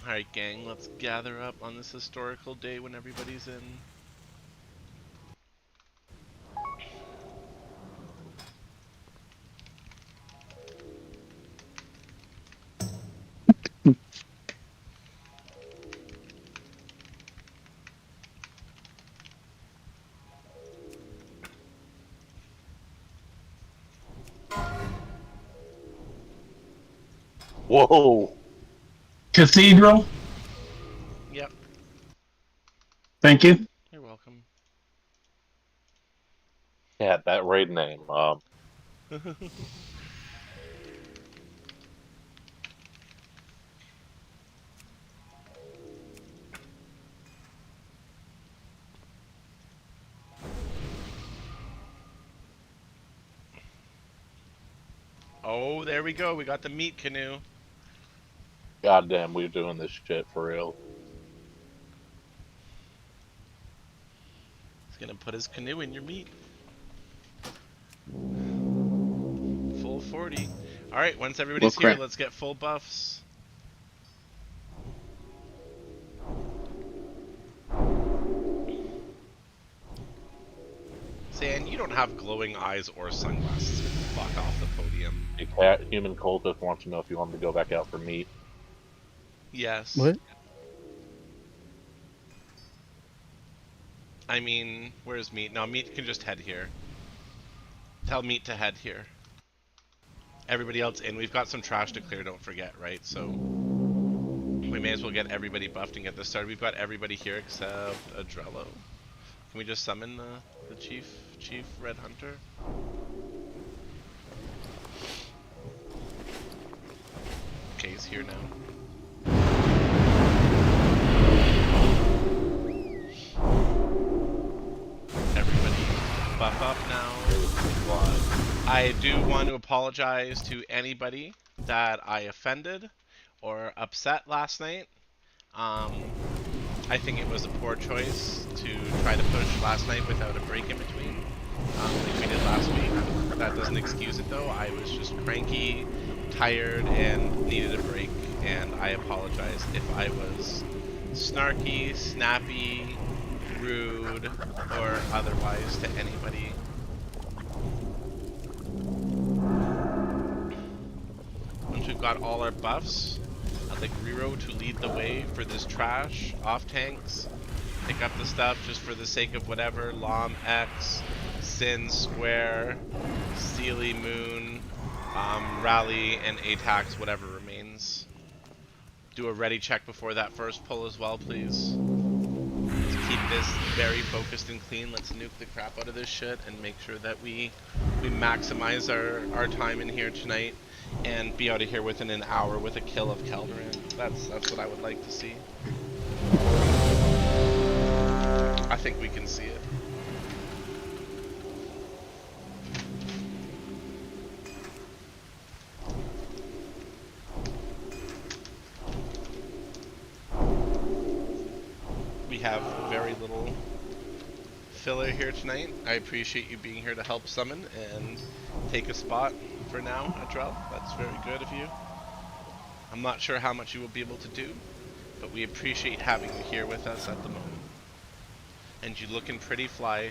Alright, gang, let's gather up on this historical day when everybody's in. Whoa! Cathedral. Yep, Thank you. you're welcome. Yeah, that raid name. Oh, there we go. We got the meat canoe. Goddamn, we're doing this shit for real. He's gonna put his canoe in your meat. Full 40. Alright, once everybody's here, let's get full buffs. Zan, you don't have glowing eyes or sunglasses. Fuck off the podium. A cat human cultist wants to know if you want me to go back out for meat. Yes. What? I mean, where's meat? No, meat can just head here. Tell meat to head here. Everybody else in. We've got some trash to clear, don't forget, right? So we may as well get everybody buffed and get this started. We've got everybody here except Adrello. Can we just summon the chief red hunter? Okay, he's here now. Everybody buff up now. I do want to apologize to anybody that I offended or upset last night. I think it was a poor choice to try to push last night without a break in between, like we did last week. That doesn't excuse it though. I was just cranky, tired, and needed a break, and I apologize if I was snarky, snappy, rude, or otherwise to anybody. Once we've got all our buffs, I'd like Riro to lead the way for this trash, off tanks, pick up the stuff just for the sake of whatever, Lom X, Sin Square, Steely Moon, Rally, and Atax, whatever remains. Do a ready check before that first pull as well, please. Let's keep this very focused and clean. Let's nuke the crap out of this shit and make sure that we maximize our time in here tonight and be out of here within an hour with a kill of Caldoran. That's what I would like to see. I think we can see it. We have very little filler here tonight. I appreciate you being here to help summon and take a spot for now, Adrel. That's very good of you. I'm not sure how much you will be able to do, but we appreciate having you here with us at the moment. And you looking pretty fly,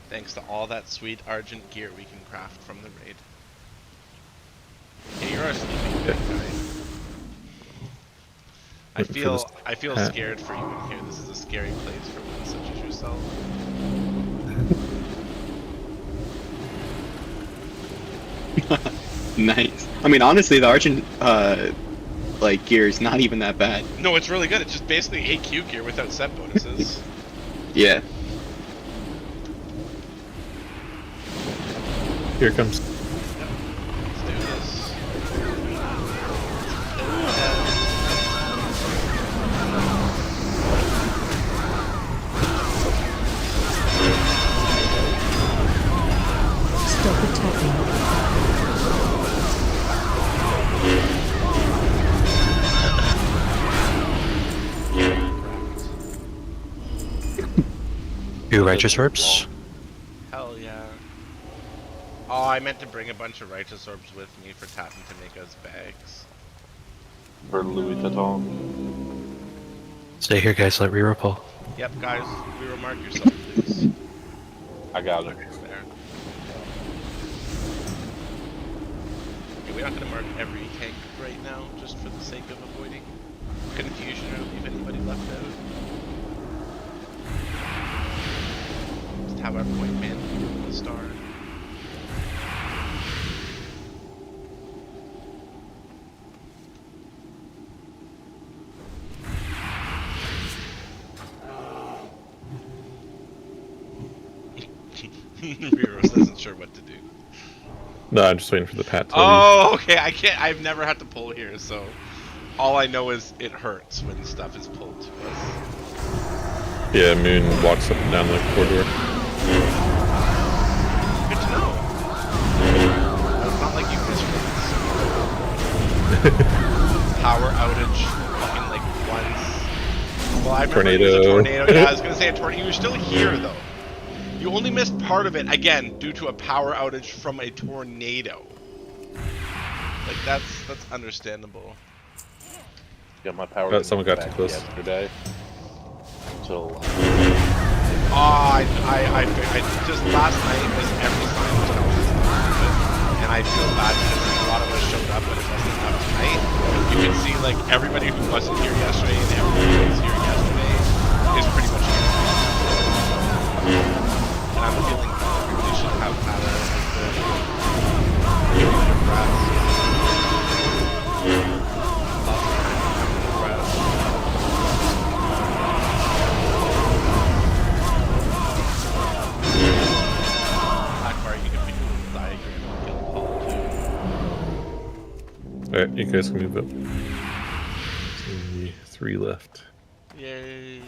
thanks to all that sweet Argent gear we can craft from the raid. Hey, you're our sleeping big guy. I feel scared for you in here. This is a scary place for one such as yourself. Nice. I mean, honestly, the Argent like gear is not even that bad. No, it's really good. It's just basically AQ gear without set bonuses. Yeah. Here it comes. Let's do this. Stop attacking. Two righteous orbs. Hell yeah. Oh, I meant to bring a bunch of righteous orbs with me for Tatton to make us bags. For Louis Vuitton. Stay here, guys. Let Riro pull. Yep, guys, remark yourself, please. I got it. There. Okay, we're not gonna mark every tank right now, just for the sake of avoiding confusion or leave anybody left out. Just have our point man give the star. Riros isn't sure what to do. No, I'm just waiting for the pat to leave. Oh, okay. I've never had to pull here, so all I know is it hurts when stuff is pulled to us. Yeah, Moon walks up and down the corridor. Good to know. It's not like you missed power outage fucking like once. Well, I remember it was a tornado. Yeah, I was gonna say a tornado. You were still here though. You only missed part of it, again, due to a power outage from a tornado. Like, that's understandable. Got my power. Someone got too close. Yesterday. So. I just last night was every time was and I feel bad because a lot of us showed up, but it wasn't enough tonight. You can see, like, everybody who wasn't here yesterday and everybody who was here yesterday is pretty much here. And I'm feeling we should have had a rest. Akbar, you can make a little diagram of Guild Hall too. Alright, you guys can move up. 3 left. Yay.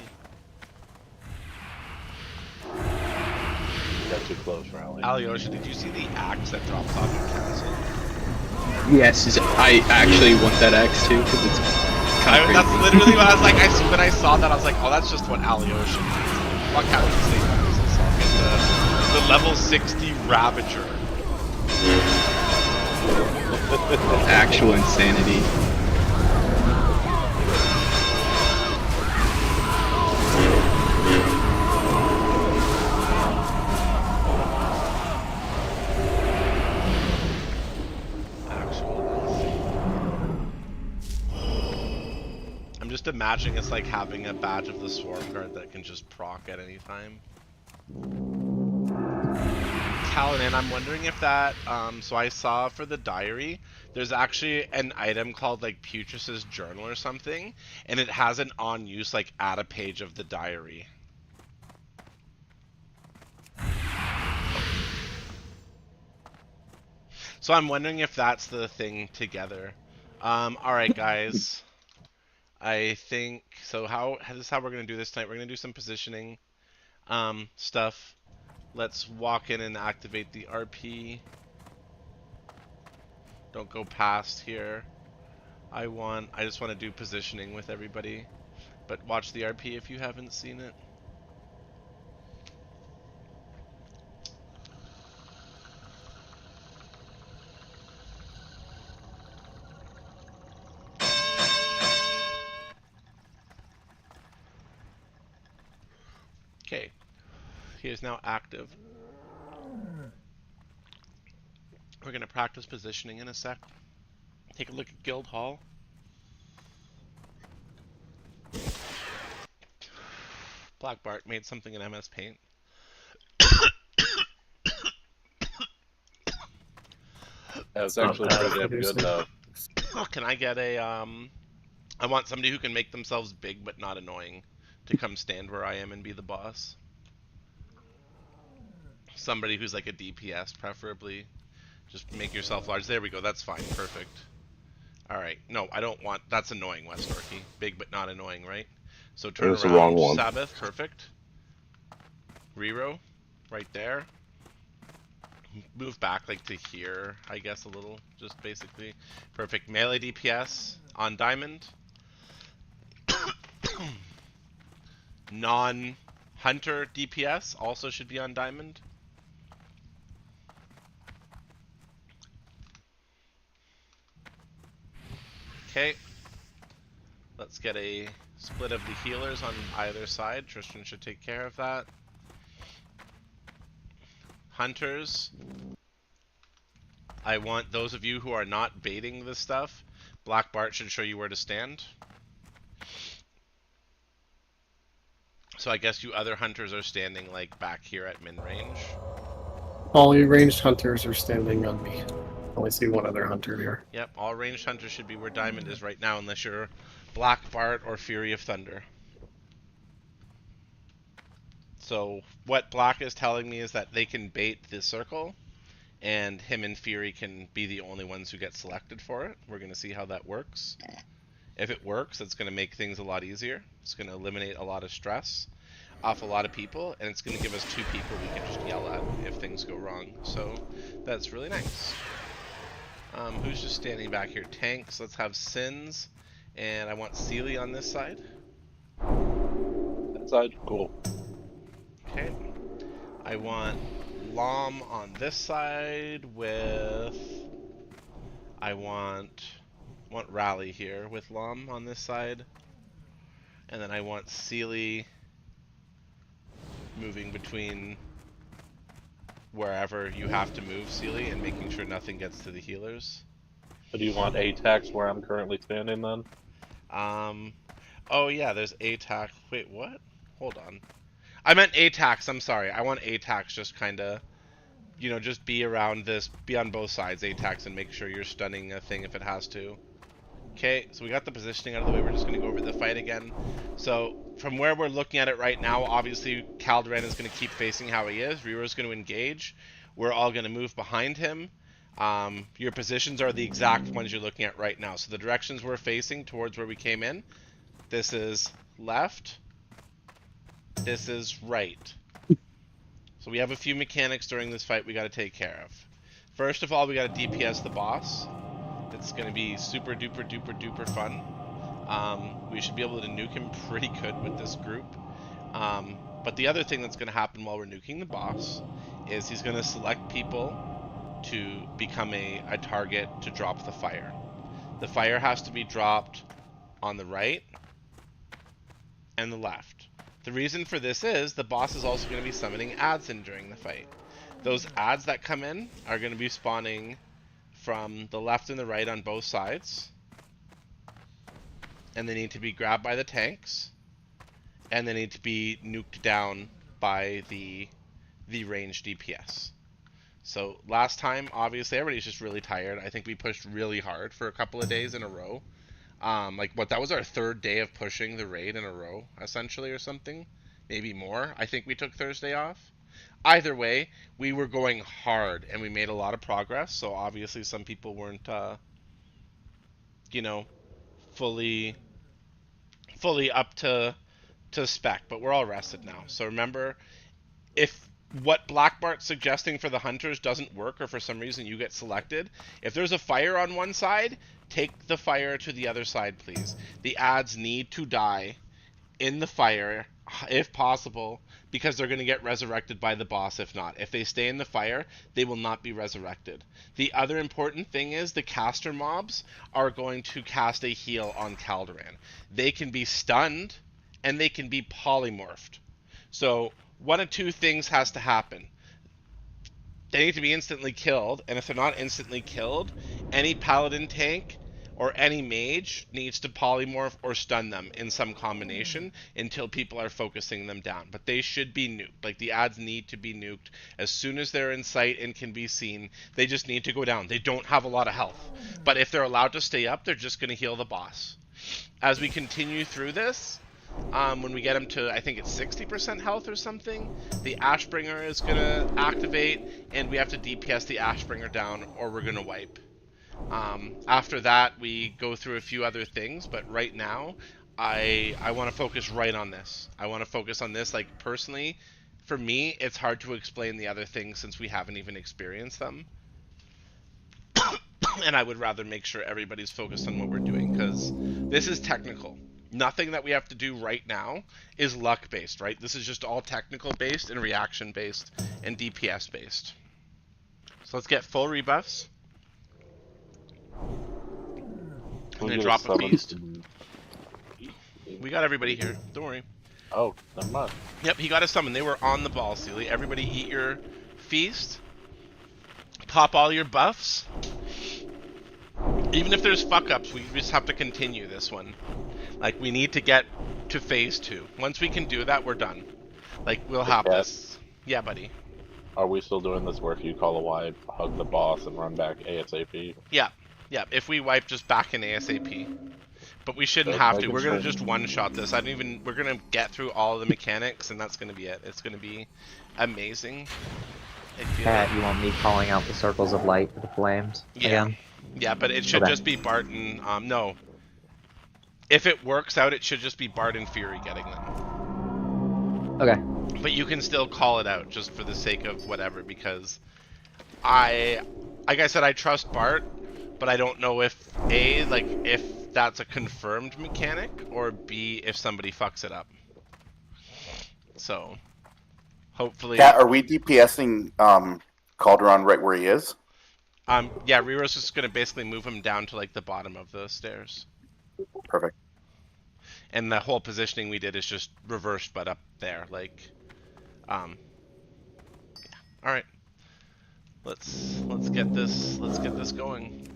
Got too close, Rally. Alyosha, did you see the axe that drops off in Council? Yes, I actually want that axe too because it's kind of That's literally what I was like. When I saw that, I was like, oh, that's just what Alyosha needs. Fuck how you say that. I'll get the level 60 Ravager. actual insanity. I'm just imagining it's like having a badge of the Swarm Guard that can just proc at any time. Caldoran, I'm wondering if that, so I saw for the diary, there's actually an item called like Putris's Journal or something, and it has an on use like add a page of the diary. So I'm wondering if that's the thing together. Alright guys. I think, so this is how we're going to do this tonight. We're going to do some positioning stuff. Let's walk in and activate the RP. Don't go past here. I just want to do positioning with everybody. But watch the RP if you haven't seen it. Okay, he is now active. We're going to practice positioning in a sec. Take a look at Guild Hall. Black Bart made something in MS Paint. That was actually pretty damn good though. Can I get a, I want somebody who can make themselves big but not annoying to come stand where I am and be the boss. Somebody who's like a DPS, preferably. Just make yourself large. There we go. That's fine. Perfect. Alright. No, I don't want... That's annoying, West Orky. Big but not annoying, right? So turn That's around. the wrong one. Sabbath. Perfect. Riro. Right there. Move back like to here, I guess, a little. Just basically. Perfect. Melee DPS on Diamond. Non-Hunter DPS also should be on Diamond. Okay, let's get a split of the healers on either side. Tristan should take care of that. Hunters, I want those of you who are not baiting this stuff, Black Bart should show you where to stand. So I guess you other hunters are standing like back here at min range. All you ranged hunters are standing on me. Only see one other hunter here. Yep, all ranged hunters should be where Diamond is right now, unless you're Black Bart or Fury of Thunder. So what Black is telling me is that they can bait the circle, and him and Fury can be the only ones who get selected for it. We're going to see how that works. If it works, it's going to make things a lot easier. It's going to eliminate a lot of stress off a lot of people, and it's going to give us 2 people we can just yell at if things go wrong. So that's really nice. Who's just standing back here? Tanks. Let's have Sins, and I want Sealy on this side. That side, cool. Okay. I want Lom on this side with... I want Rally here with Lom on this side. And then I want Sealy moving between wherever you have to move, Sealy, and making sure nothing gets to the healers. So do you want ATACs where I'm currently standing then? Oh yeah, there's ATAC. Wait, what? Hold on. I meant ATACs, I'm sorry. I want ATACs just kinda, you know, just be around this, be on both sides, ATACs, and make sure you're stunning a thing if it has to. Okay, so we got the positioning out of the way. We're just going to go over the fight again. So, from where we're looking at it right now, obviously, Caldoran is going to keep facing how he is. Riro's going to engage. We're all going to move behind him. Your positions are the exact ones you're looking at right now. So, the directions we're facing towards where we came in, this is left. This is right. So, we have a few mechanics during this fight we got to take care of. First of all, we got to DPS the boss. It's going to be super duper duper duper fun. We should be able to nuke him pretty good with this group. But the other thing that's going to happen while we're nuking the boss is he's going to select people to become a target to drop the fire. The fire has to be dropped on the right and the left. The reason for this is the boss is also going to be summoning adds in during the fight. Those adds that come in are going to be spawning from the left and the right on both sides, and they need to be grabbed by the tanks, and they need to be nuked down by the ranged DPS. So last time, obviously, everybody's just really tired. I think we pushed really hard for a couple of days in a row. That was our 3rd day of pushing the raid in a row, essentially, or something. Maybe more. I think we took Thursday off. Either way, we were going hard, and we made a lot of progress, so obviously some people weren't, fully up to spec, but we're all rested now. So remember, if what Black Bart's suggesting for the hunters doesn't work, or for some reason you get selected, if there's a fire on one side, take the fire to the other side, please. The adds need to die in the fire, if possible, because they're going to get resurrected by the boss if not. If they stay in the fire, they will not be resurrected. The other important thing is the caster mobs are going to cast a heal on Caldoran. They can be stunned, and they can be polymorphed. So, one of 2 things has to happen. They need to be instantly killed, and if they're not instantly killed, any paladin tank or any mage needs to polymorph or stun them in some combination until people are focusing them down. But they should be nuked. Like, the adds need to be nuked as soon as they're in sight and can be seen. They just need to go down. They don't have a lot of health. But if they're allowed to stay up, they're just going to heal the boss. As we continue through this, when we get him to, I think it's 60% health or something, the Ashbringer is going to activate, and we have to DPS the Ashbringer down, or we're going to wipe. After that, we go through a few other things, but right now, I want to focus right on this. I want to focus on this, like, personally, for me, it's hard to explain the other things since we haven't even experienced them. And I would rather make sure everybody's focused on what we're doing, because this is technical. Nothing that we have to do right now is luck-based, right? This is just all technical-based and reaction-based and DPS-based. So let's get full rebuffs. And then drop a beast. We got everybody here. Don't worry. Oh, never mind. Yep, he got a summon. They were on the ball, Sealy. Everybody eat your feast. Pop all your buffs. Even if there's fuck-ups, we just have to continue this one. Like, we need to get to phase 2. Once we can do that, we're done. Like, we'll have this. Yeah, buddy. Are we still doing this where if you call a wipe, hug the boss, and run back ASAP? Yeah. Yeah, if we wipe, just back in ASAP. But we shouldn't Just have to. making We're gonna sure. just one-shot this. I don't even... We're gonna get through all the mechanics, and that's gonna be it. It's gonna be amazing. I feel Pat, like- you want me calling out the circles of light with the flames Yeah. again? Yeah, but it should Okay. just be Bart and... no. If it works out, it should just be Bart and Fury getting them. Okay. But you can still call it out just for the sake of whatever, because like I said, I trust Bart, but I don't know if A, like, if that's a confirmed mechanic, or B, if somebody fucks it up. So, hopefully... Cat, are we DPSing Calderon right where he is? yeah, Riro's just gonna basically move him down to, like, the bottom of the stairs. Perfect. And the whole positioning we did is just reversed, but up there, like, yeah. All right, let's get this going.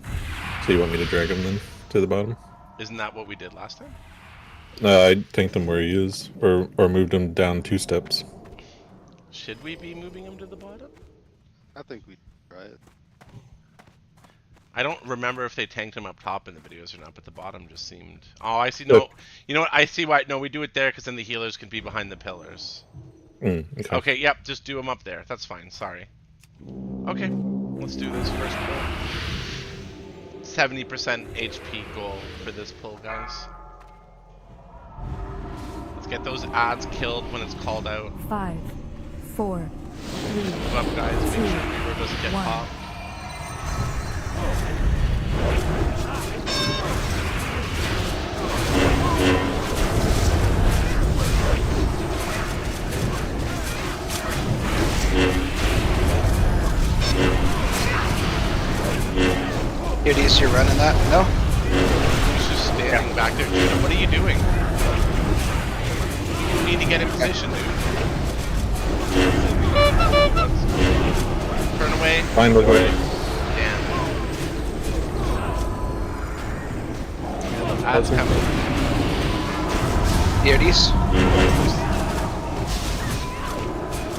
So you want me to drag him then to the bottom? Isn't that what we did last time? I tanked him where he is, or moved him down 2 steps. Should we be moving him to the bottom? I think we try it. I don't remember if they tanked him up top in the videos or not, but the bottom just seemed... Oh, I see. No, you know what? I see why. No, we do it there because then the healers can be behind the pillars. Okay. Okay, yep, just do them up there. That's fine. Sorry. Okay, let's do this first pull. 70% HP goal for this pull, guys. Let's get those ads killed when it's called out. 5, 4, 3. Move up, guys. Make sure Reaver doesn't get 1. popped. Duties, you're running that? No? He's just standing back there. Judah, what are you doing? You need to get in position, dude. Turn away. Fine, look away. Damn. Ads coming. Duties.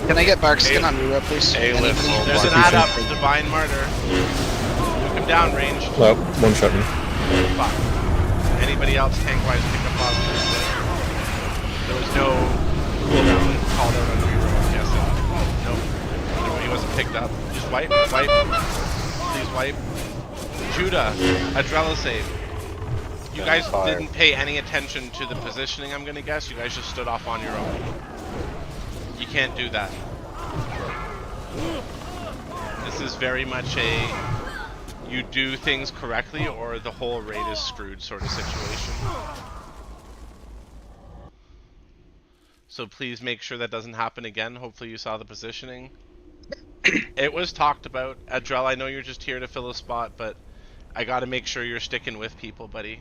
Can I get Barkskin on Ruro, please? There's an ad up, Divine Martyr. Nuke him down range. Well, one shot me. Fuck. Anybody else tank-wise pick up positive? There was no cooldown called out on Rero, I'm guessing. Nope. No, he wasn't picked up. Just wipe. Please wipe. Judah, Adrella save. You guys didn't pay any attention to the positioning, I'm gonna guess. You guys just stood off on your own. You can't do that. This is very much a you do things correctly or the whole raid is screwed sort of situation. So please make sure that doesn't happen again. Hopefully you saw the positioning. It was talked about. Adrel, I know you're just here to fill a spot, but I gotta make sure you're sticking with people, buddy.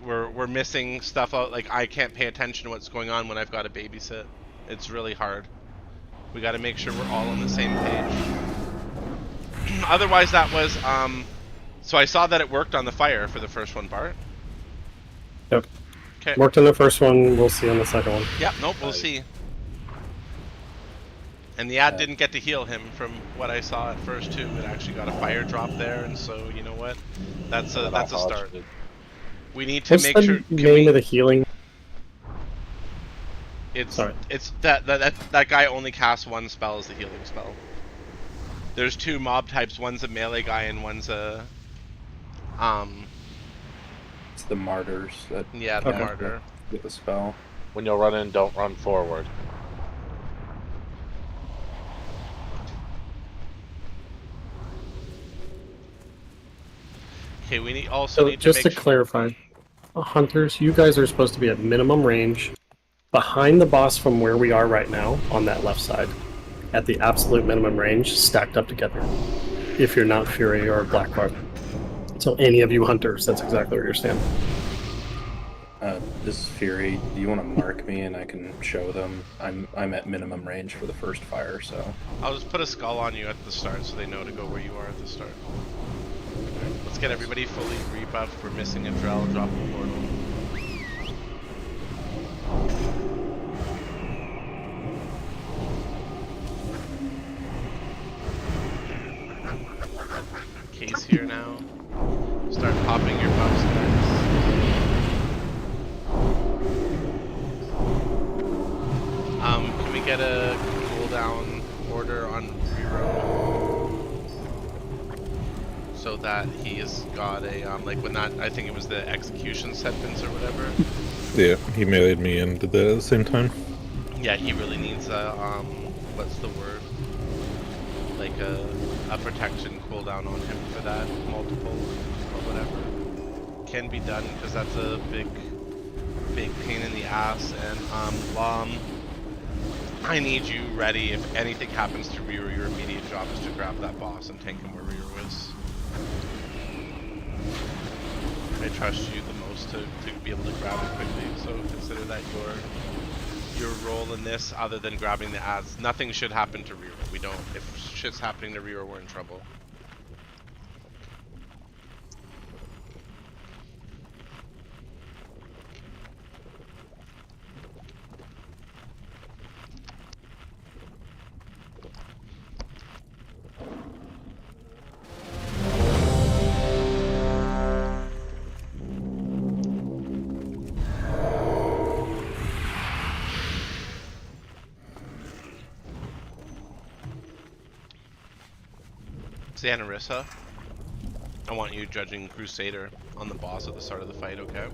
We're missing stuff out. Like, I can't pay attention to what's going on when I've got to babysit. It's really hard. We got to make sure we're all on the same page. Otherwise, that was so I saw that it worked on the fire for the first one, Bart. Yep. Okay. Worked on the first one, we'll see on the second one. Yep, nope, we'll see. And the ad didn't get to heal him from what I saw at first too. It actually got a fire drop there, and so you know what? That's a start. We need to What's make the sure. name of the healing? It's that guy only casts one spell as the healing spell. There's 2 mob types. One's a melee guy and one's a It's the martyrs that yeah, the martyr. Get the spell. When you'll run in, don't run forward. Okay, we need also need just to to make clarify, hunters, you guys are supposed to be at minimum range behind the boss from where we are right now on that left side, at the absolute minimum range, stacked up together. If you're not Fury or Blackheart, So any of you hunters, that's exactly where you're standing. This is Fury. Do you want to mark me and I can show them? I'm at minimum range for the first fire, so. I'll just put a skull on you at the start so they know to go where you are at the start. Let's get everybody fully rebuffed. We're missing a Drell, drop the portal. Case here now. Start popping your buffs, guys. Can we get a cooldown order on reroll? So that he has got a, like when that, I think it was the execution sentence or whatever. Yeah, he meleeed me and did that at the same time. Yeah, he really needs a, what's the word? Like a protection cooldown on him for that, multiple or whatever. Can be done, because that's a big pain in the ass. And, Lom, I need you ready. If anything happens to Riro, your immediate job is to grab that boss and tank him where Riro is. I trust you the most to be able to grab it quickly, so consider that your role in this, other than grabbing the ads. Nothing should happen to Riro. We don't, if shit's happening to Riro, we're in trouble. Xanarissa, I want you judging Crusader on the boss at the start of the fight, okay?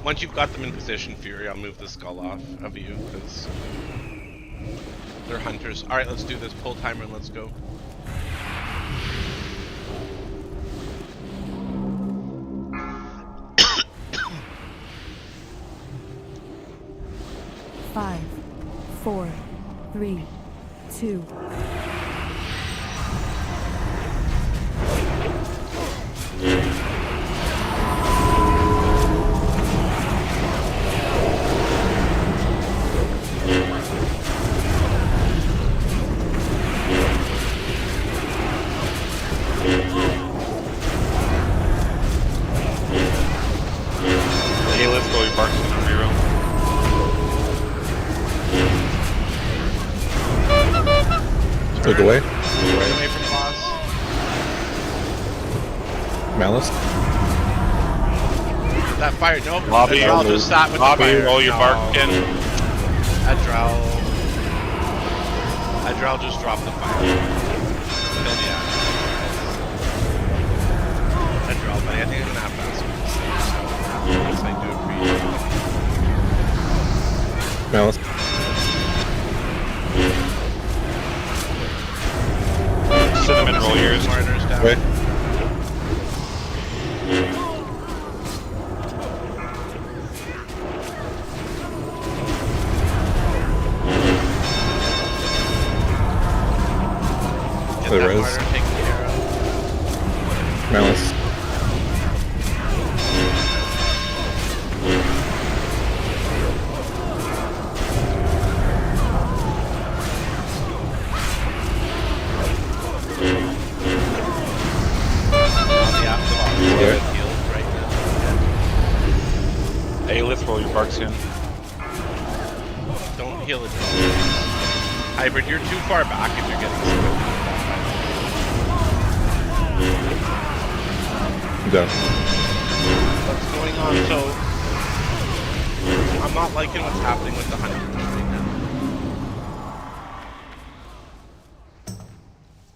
Once you've got them in position, Fury, I'll move the skull off of you, because they're hunters. Alright, let's do this. Pull timer and let's go. Five, 4, 3, 2. Hey, let's go, your barks in the reroll. Took away. Right away from boss. Malice. That fire, nope. Lobby, Adral just sat with lobby, the fire. roll your bark in. Adral just dropped the fire. Then yeah. Adral, but I think I'm gonna have to ask you to say, so I do appreciate it. Malice. Cinnamon, roll yours. Martyrs down. Wait. Get The that res. martyr taken care of. Malice. Yeah. Healed right now. Hey, let's roll your barks in. Don't heal it. Hybrid, you're too far back if you're getting Done. what's going on. So I'm not liking what's happening with the hunters right now.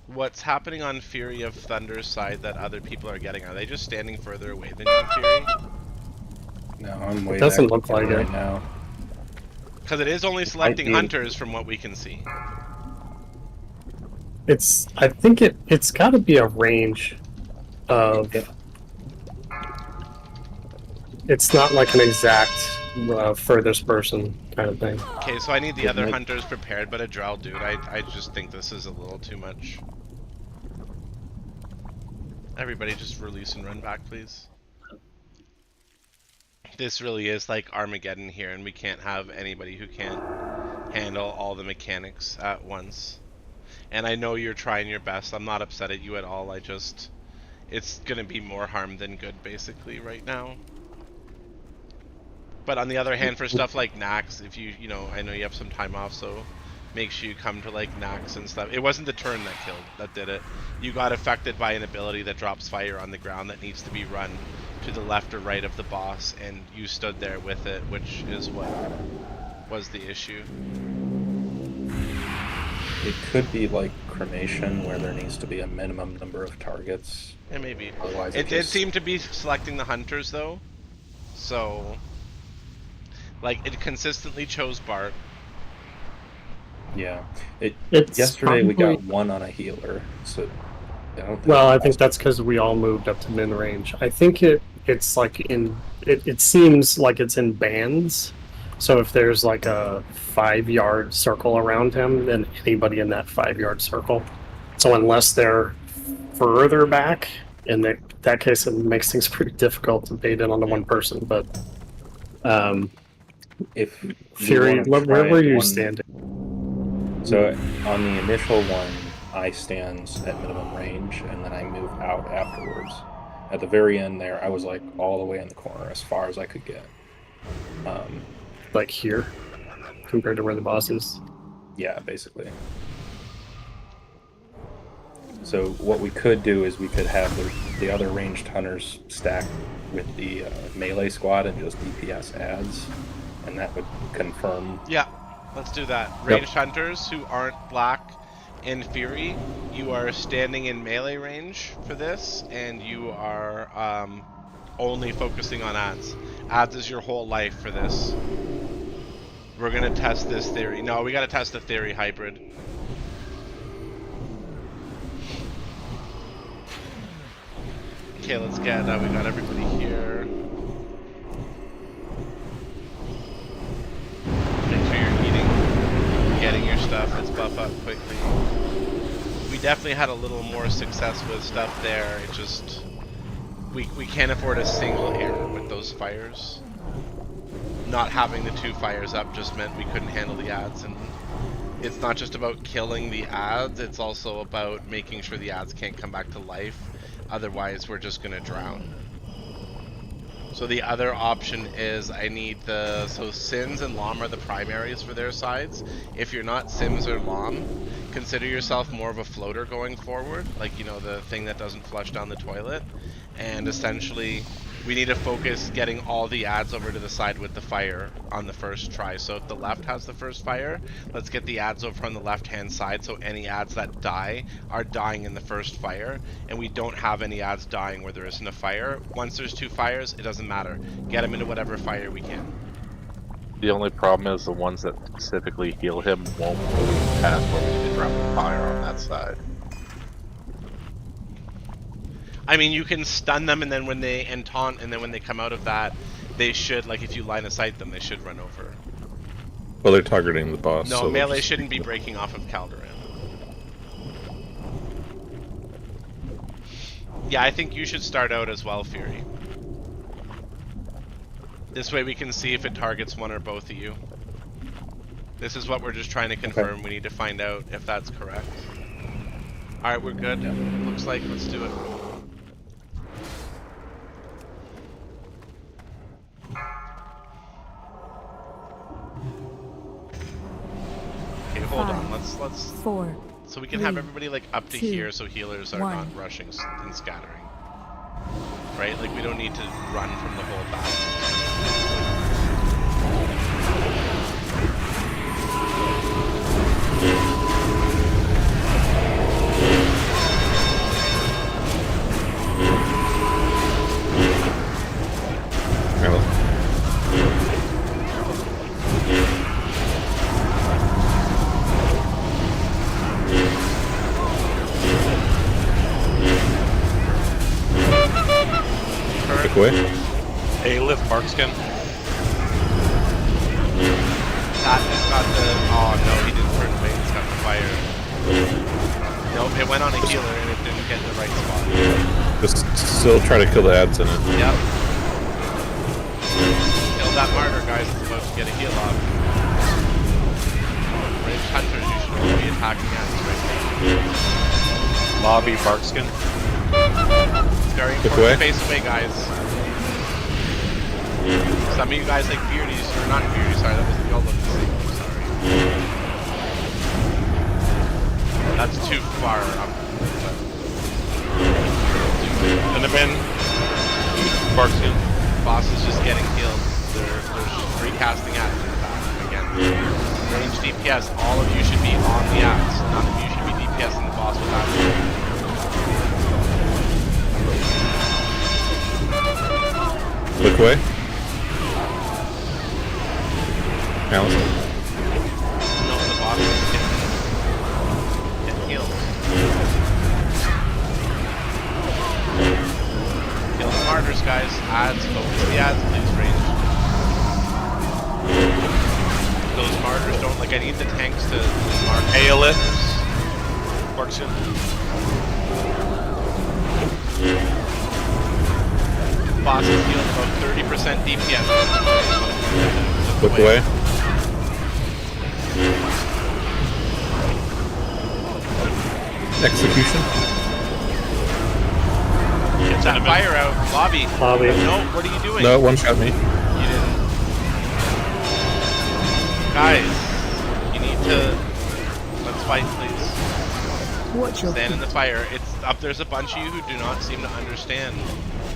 What's happening on Fury of Thunder's side that other people are getting? Are they just standing further away than you, Fury? No, I'm way It doesn't back look like right it. now. Because it is only selecting be- hunters from what we can see. I think it's got to be a range of it's not like an exact furthest person kind of thing. Okay, so I need the other hunters prepared, but a drow dude, I just think this is a little too much. Everybody just release and run back, please. This really is like Armageddon here, and we can't have anybody who can't handle all the mechanics at once. And I know you're trying your best. I'm not upset at you at all. It's gonna be more harm than good, basically, right now. But on the other hand, for stuff like Nax, if you know, I know you have some time off, so make sure you come to like Nax and stuff. It wasn't the turn that did it. You got affected by an ability that drops fire on the ground that needs to be run to the left or right of the boss, and you stood there with it, which is what was the issue. It could be like cremation, where there needs to be a minimum number of targets. Yeah, maybe. Otherwise, It did seem to be selecting the hunters, though. So, like, it consistently chose Bart. Yeah. It's Yesterday we probably- got one on a healer, so I don't think Well, I think that's because we all moved up to min range. I think it's like it seems like it's in bands. So if there's like a 5-yard circle around him, then anybody in that 5-yard circle. So unless they're further back, in that case, it makes things pretty difficult to bait in onto one person. But if you Fury, wanna where try were you one- standing? So on the initial one, I stand at minimum range, and then I move out afterwards. At the very end there, I was like all the way in the corner, as far as I could get. Like here, compared to where the boss is. Yeah, basically. So what we could do is we could have the other ranged hunters stacked with the melee squad and just DPS adds, and that would confirm. Yeah, let's do that. Ranged hunters who aren't black and Fury, you are standing in melee range for this, and you are only focusing on adds. Adds is your whole life for this. We're gonna test this theory. No, we gotta test the theory hybrid. Okay, let's get we got everybody here. Make sure you're eating, getting your stuff. Let's buff up quickly. We definitely had a little more success with stuff there. It just we can't afford a single error with those fires. Not having the 2 fires up just meant we couldn't handle the adds, and it's not just about killing the adds, it's also about making sure the adds can't come back to life, otherwise we're just gonna drown. So the other option is I need so Sims and Lom are the primaries for their sides. If you're not Sims or Lom, consider yourself more of a floater going forward, like, you know, the thing that doesn't flush down the toilet, and essentially we need to focus getting all the adds over to the side with the fire on the first try. So if the left has the first fire, let's get the adds over on the left hand side, so any adds that die are dying in the first fire, and we don't have any adds dying where there isn't a fire. Once there's 2 fires, it doesn't matter. Get them into whatever fire we can. The only problem is the ones that specifically heal him won't move past where we need to drop the fire on that side. I mean, you can stun them, and then when they taunt, and then when they come out of that, they should, like, if you line of sight them, they should run over. Well, they're targeting the boss. No, so melee just- shouldn't be breaking off of Caldoran. Yeah, I think you should start out as well, Fury. This way we can see if it targets one or both of you. This is what we're just trying to confirm. Okay. We need to find out if that's correct. Alright, we're good. Looks like, let's do it. Okay, hold on. Let's 4. so we can have 3, everybody like up to 2, here, so healers are 1. not rushing and scattering. Right? Like we don't need to run from the whole battle. Quick way. A-lift Barkskin. Tatton's got the... Oh no, he didn't turn away, he's got the fire. Nope, it went on a healer and it didn't get in the right spot. Just still try to kill the ads in it. Yep. Kill that martyr, guys. It's about to get a heal off. Ranged hunters, you should only be attacking ads right now. Lobby Barkskin. It's very important to face away, guys. Some of you guys like Beardies, or not Beardies, sorry, that was the old look the same. I'm sorry. That's too far up. Cinnamon. Barkskin. Boss is just getting healed. They're recasting ads in the back again. Range DPS, all of you should be on the ads. None of you should be DPSing the boss with ads. Look away. Allison. No, the boss is getting healed. Kill the martyrs, guys. Ads, focus the ads, please, range. Those martyrs don't, like, I need the tanks to mark. A-lift. Barkskin. Boss is healed about 30% DPS. Look away. Execution. Get that fire out. Lobby. Lobby. No, what are you doing? No, one shot me. You didn't. Guys, you need to... Let's fight, please. Watch your Stand in the fire. It's up. There's a bunch of you who do not seem to understand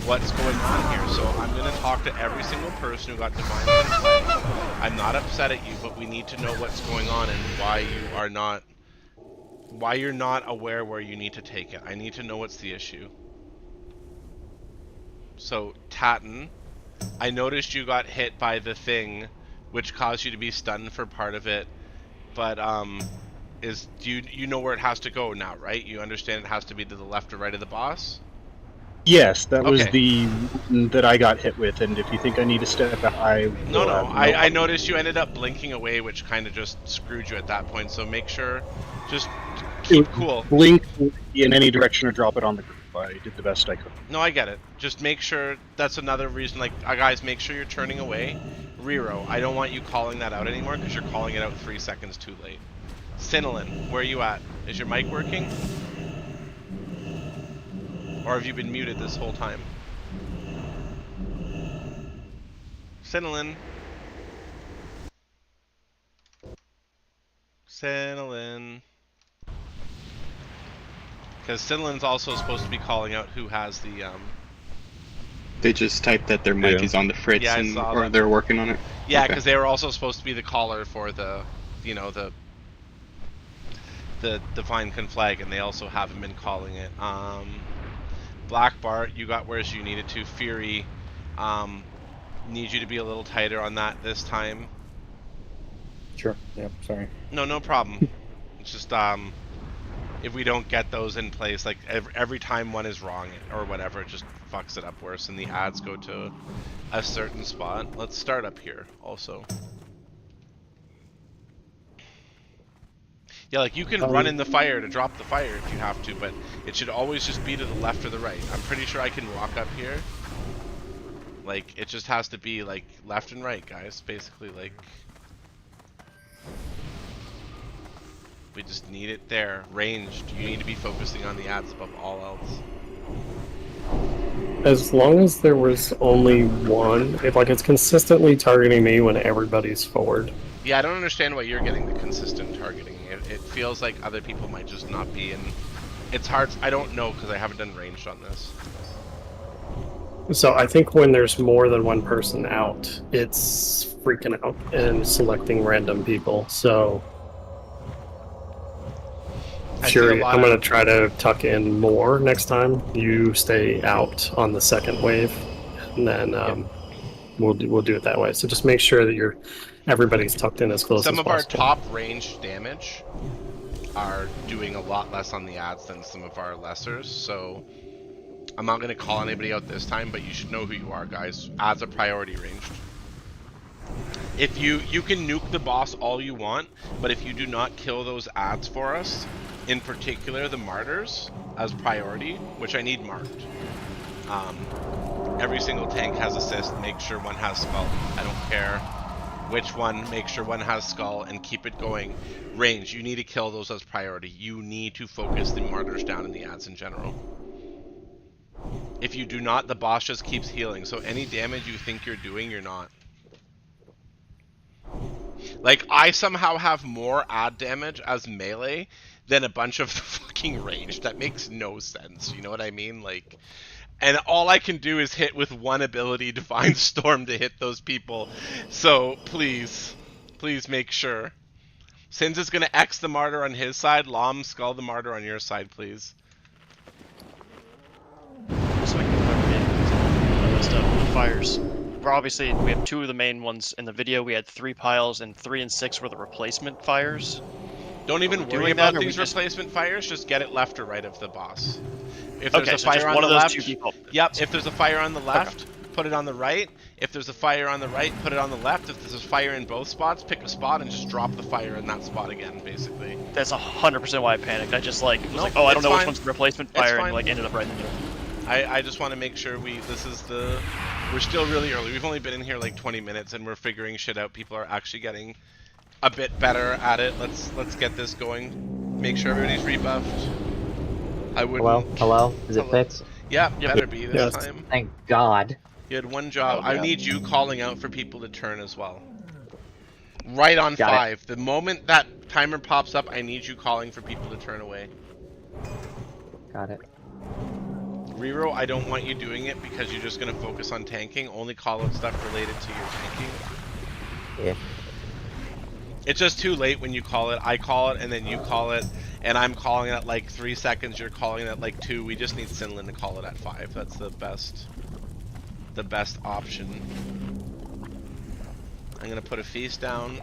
what's going on here. So I'm going to talk to every single person who got divine play. I'm not upset at you, but we need to know what's going on and why you're not aware where you need to take it. I need to know what's the issue. So Tatton, I noticed you got hit by the thing, which caused you to be stunned for part of it. But do you know where it has to go now, right? You understand it has to be to the left or right of the boss? Yes, that was Okay. the one that I got hit with, and if you think I need to step back, No, I noticed you ended up blinking away, which kind of just screwed you at that point, so make sure, just keep cool. Blink in any direction or drop it on the group. I did the best I could. No, I get it. Just make sure, that's another reason, like, guys, make sure you're turning away. Rero, I don't want you calling that out anymore, because you're calling it out 3 seconds too late. Sinolin, where are you at? Is your mic working? Or have you been muted this whole time? Sinolin. Sinolin. Because Sinolin's also supposed to be calling out who has the, They just typed that their mic is on the fritz, Yeah, I and, saw or that. they're working on it. Yeah, Okay. because they were also supposed to be the caller for the, you know, the Divine Conflag, and they also haven't been calling it. Black Bart, you got whereas you needed to. Fury, need you to be a little tighter on that this time. Sure. Yep. Sorry. No, no problem. It's just if we don't get those in place, like every time one is wrong or whatever, it just fucks it up worse, and the ads go to a certain spot. Let's start up here also. Yeah, like you can run in the fire to drop the fire if you have to, but it should always just be to the left or the right. I'm pretty sure I can walk up here. Like, it just has to be like left and right, guys. Basically, like, we just need it there. Ranged. You need to be focusing on the ads above all else. As long as there was only one, it's consistently targeting me when everybody's forward. Yeah, I don't understand why you're getting the consistent targeting. It feels like other people might just not be, and it's hard. I don't know because I haven't done ranged on this. So I think when there's more than one person out, it's freaking out and selecting random people. So sure, I'm going to try to tuck in more next time. You stay out on the second wave, and then we'll do it that way. So just make sure that everybody's tucked in as close as possible. Some of our top range damage are doing a lot less on the ads than some of our lessers, so I'm not gonna call anybody out this time, but you should know who you are, guys. Adds a priority ranged. If you can nuke the boss all you want, but if you do not kill those ads for us, in particular the martyrs as priority, which I need marked. Every single tank has assist. Make sure one has skull. I don't care which one. Make sure one has skull and keep it going. Range. You need to kill those as priority. You need to focus the martyrs down in the ads in general. If you do not, the boss just keeps healing. So any damage you think you're doing, you're not. Like, I somehow have more ad damage as melee than a bunch of fucking range. That makes no sense. You know what I mean? Like, and all I can do is hit with one ability, Divine Storm, to hit those people. So please, please make sure. Sins is gonna X the martyr on his side. Lom, skull the martyr on your side, please. So we can cover the list of fires. We're obviously, we have 2 of the main ones in the video. We had 3 piles, and 3 and 6 were the replacement fires. Don't even worry about these replacement fires. Just get it left or right of the boss. If there's Okay, a so fire just on one the of those left, 2 people. Yep. If there's a fire on the left, put it on the right. If there's a fire on the right, put it on the left. If there's a fire in both spots, pick a spot and just drop the fire in that spot again, basically. That's 100% why I panicked. I just like was like, oh, I don't know which one's the replacement fire, and like ended up right in the middle. I just want to make sure we're still really early. We've only been in here like 20 minutes and we're figuring shit out. People are actually getting a bit better at it. Let's get this going. Make sure everybody's rebuffed. I wouldn't. Hello? Is it fixed? Yeah, better be this time. Thank God. You had one job. I need you calling out for people to turn as well. Right on 5. The moment that timer pops up, I need you calling for people to turn away. Got it. Rero, I don't want you doing it because you're just going to focus on tanking. Only call out stuff related to your tanking. Yeah. It's just too late when you call it. I call it and then you call it. And I'm calling it at like 3 seconds. You're calling it at like 2. We just need Sinlin to call it at 5. That's the best option. I'm going to put a feast down.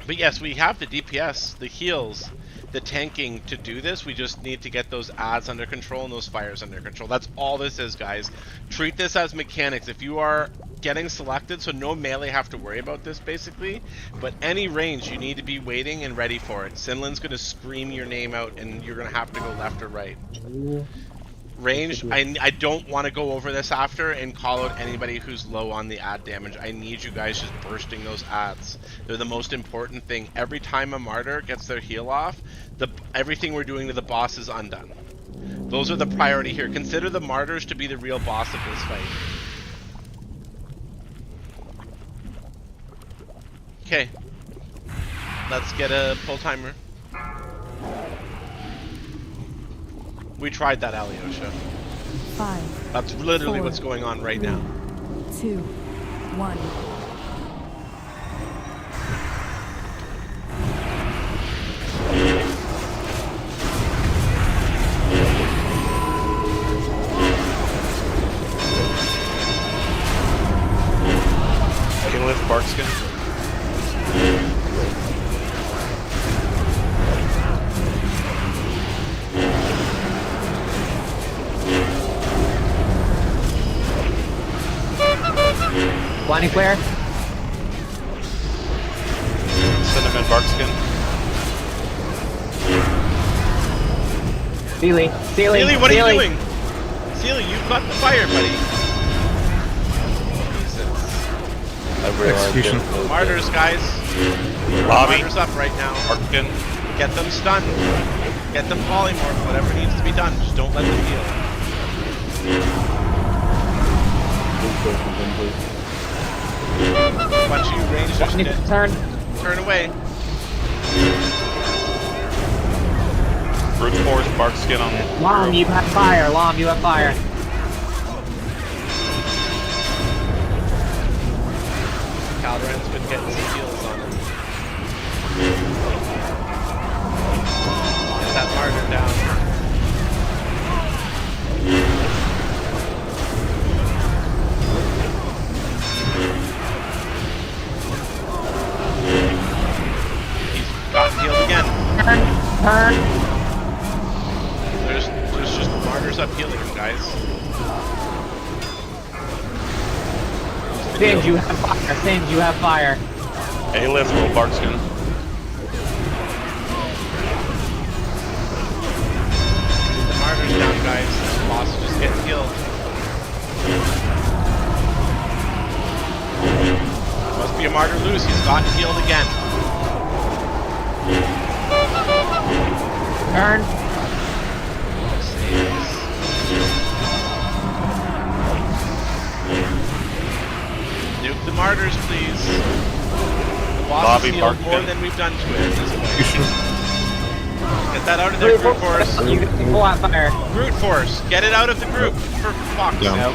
But yes, we have the DPS, the heals, the tanking to do this. We just need to get those ads under control and those fires under control. That's all this is, guys. Treat this as mechanics. If you are getting selected, so no melee have to worry about this basically, but any range you need to be waiting and ready for it. Sinlin's going to scream your name out and you're going to have to go left or right. Range, I don't want to go over this after and call out anybody who's low on the ad damage. I need you guys just bursting those ads. They're the most important thing. Every time a martyr gets their heal off, everything we're doing to the boss is undone. Those are the priority here. Consider the martyrs to be the real boss of this fight. Okay. Let's get a pull timer. We tried that, Alyosha. 5. That's literally 4, what's going on right now. 2, 1. Can lift Barkskin. Blinding flare. Cinnamon Barkskin. Sealy, what are you doing? Sealy, you've got the fire, buddy. Execution. Martyrs, guys. Lobby. Martyrs up right now. Barkskin. Get them stunned. Get them polymorph. Whatever needs to be done. Just don't let them heal. Bunch of you rangers turn away. Brute Force Barkskin on Lom, you have fire. Lom, you have fire. Caldoran's been getting some heals on him. Get that martyr down. He's gotten healed again. martyrs up healing him, guys. Singe, you have fire. Singe, you have fire. A-lift, roll Barkskin. The martyrs down, guys. This boss is just getting healed. Must be a martyr loose. He's gotten healed again. Turn. Nuke the martyrs, please. The boss Lobby, is healed Barkskin. more than we've done to it at this point. Get that out of there, Brute Force. You can pull out fire. Brute Force, get it out of the group, for fuck's sake. Down.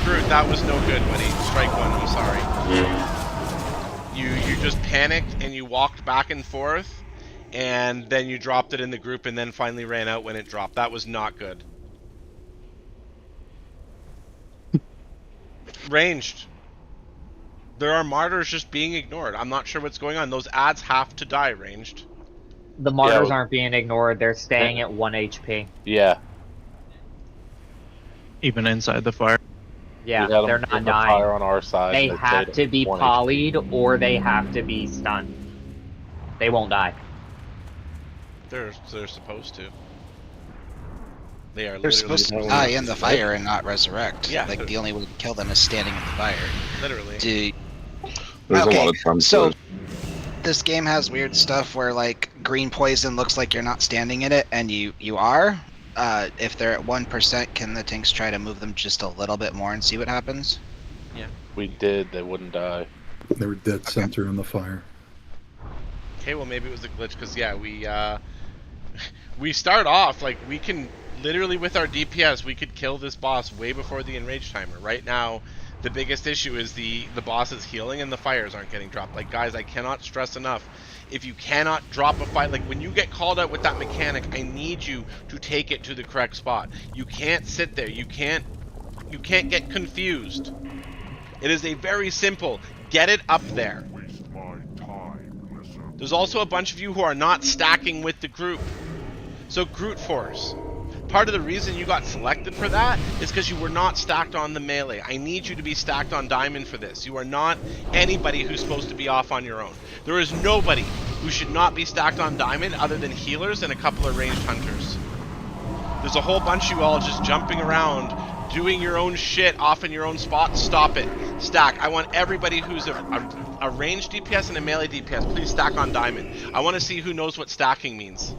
Brute, that was no good, buddy. Strike one, I'm sorry. You just panicked and you walked back and forth, and then you dropped it in the group and then finally ran out when it dropped. That was not good. Ranged. There are martyrs just being ignored. I'm not sure what's going on. Those ads have to die, ranged. The martyrs aren't being ignored. They're staying at 1 HP. Yeah. Even inside the fire. Yeah, We had 'em they're in not the dying. fire on our side. They and have stayed to at be 1 polyed or they have to be stunned. They won't die. They're supposed to. They are They're literally supposed to die in the fire and not resurrect. Yeah. Like, the only way to kill them is standing in the fire. Literally. There's Okay, a lot of times so where- this game has weird stuff where, like, green poison looks like you're not standing in it, and you are. If they're at 1%, can the tanks try to move them just a little bit more and see what happens? Yeah. We did, they wouldn't die. They were dead center in the fire. Okay, well maybe it was a glitch because yeah, we start off like we can literally with our DPS we could kill this boss way before the enrage timer. Right now, the biggest issue is the boss is healing and the fires aren't getting dropped. Like guys, I cannot stress enough. If you cannot drop a fight, like when you get called out with that mechanic, I need you to take it to the correct spot. You can't sit there. You can't get confused. It is a very simple, get it up there. There's also a bunch of you who are not stacking with the group. So Brute Force. Part of the reason you got selected for that is because you were not stacked on the melee. I need you to be stacked on diamond for this. You are not anybody who's supposed to be off on your own. There is nobody who should not be stacked on diamond other than healers and a couple of ranged hunters. There's a whole bunch of you all just jumping around, doing your own shit off in your own spot. Stop it. Stack. I want everybody who's a ranged DPS and a melee DPS, please stack on diamond. I want to see who knows what stacking means.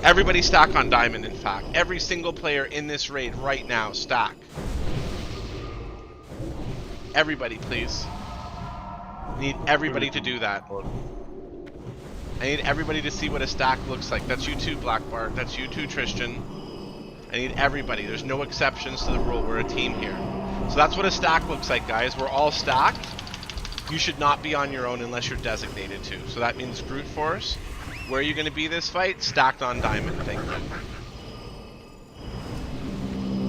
Everybody stack on diamond, in fact. Every single player in this raid right now, stack. Everybody, please. I need everybody to do that. I need everybody to see what a stack looks like. That's you too, Black Bart. That's you too, Tristan. I need everybody. There's no exceptions to the rule. We're a team here. So that's what a stack looks like, guys. We're all stacked. You should not be on your own unless you're designated to. So that means Brute Force. Where are you going to be this fight? Stacked on diamond. Thank you.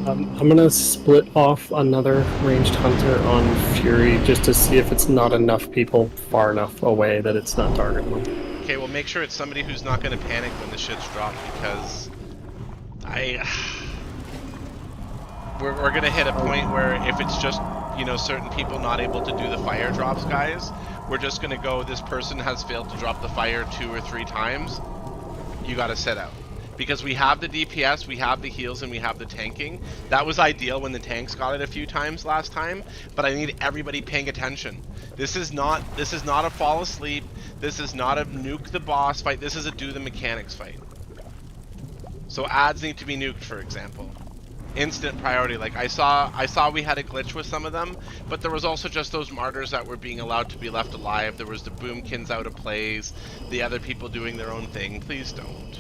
I'm gonna split off another ranged hunter on Fury just to see if it's not enough people far enough away that it's not targeting them. Okay, well make sure it's somebody who's not going to panic when the shit's dropped because we're going to hit a point where if it's just, you know, certain people not able to do the fire drops, guys, we're just going to go, this person has failed to drop the fire 2 or 3 times. You got to sit out. Because we have the DPS, we have the heals, and we have the tanking. That was ideal when the tanks got it a few times last time, but I need everybody paying attention. This is not a fall asleep. This is not a nuke the boss fight. This is a do the mechanics fight. So ads need to be nuked, for example. Instant priority. Like I saw we had a glitch with some of them, but there was also just those martyrs that were being allowed to be left alive. There was the boomkins out of plays, the other people doing their own thing. Please don't.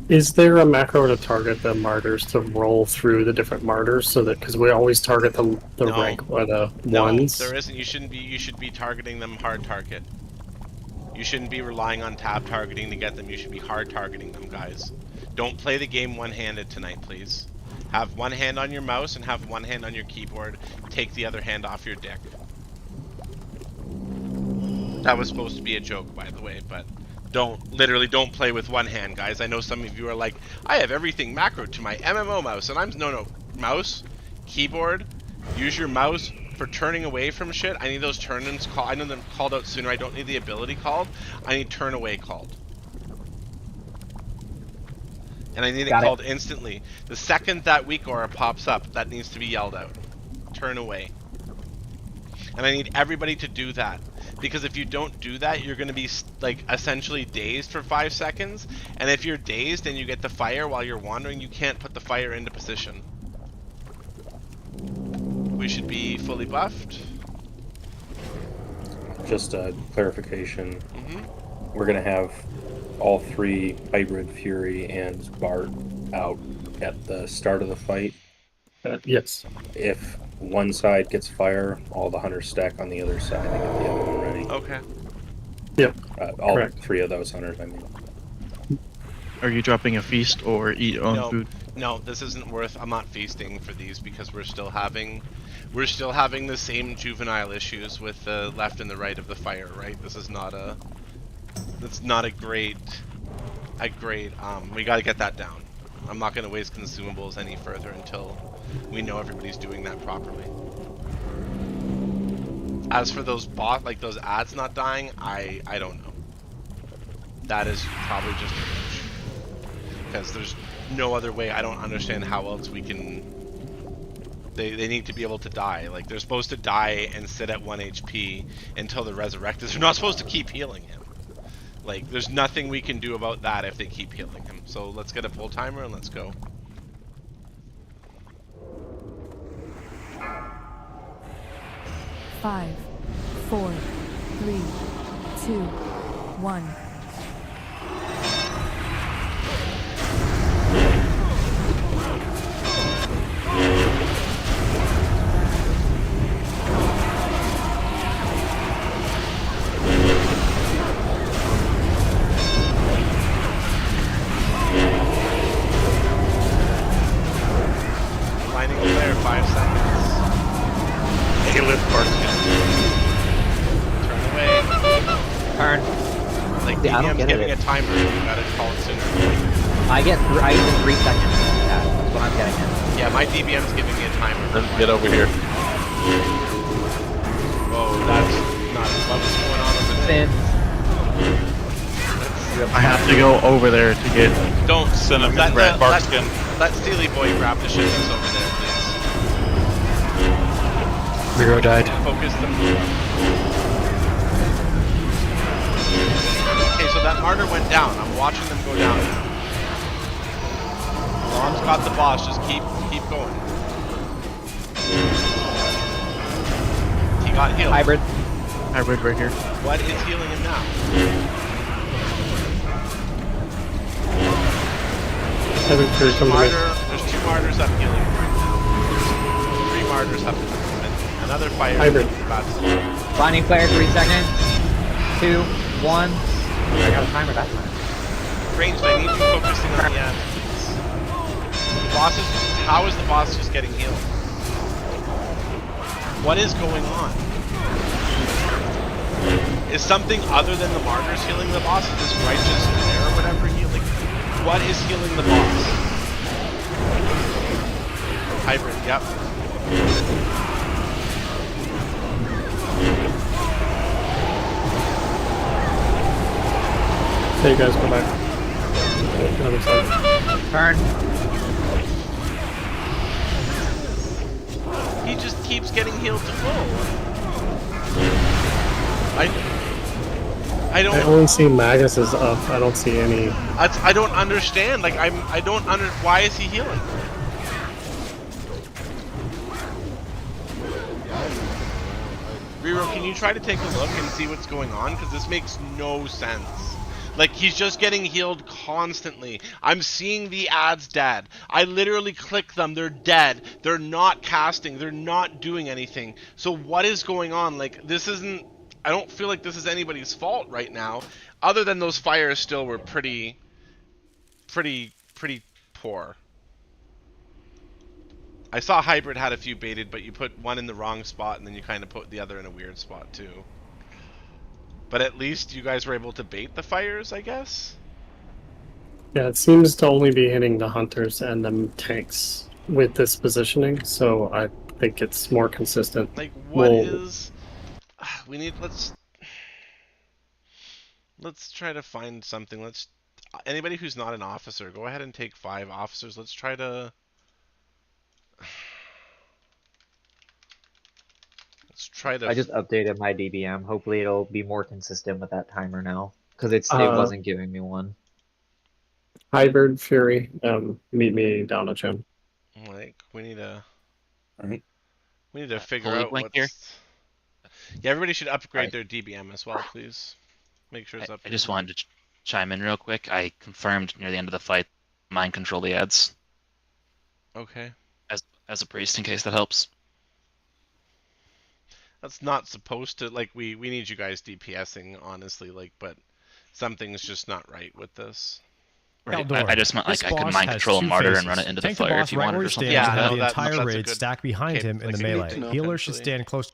Is there a macro to target the martyrs to roll through the different martyrs so that, because we always target the No. rank or the No, ones? there isn't. You should be targeting them hard target. You shouldn't be relying on tab targeting to get them. You should be hard targeting them, guys. Don't play the game one-handed tonight, please. Have one hand on your mouse and have one hand on your keyboard. Take the other hand off your dick. That was supposed to be a joke, by the way, but literally don't play with one hand, guys. I know some of you are like, I have everything macroed to my MMO mouse, and I'm no, mouse, keyboard, use your mouse for turning away from shit. I need those turn-ins called. I know them called out sooner. I don't need the ability called. I need turn away called. And I need it called instantly. The second that weak aura pops up, that needs to be yelled out. Turn away. And I need everybody to do that. Because if you don't do that, you're going to be like essentially dazed for 5 seconds. And if you're dazed and you get the fire while you're wandering, you can't put the fire into position. We should be fully buffed. Just a clarification. We're going to have all 3 Hybrid, Fury, and Bart out at the start of the fight. Yes. If one side gets fire, all the hunters stack on the other side and get the other one ready. Okay. Yep. All Correct. 3 of those hunters, I mean. Are you dropping a feast or eat on food? No, this isn't worth. I'm not feasting for these because we're still having the same juvenile issues with the left and the right of the fire. Right. This is not a. That's not a great. We got to get that down. I'm not going to waste consumables any further until we know everybody's doing that properly. As for those those ads not dying, I don't know. That is probably just a glitch. Because there's no other way. I don't understand how else we can. They need to be able to die. Like, they're supposed to die and sit at 1 HP until they're resurrected. They're not supposed to keep healing him. Like, there's nothing we can do about that if they keep healing him. So let's get a pull timer and let's go. Five, 4, 3, 2, 1. Lining over there, 5 seconds. A-lift Barkskin. Turn away. Turn. Like, Yeah, I don't DM's get giving it. a timer. You gotta call it sooner. I get 3 seconds. That's what I'm getting at. Yeah, my DBM's giving me a timer. Then get over here. Whoa, that's not what's going on over there. I have to go over there to get. Don't Send him in red Barkskin. Let Steely Boy grab the shit that's over there, please. Zero died. Focus them. Okay, so that martyr went down. I'm watching them go down. Ron's got the boss. Just keep going. He got healed. Hybrid. Hybrid right here. What is healing him now? Hybrid Fury coming to me. There's 2 martyrs up healing right now. 3 martyrs up. And another fire. Hybrid. About to Binding flare, 3 seconds. 2, 1. I got a timer that time. Ranged, I need you focusing on the end, please. The boss is. How is the boss just getting healed? What is going on? Is something other than the martyrs healing the boss? Is this righteous flare or whatever healing? What is healing the boss? Hybrid, yep. There you guys go back. Another side. Turn. He just keeps getting healed to full. I don't. I only see Magus is up. I don't see any. I don't understand. Like I don't under. Why is he healing? Rero, can you try to take a look and see what's going on? Because this makes no sense. Like, he's just getting healed constantly. I'm seeing the ads dead. I literally click them. They're dead. They're not casting. They're not doing anything. So what is going on? Like, this isn't... I don't feel like this is anybody's fault right now. Other than those fires still were pretty poor. I saw Hybrid had a few baited, but you put one in the wrong spot and then you kind of put the other in a weird spot too. But at least you guys were able to bait the fires, I guess? Yeah, it seems to only be hitting the hunters and the tanks with this positioning, so I think it's more consistent. Like, what We'll, is... We need... Let's try to find something. Anybody who's not an officer, go ahead and take 5 officers. Let's try to... Let's try to... I just updated my DBM. Hopefully it'll be more consistent with that timer now. Because it Uh, wasn't giving me one. Hybrid Fury, meet me down at gym. Like, we need to... Alright. We need to figure Holy out Blink what's... here. Yeah, everybody should upgrade their DBM as well, please. Make sure it's I updated. just wanted to chime in real quick. I confirmed near the end of the fight, mind control the ads Okay. as a priest in case that helps. That's not supposed to... Like, we need you guys DPSing, honestly, like, but something's just not right with this. Right. I just meant like I could mind control a martyr and run it into the fire if you wanted or something like that. The entire raid stack behind him in the melee. Healer should stand close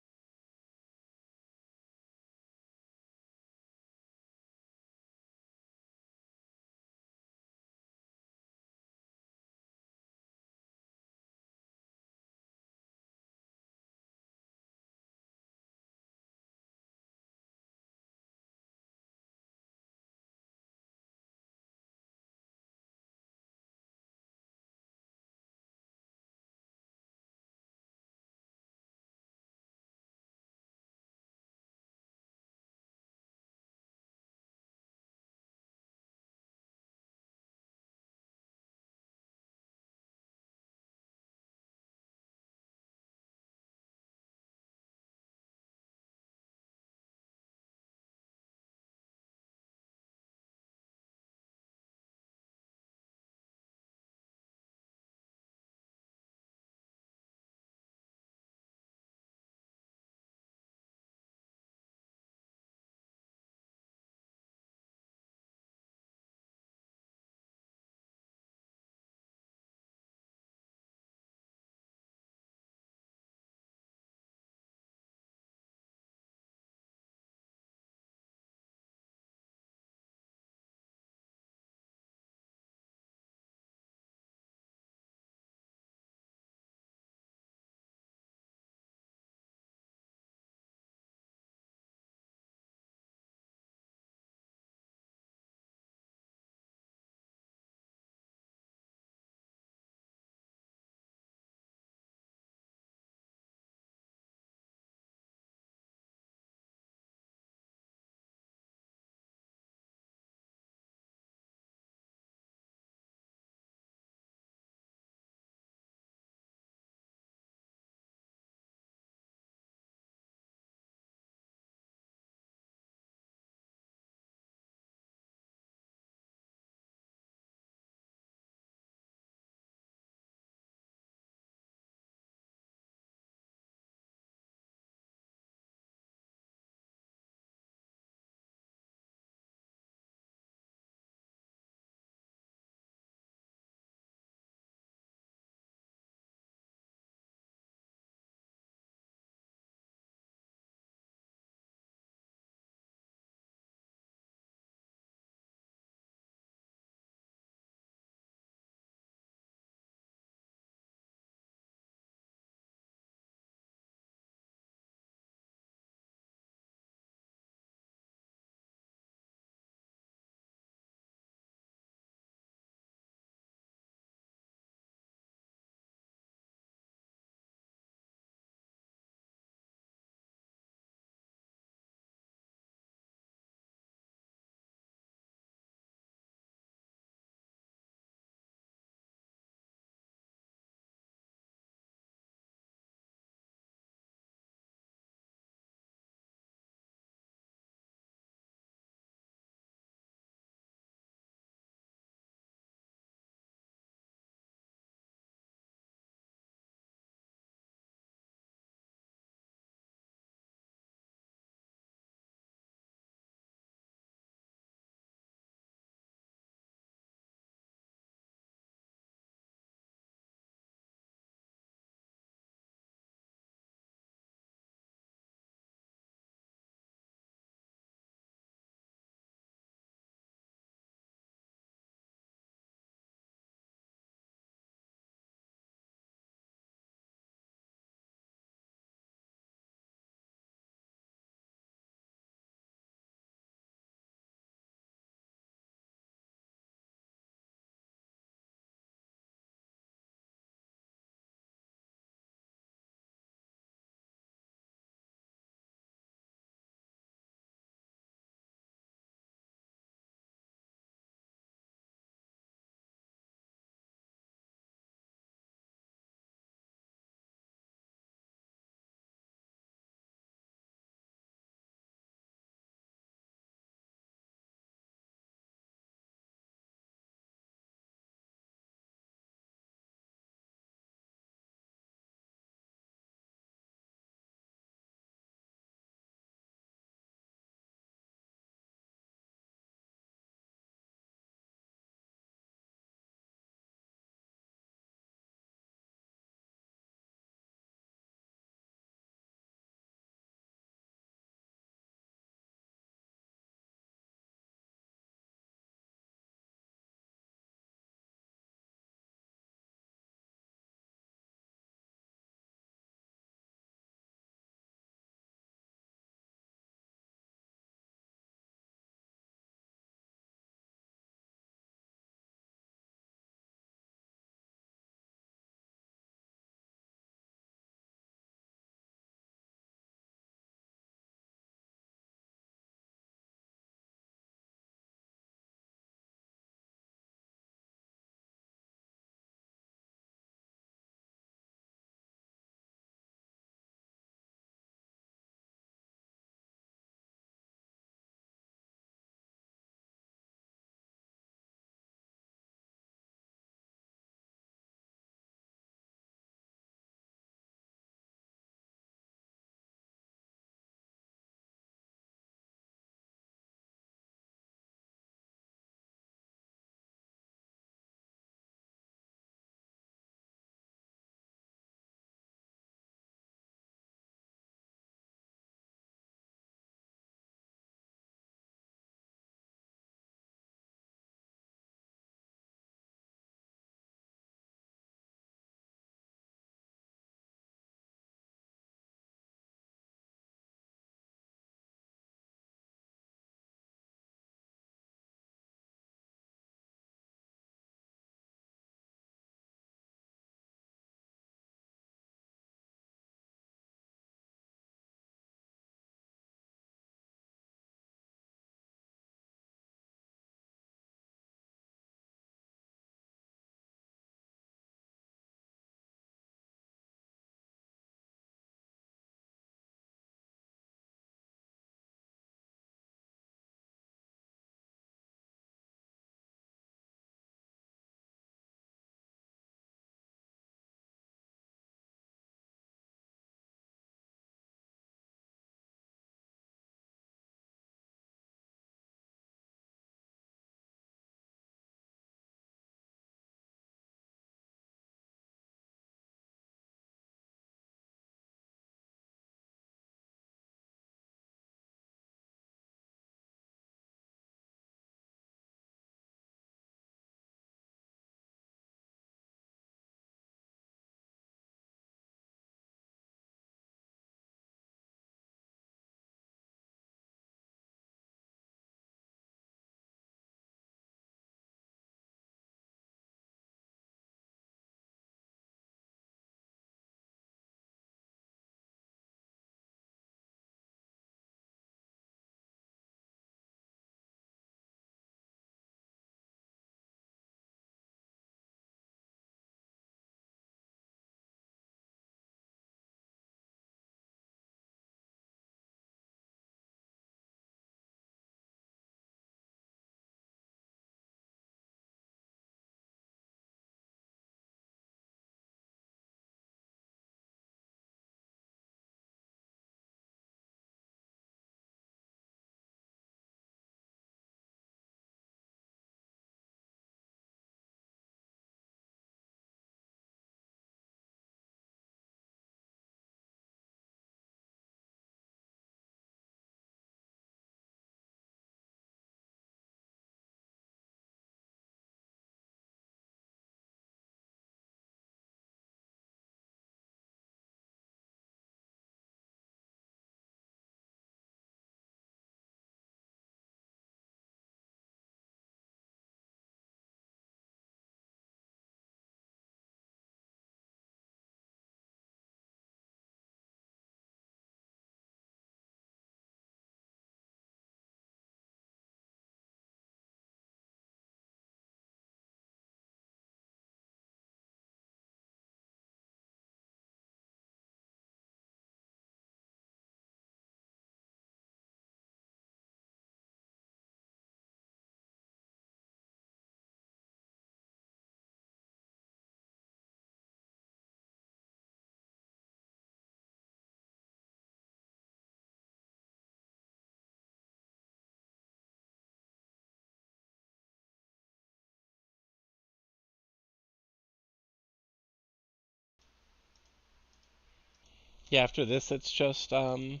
Yeah, after this, it's just like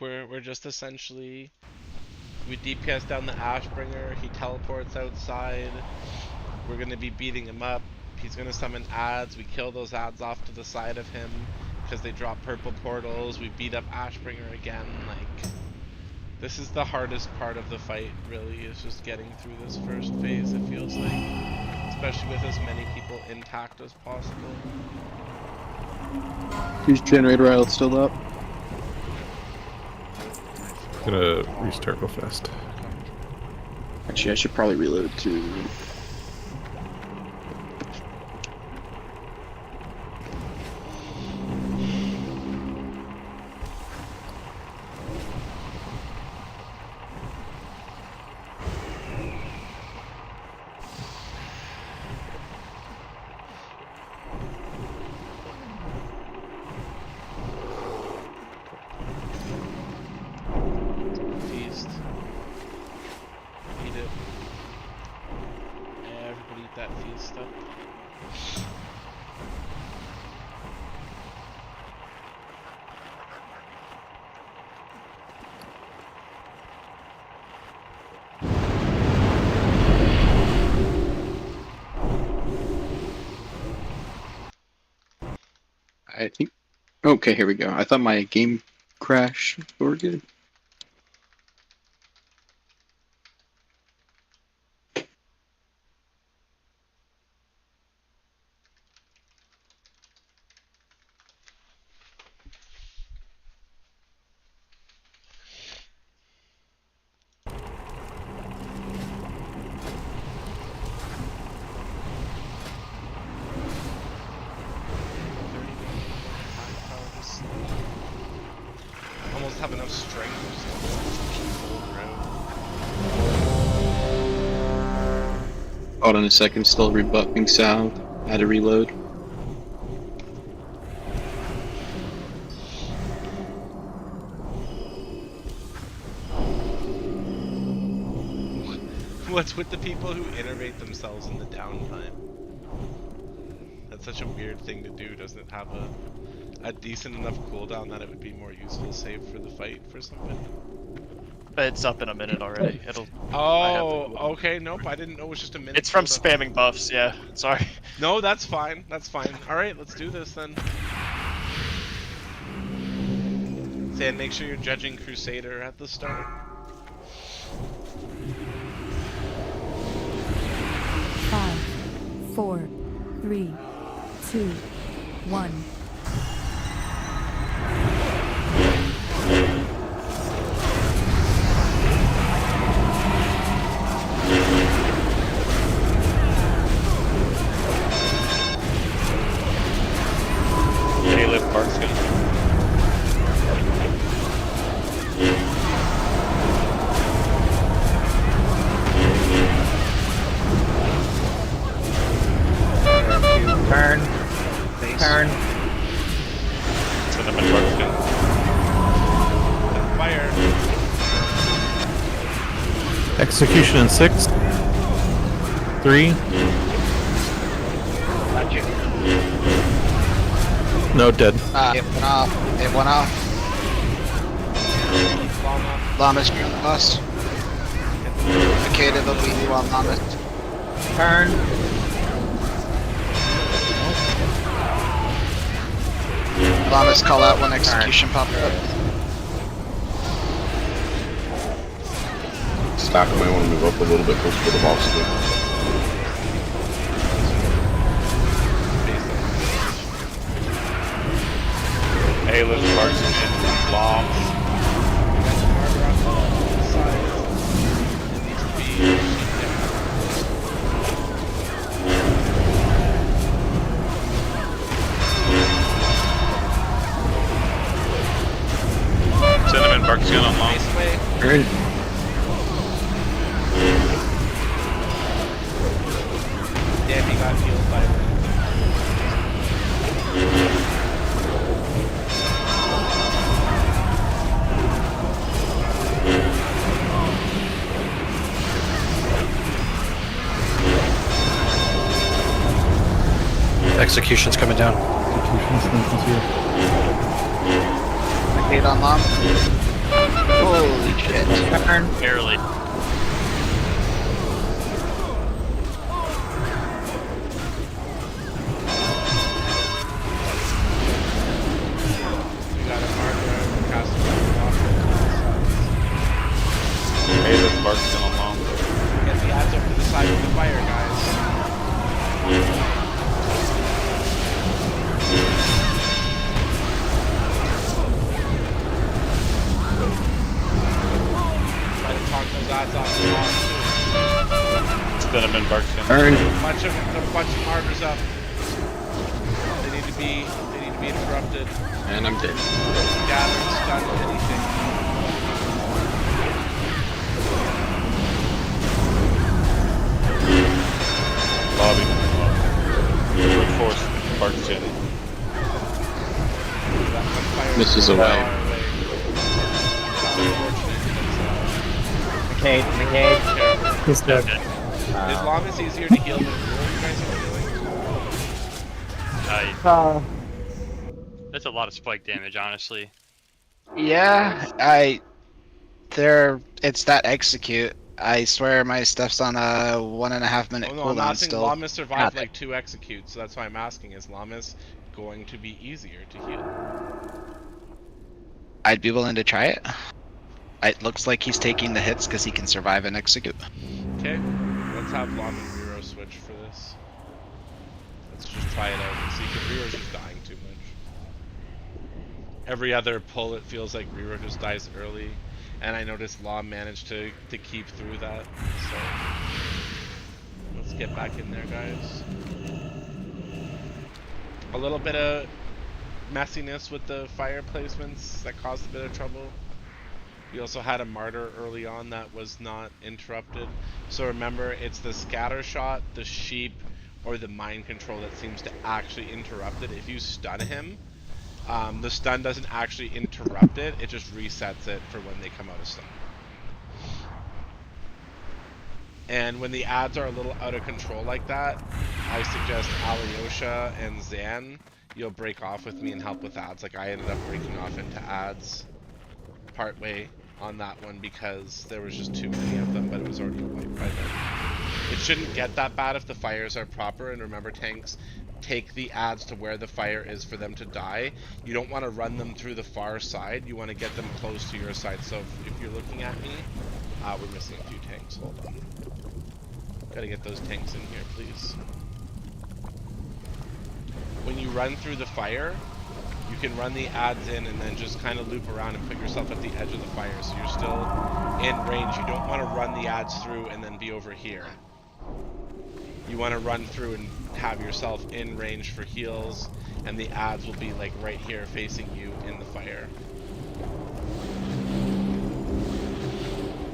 we're just essentially we DPS down the Ashbringer. He teleports outside. We're gonna be beating him up. He's gonna summon ads. We kill those ads off to the side of him because they drop purple portals. We beat up Ashbringer again. Like, this is the hardest part of the fight. Really, is just getting through this first phase. It feels like, especially with as many people intact as possible. Whose generator aisle still up? I'm gonna restart real fast. Actually, I should probably reload too. Feast. Eat it. Yeah, everybody eat that feast up. I think. Okay, here we go. I thought my game crashed. We're good. Almost have enough strength just to hold around. Hold on a second, still rebuffing Sal. Had to reload. What's with the people who innervate themselves in the downtime? That's such a weird thing to do. Doesn't it have a decent enough cooldown that it would be more useful, save for the fight for somebody? It's up in a minute already. It'll. Oh, okay. Nope, I didn't know it was just a minute. It's from cooldown. spamming buffs. Yeah. Sorry. No, that's fine. That's fine. All right, let's do this then. Say, and make sure you're judging Crusader at the start. Five, 4, 3, 2, 1. Caleb Barkskin. Turn. Turn. Cinnamon Barkskin. Fire. Execution in 6, 3. No, dead. It went off. It went off. Llama's on the bus. Indicated the lead on Llama's. Turn. Llama's call out when execution popped up. Stock might want to move up a little bit closer to the boss. Caleb Barkskin. Bombs. Cinnamon Barkskin on long. Great. Damn, he got healed by Execution's coming down. Execution sentence here. Hate on Lom. Holy shit. Turn. Barely. We got a marker casting off. Hey, this bark's going long. Get the ads over to the side of the fire, guys. Try to talk those ads off the wall, too. Cinnamon bark's going. Earn. Put a bunch of markers up. They need to be interrupted. And I'm dead. Gather, stun, anything. Lobby. Brute force bark's in. This is away. McCade. He's dead. Islam is easier to heal than you guys are doing. That's a lot of spike damage, honestly. Yeah, it's that execute. I swear my stuff's on a 1.5 minute Oh no, I'm cooldown asking still. Lamas survived like 2 executes, so that's why I'm asking, is Lamas going to be easier to heal? I'd be willing to try it. It looks like he's taking the hits because he can survive an execute. Okay, let's have Lom and Riro switch for this. Let's just try it out and see, because Riro's just dying too much. Every other pull it feels like Riro just dies early, and I noticed Lom managed to keep through that, so let's get back in there, guys. A little bit of messiness with the fire placements that caused a bit of trouble. We also had a martyr early on that was not interrupted. So remember, it's the scatter shot, the sheep, or the mind control that seems to actually interrupt it. If you stun him, the stun doesn't actually interrupt it, it just resets it for when they come out of stun. And when the ads are a little out of control like that, I suggest Alyosha and Zan, you'll break off with me and help with ads. Like I ended up breaking off into ads partway on that one because there was just too many of them, but it was already wiped by then. It shouldn't get that bad if the fires are proper, and remember, tanks take the ads to where the fire is for them to die. You don't want to run them through the far side, you want to get them close to your side. So if you're looking at me, we're missing a few tanks, hold on. Gotta get those tanks in here, please. When you run through the fire, you can run the ads in and then just kind of loop around and put yourself at the edge of the fire so you're still in range. You don't want to run the ads through and then be over here. You want to run through and have yourself in range for heals, and the ads will be like right here facing you in the fire.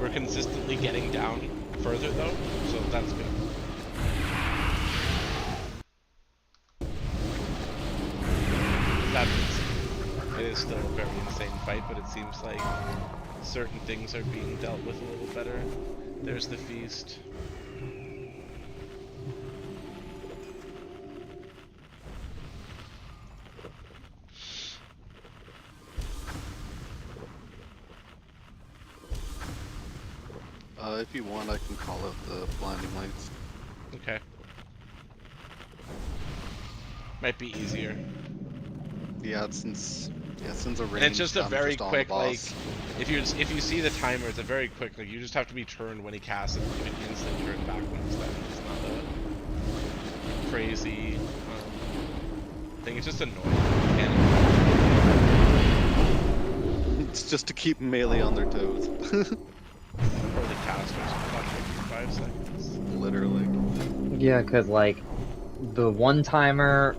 We're consistently getting down further though, so that's good. It is still a very insane fight, but it seems like certain things are being dealt with a little better. There's the feast. If you want, I can call out the blinding lights. Okay. Might be easier. Yeah, since a range. And it's just a very just quick, like, if you see the timer, it's a very quick, like, you just have to be turned when he casts it, you can instantly turn back when he's done. It's not a crazy thing, it's just annoying. It's just to keep melee on their toes. Or the casters, not taking 5 seconds. Literally. Yeah, because, like, the one-timer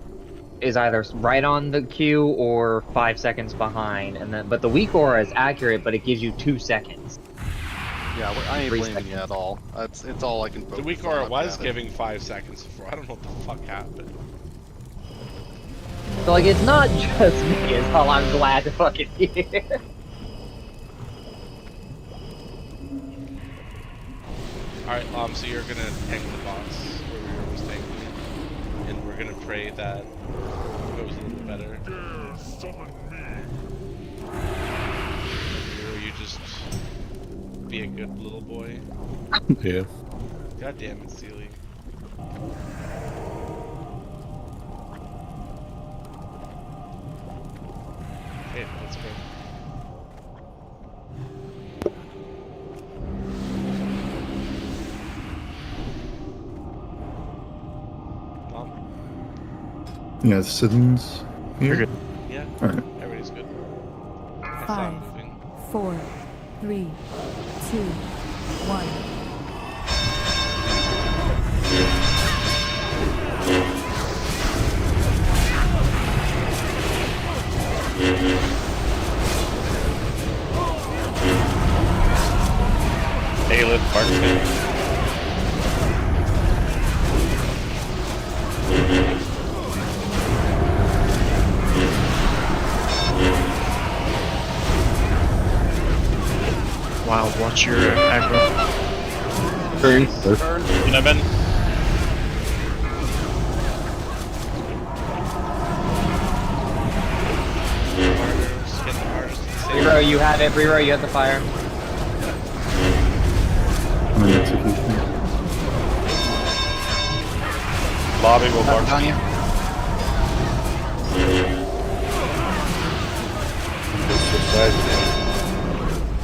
is either right on the queue or 5 seconds behind, and then but the weak aura is accurate, but it gives you 2 seconds. Yeah, I ain't 3 blaming seconds. you at all. It's all I can focus on. The weak aura was at it. giving 5 seconds before, I don't know what the fuck happened. So, like, it's not just me, it's all I'm glad to fucking hear. Alright, so you're gonna tank the boss where we were just tanking it, and we're gonna pray that goes a little better. Or you just be a good little boy. Yeah. God damn it, Sealy. Okay, let's go. Yeah, Sidon's here. You're good. Yeah. Alright. Everybody's good. I saw 5, him moving. 4, 3, 2, 1. Aelith, Barkskin. Wild, watch your aggro. Burn. Nevin. Martyrs, get the martyrs to the same. Rero, you had it. Rero, you had the fire. I'm in execution. Lobby will On Barkskin. you.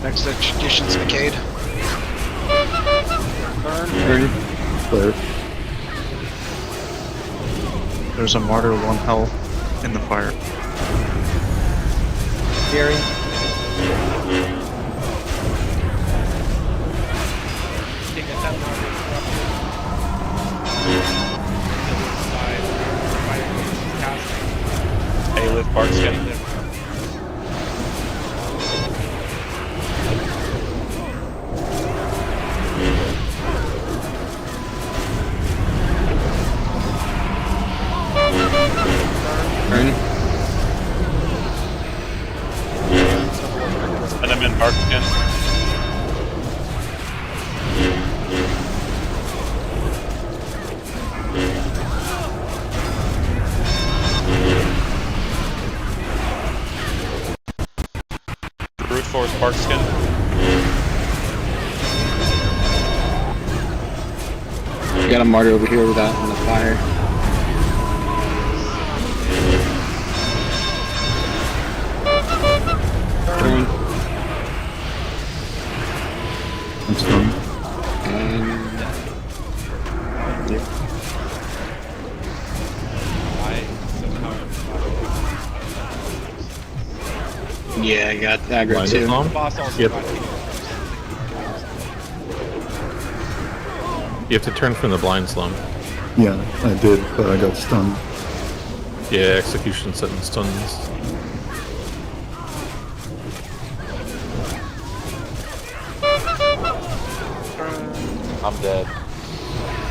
Next execution's Macade. Burn. Clear. There's a martyr 1 health in the fire. Fury. Take a 10 martyr. To the side. Fire is casting. Aelith, Barkskin. Burn. Cinnamon, Barkskin. Brute Force, Barkskin. Got a martyr over here with that on the fire. Burn. I'm stunned. And yeah. I somehow. Yeah, I got aggro Blind too. Islam? The boss also Yep. got healed. You have to turn from the blind slum. Yeah, I did, but I got stunned. Yeah, execution setting stuns. I'm dead.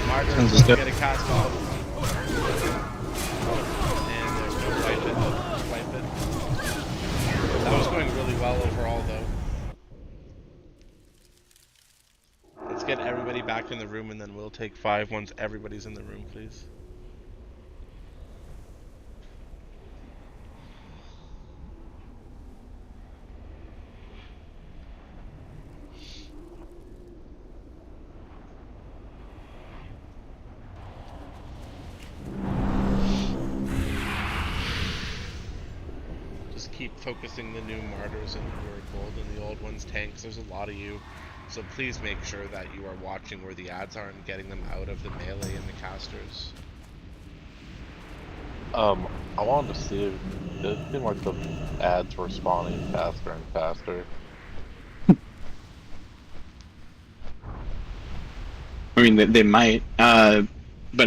Martyrs Sounds don't good. get a cast off. And there's no wipe it. Wipe it. That was going really well overall, though. Let's get everybody back in the room, and then we'll take 5 once everybody's in the room, please. Just keep focusing the new martyrs in your gold and the old ones tanks. There's a lot of you. So please make sure that you are watching where the ads are and getting them out of the melee and the casters. I wanted to see if it seemed like the ads were spawning faster and faster. I mean, they might. But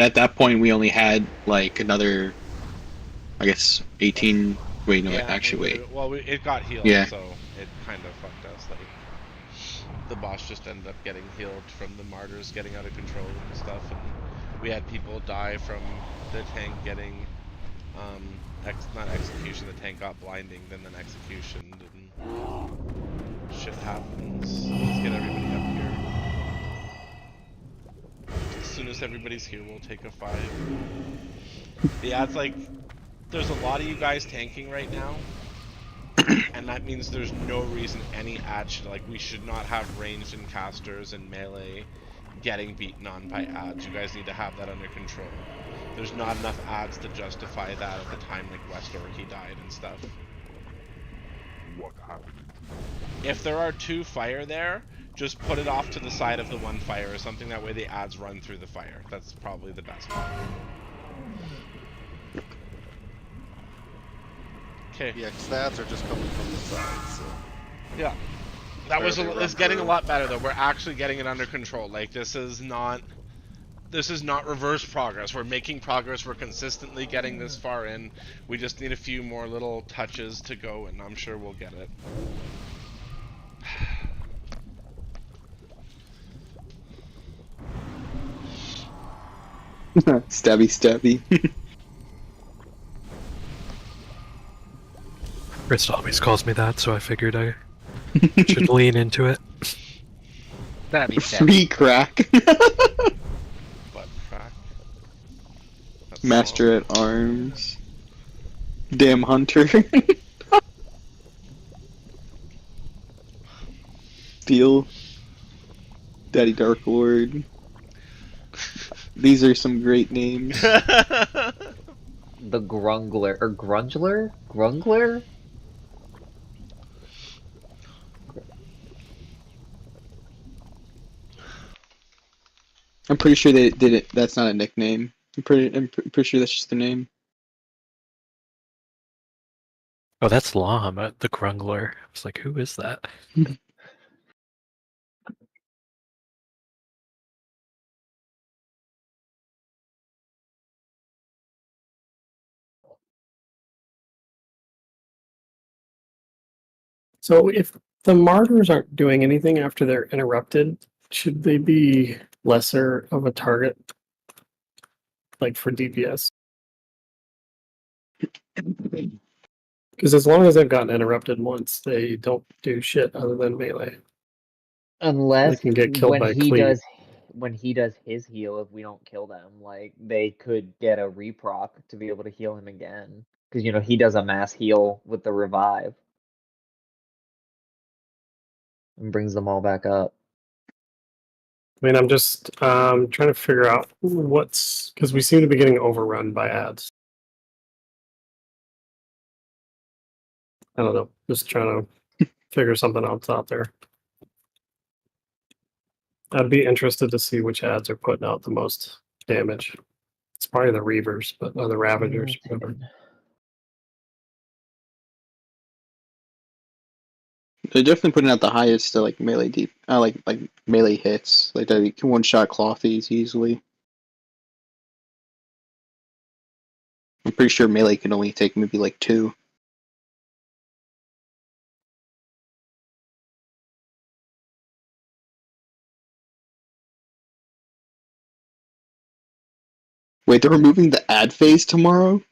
at that point, we only had like another, I guess, 18. Wait, no, actually, wait. Well, it got healed, Yeah. so it kind of fucked us. Like, the boss just ended up getting healed from the martyrs getting out of control and stuff, and we had people die from the tank getting, not execution, the tank got blinding, then execution, and shit happens. Let's get everybody up here. As soon as everybody's here, we'll take a 5. The ad's like there's a lot of you guys tanking right now, and that means there's no reason any ad should, like, we should not have ranged and casters and melee getting beaten on by ads. You guys need to have that under control. There's not enough ads to justify that at the time, like, West Orky died and stuff. If there are 2 fire there, just put it off to the side of the 1 fire or something, that way the ads run through the fire. That's probably the best one. Okay. Yeah, because the ads are just coming from the side, so. Yeah. That was it's getting a lot better though. We're actually getting it under control. Like, this is not reverse progress. We're making progress. We're consistently getting this far in. We just need a few more little touches to go, and I'm sure we'll get it. Stabby, stabby. Chris always calls me that, so I figured I should lean into it. That'd be Free crack. Butt crack. Master at arms. Damn hunter. Steel. Daddy Dark Lord. These are some great names. The Grungler or Grungler? Grungler? I'm pretty sure they did it. That's not a nickname. I'm pretty sure that's just the name. Oh, that's Lom, the Grungler. I was like, who is that? So if the martyrs aren't doing anything after they're interrupted, should they be lesser of a target? Like for DPS? Because as long as they've gotten interrupted once, they don't do shit other than melee. Unless they can get killed when by he cleave. does his heal, if we don't kill them, like they could get a reproc to be able to heal him again. Because he does a mass heal with the revive. And brings them all back up. I mean, I'm just trying to figure out because we seem to be getting overrun by ads. I don't know. Just trying to figure something else out there. I'd be interested to see which ads are putting out the most damage. It's probably the Reavers, but the Ravagers. Whatever. They're definitely putting out the highest like melee deep, like melee hits. Like they can one-shot clothies easily. I'm pretty sure melee can only take maybe like 2. Wait, they're removing the ad phase tomorrow?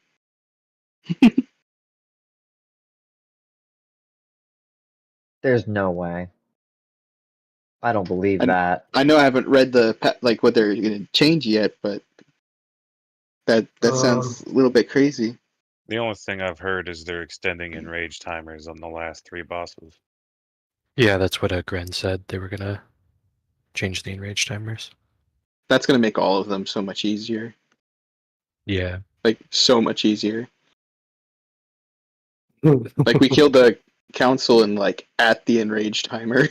There's no way. I don't believe that. I know I haven't read what they're gonna change yet, but that sounds a little bit crazy. The only thing I've heard is they're extending enrage timers on the last 3 bosses. Yeah, that's what Gren said. They were gonna change the enrage timers. That's gonna make all of them so much easier. Yeah. Like, so much easier. Like, we killed the council and, like, at the enrage timer.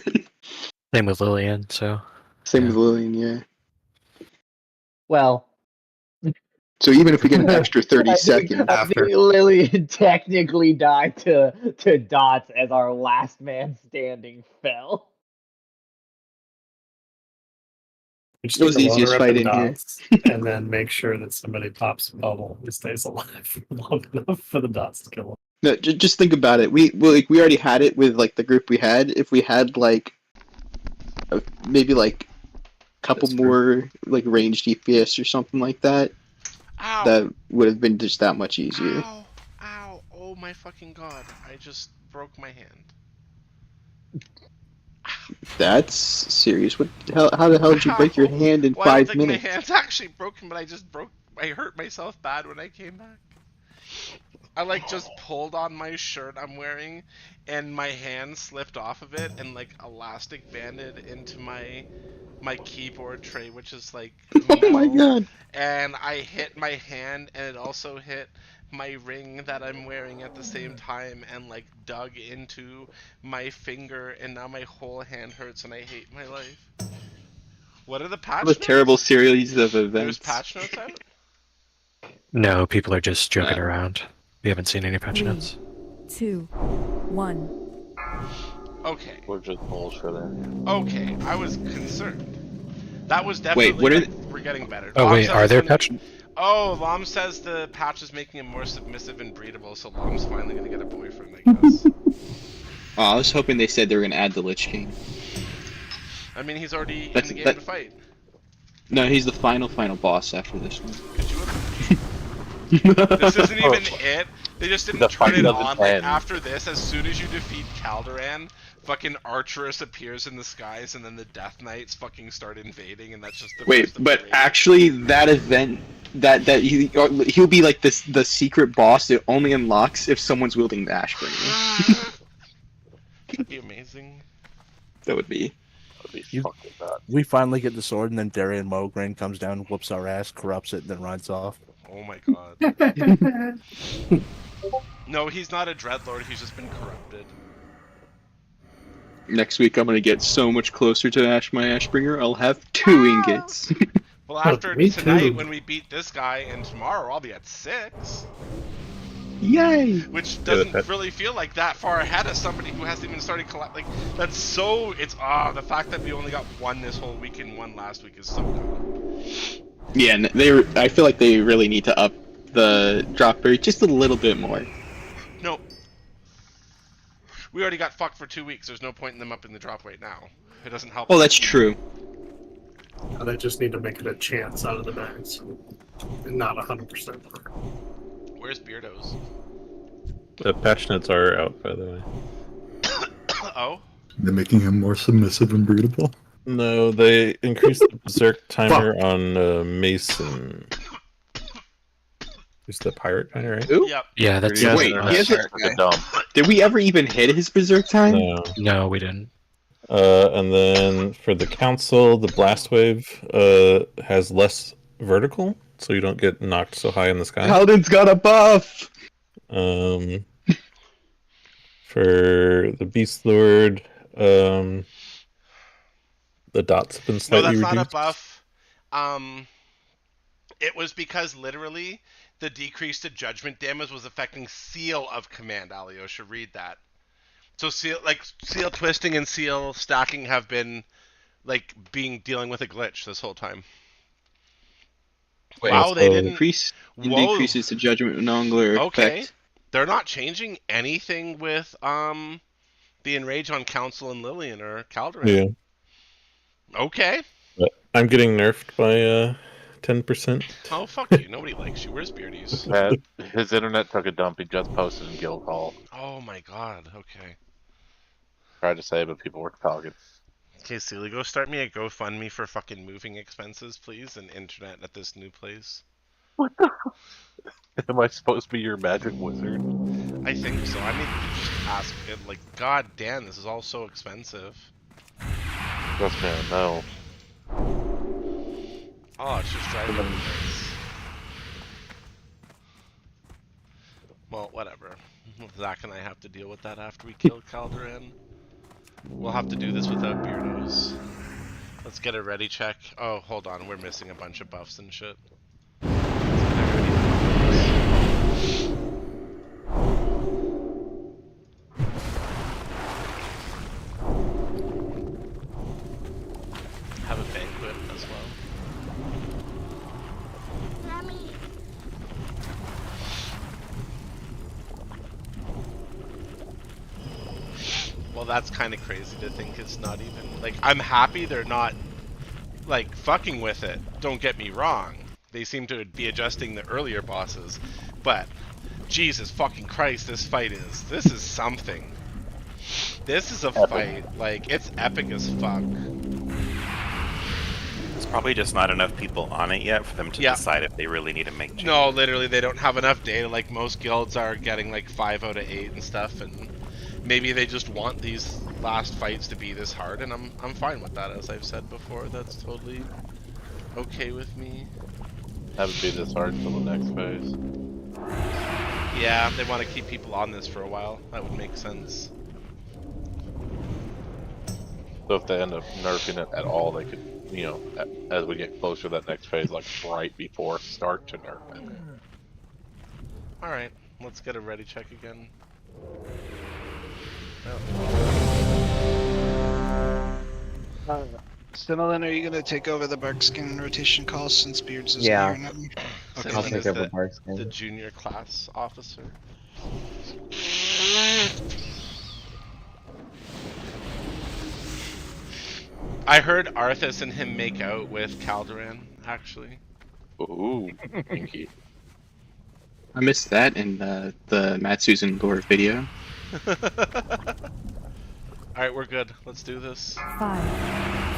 Same with Lillian, so. Same with Lillian, yeah. Well. So even if we get an extra 30 seconds after. Lillian technically died to dots as our last man standing fell. It was the easiest fight in here. And then make sure that somebody pops a bubble and stays alive long enough for the dots to kill him. No, just think about it. We already had it with like the group we had. If we had like maybe like a couple more like ranged DPS or something like that, that would have been just that much easier. Ow! Ow! Oh my fucking god! I just broke my hand. That's serious. How the hell did you break your hand in 5 minutes? My hand's actually broken, but I hurt myself bad when I came back. I like just pulled on my shirt I'm wearing, and my hand slipped off of it, and like elastic banded into my keyboard tray, which is like Oh my metal, god. and I hit my hand, and it also hit my ring that I'm wearing at the same time, and like dug into my finger, and now my whole hand hurts, and I hate my life. What are the patch What a notes? terrible series of There's events. patch notes out? No, people are just joking No. around. We haven't seen any patch 3, notes. 2, 1. Okay. We're just bullshitting. Okay, I was concerned. That was definitely. Wait, what are like, we're getting better. Oh Lom wait, says are it's there gonna patch? be- Oh, Lom says the patch is making him more submissive and breedable, so Lom's finally gonna get a boyfriend, I guess. Oh, I was hoping they said they were gonna add the Lich King. I mean, he's already That's- in the game that- to fight. No, he's the final boss after this one. Could you have... This isn't even it. They just didn't The turn fight it doesn't on. Like, end. after this, as soon as you defeat Caldoran, fucking Archerus appears in the skies, and then the Death Knights fucking start invading, and that's just the Wait, first of but the raid. actually, that event, he'll be like the secret boss that only unlocks if someone's wielding the Ashbringer. That'd be amazing. That would be. We finally get the sword, and then Darian Mogren comes down, whoops our ass, corrupts it, and then runs off. Oh my god. No, he's not a Dreadlord, he's just been corrupted. Next week, I'm gonna get so much closer to my Ashbringer. I'll have 2 ingots. Well, after me tonight, too. when we beat this guy, and tomorrow I'll be at 6. Yay! Which doesn't really feel like that far ahead of somebody who hasn't even started like, that's so, it's, the fact that we only got 1 this whole week and 1 last week is so good. Yeah, and I feel like they really need to up the drop rate just a little bit more. No. We already got fucked for 2 weeks, there's no point in them upping the drop rate now. It doesn't help. Oh, that's true. They just need to make it a chance out of the bags, and not 100%. Where's Beardos? The patch notes are out, by the way. Oh? They're making him more submissive and breedable. No, they increased the berserk timer on Mason. Who's the pirate guy, right? Who? Yep. Yeah, that's Yeah, Wait, that's he has a dump. Did we ever even hit his berserk time? No. we didn't. And then for the council, the blast wave has less vertical, so you don't get knocked so high in the sky. Paladin's got a buff! For the beast lord, the dots have been No, slightly that's reduced. not a buff. It was because literally the decrease to judgment damage was affecting Seal of Command. Alyosha, read that. So seal twisting and seal stacking have been like dealing with a glitch this whole time. Wait, wow, they didn't increase. It Whoa. decreases the judgment and angler Okay, effect. they're not changing anything with the enrage on Council and Lillian or Caldoran. Yeah. Okay. But I'm getting nerfed by 10%. Oh fuck you! Nobody likes you. Where's Beardies? His internet took a dump. He just posted in Guild Hall. Oh my god. Okay. Tried to say, but people were talking. Okay, Sealy, go start me a GoFundMe for fucking moving expenses, please, and internet at this new place. Am I supposed to be your magic wizard? I think so. I mean, just ask it. Like, god damn, this is all so expensive. Trust me, I know. Oh, it's just driving me nuts. Well, whatever. Zach and I have to deal with that after we kill Caldoran. We'll have to do this without Beardos. Let's get a ready check. Oh, hold on. We're missing a bunch of buffs and shit. Have a banquet as well. Well, that's kind of crazy to think it's not even, like, I'm happy they're not, like, fucking with it. Don't get me wrong. They seem to be adjusting the earlier bosses. But, Jesus fucking Christ, this is something. This is a fight. Like, it's epic as fuck. Probably just not enough people on it yet for them to Yeah. decide if they really need to make changes. No, literally, they don't have enough data. Like most guilds are getting like 5 out of 8 and stuff, and maybe they just want these last fights to be this hard, and I'm fine with that. As I've said before, that's totally okay with me. Have it be this hard until the next phase. Yeah, they want to keep people on this for a while. That would make sense. So if they end up nerfing it at all, they could, you know, as we get closer to that next phase, like right before start to nerf it. Alright, let's get a ready check again. Cinnalin, are you going to take over the Barkskin rotation call since Beards is Yeah. here now? Okay, I'll take over Barkskin. The junior class officer. I heard Arthas and him make out with Caldoran, actually. Ooh, pinky. I missed that in the Matt Susan Gore video. Alright, we're good. Let's do this. 5,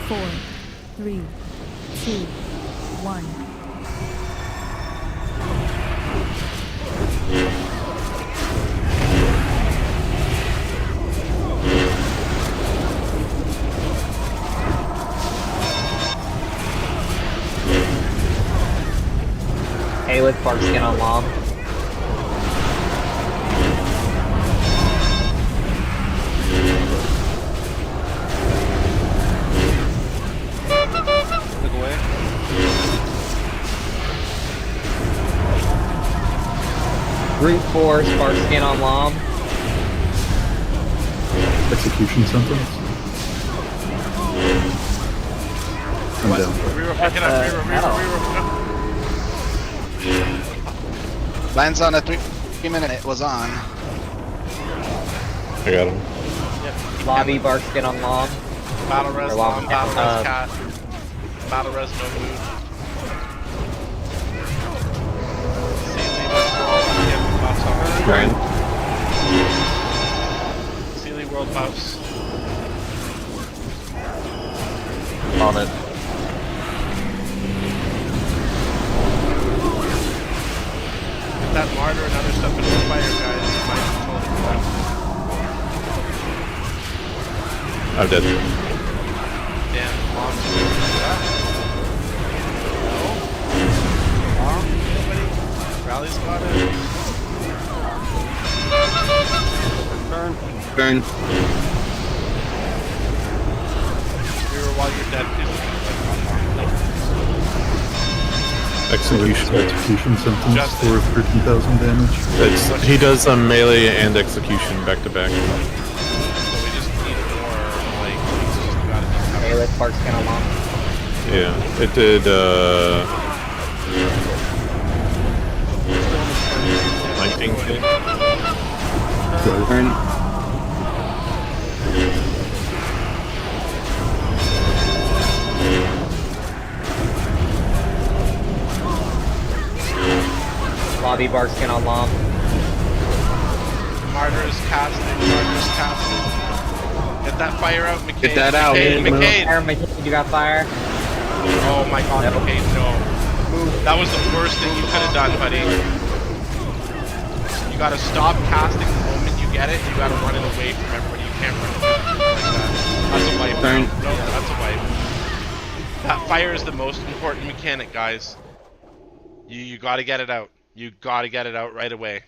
4, 3, 2, 1. Hey, with Barkskin on Mom. Look away. Brute force, Barkskin on Mom. Execution sentence. I'm down. Reroll, pick it up, reroll. Lands on a 3-minute. It was on. I got him. Yep. Lobby, Barkskin on Mom. Battle res, Or long, battle res, uh, cat. Battle res, no move. Sealy, what's world? Get buffs on her. Grind. Sealy, world buffs. On it. Get that martyr and other stuff into the fire, guys. Might totally collapse. I'm dead. Damn, long sword. No? Long? Nobody? Rally squad it? Burn. Reroll while you're dead, please. Execution sentence Just for 13,000 damage. He does melee and execution back to back. So we just need more, like, he's just gotta be covered. Hey, with Barkskin on Mom. Yeah, it did 19k. Burn. Lobby, Barkskin on Mom. Martyr's casting, Martyr's casting. Get that fire out, McCain. Get that out. McCain. Fire, McCain, you got fire? Oh my god, McCain, no. That was the worst thing you could have done, buddy. You gotta stop casting the moment you get it. You gotta run it away from everybody. You can't run it like that. That's a wipe. Burn. No, that's a wipe. That fire is the most important mechanic, guys. You gotta get it out. You gotta get it out right away.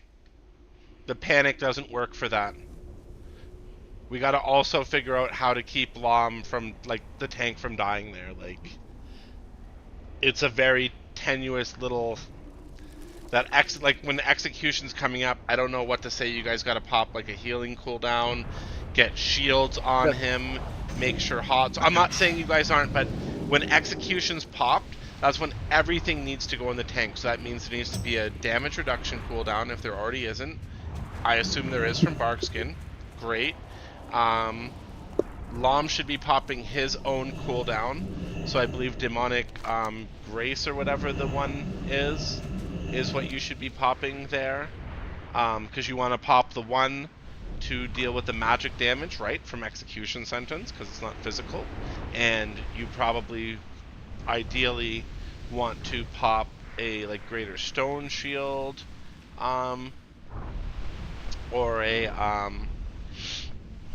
The panic doesn't work for that. We gotta also figure out how to keep Lom from, like, the tank from dying there. Like, it's a very tenuous little... like, when the execution's coming up, I don't know what to say. You guys gotta pop, like, a healing cooldown, get shields on him, make sure hots... I'm not saying you guys aren't, but when execution's popped, that's when everything needs to go in the tank. So that means there needs to be a damage reduction cooldown if there already isn't. I assume there is from Barkskin. Great. Lom should be popping his own cooldown. So I believe Demonic Grace or whatever the one is what you should be popping there. Because you want to pop the one to deal with the magic damage, right, from Execution Sentence, because it's not physical. And you probably ideally want to pop a like greater stone shield, or a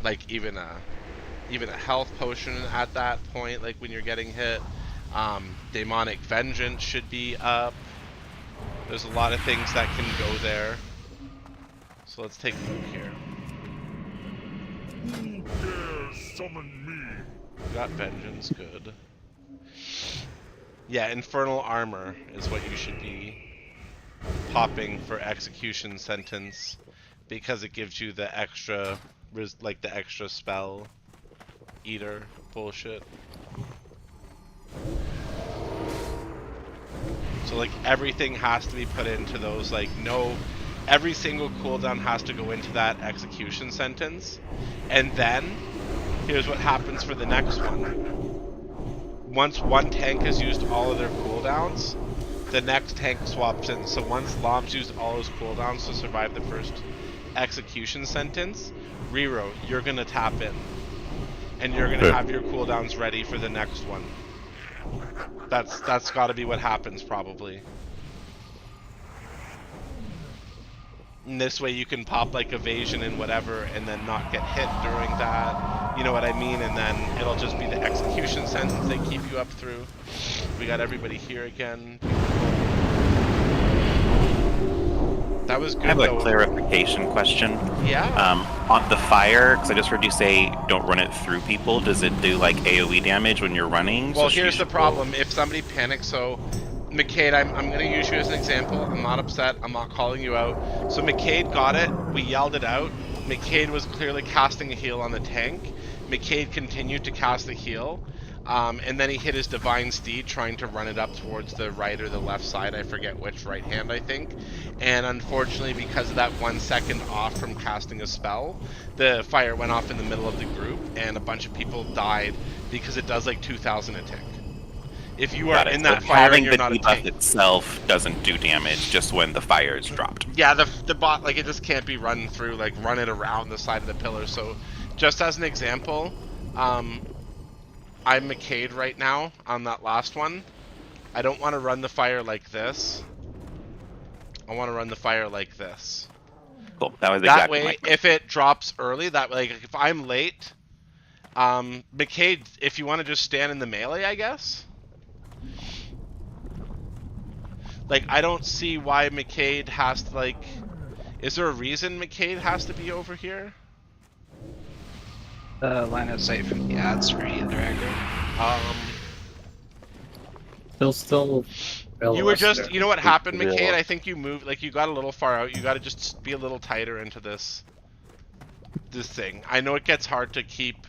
like even a health potion at that point, like when you're getting hit. Demonic Vengeance should be up. There's a lot of things that can go there. So let's take a look here. Who dares summon me? Got Vengeance, good. Yeah, Infernal Armor is what you should be popping for Execution Sentence, because it gives you the extra, like the extra spell eater bullshit. So like everything has to be put into those, like every single cooldown has to go into that Execution Sentence, and then here's what happens for the next one. Once one tank has used all of their cooldowns, the next tank swaps in. So once Lom's used all his cooldowns to survive the first Execution Sentence, Rero, you're gonna tap in, and you're gonna have your cooldowns ready for the next one. That's got to be what happens probably. And this way you can pop like evasion and whatever, and then not get hit during that. You know what I mean? And then it'll just be the Execution Sentence they keep you up through. We got everybody here again. That was good. I have a clarification question. Yeah. On the fire, because I just heard you say don't run it through people. Does it do like AoE damage when you're running? Well, here's the problem. If somebody panics, so McCade, I'm going to use you as an example. I'm not upset. I'm not calling you out. So McCade got it. We yelled it out. McCade was clearly casting a heal on the tank. McCade continued to cast the heal. And then he hit his Divine Steed trying to run it up towards the right or the left side. I forget which, right hand I think. And unfortunately, because of that 1 second off from casting a spell, the fire went off in the middle of the group and a bunch of people died because it does like 2,000 a tick. If you are in that fire and you're not a tank. Having the debuff itself doesn't do damage, just when the fire is dropped. Yeah, the bot, like it just can't be run through, like run it around the side of the pillar. So just as an example, I'm McCade right now on that last one. I don't want to run the fire like this. I want to run the fire like this. Cool. That was that exactly way, my if it drops early, that way, like if I'm late, McCade, if you want to just stand in the melee, I guess. Like I don't see why McCade has to like. Is there a reason McCade has to be over here? Line of sight from the ads for either aggro. They'll still. You were just, you know what happened, McCade? I think you moved, like you got a little far out. You got to just be a little tighter into this thing. I know it gets hard to keep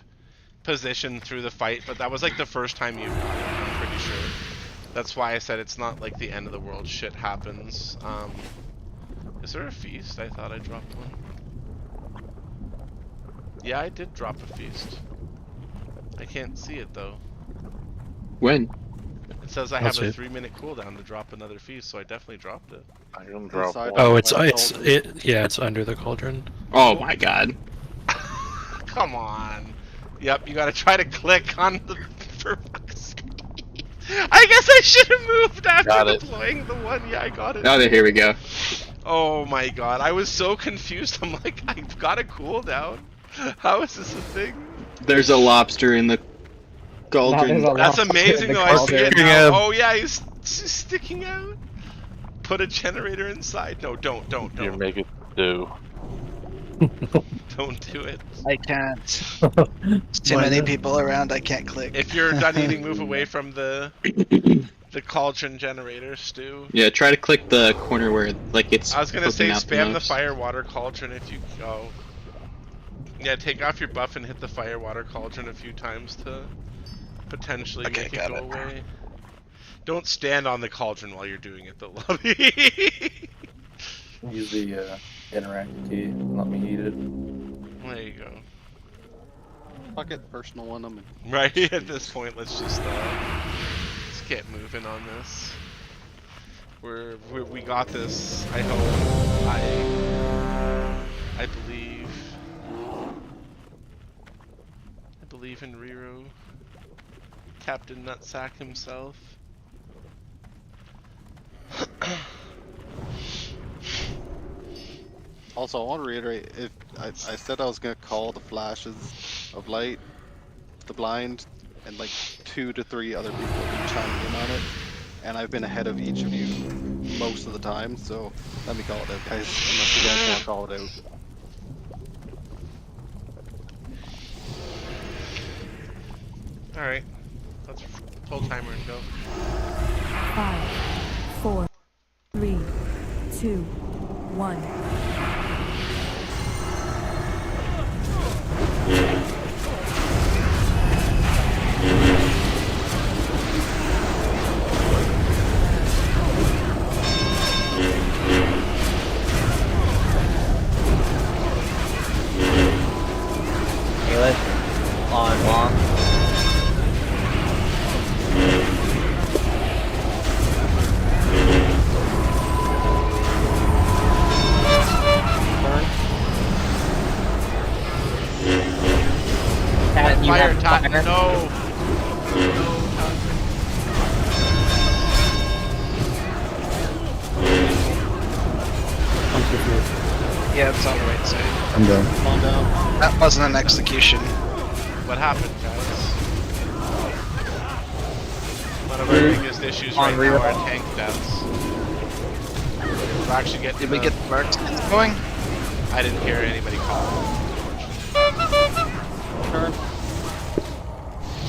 position through the fight, but that was like the first time you've done it, I'm pretty sure. That's why I said it's not like the end of the world. Shit happens. Is there a feast? I thought I dropped one. Yeah, I did drop a feast. I can't see it though. When? It says I have a 3-minute cooldown to drop another feast, so I definitely dropped it. I didn't drop one. Oh, it's under the cauldron. Oh my god. Come on. Yep, you gotta try to click on the... For fuck's sake. I guess I should have moved after deploying the one. Yeah, I got it. Oh, here we go. Oh my god, I was so confused. I'm like, I've got a cooldown. How is this a thing? There's a lobster in the cauldron. That's amazing though, I see it now. Oh yeah, he's sticking out. Put a generator inside. No, don't. You make it do. Don't do it. I can't. Too many people around, I can't click. If you're done eating, move away from the cauldron generator, Stu. Yeah, try to click the corner where like it's. I was gonna say spam the most. fire water cauldron if you go. Yeah, take off your buff and hit the fire water cauldron a few times to potentially make it go away. Don't stand on the cauldron while you're doing it though, Lobby. Use the interact key and let me eat it. There you go. I'll get personal on them. Right, at this point, let's just get moving on this. We got this, I hope. I believe in Rero. Captain Nutsack himself. Also, I want to reiterate, if I said I was going to call the flashes of light, the blind, and like 2 to 3 other people have been chiming in on it, and I've been ahead of each of you most of the time, so let me call it out, guys, unless you guys want to call it out. Alright, let's pull timer and go. 5, 4, 3, 2, 1. On long. Tat, you Fire, have Tat, fire. no! Yeah, it's on the right side. I'm down. Calm down. That wasn't an execution. What happened, guys? One of our biggest issues right now are tank deaths. We're actually getting. Did we get the marks going? I didn't hear anybody call.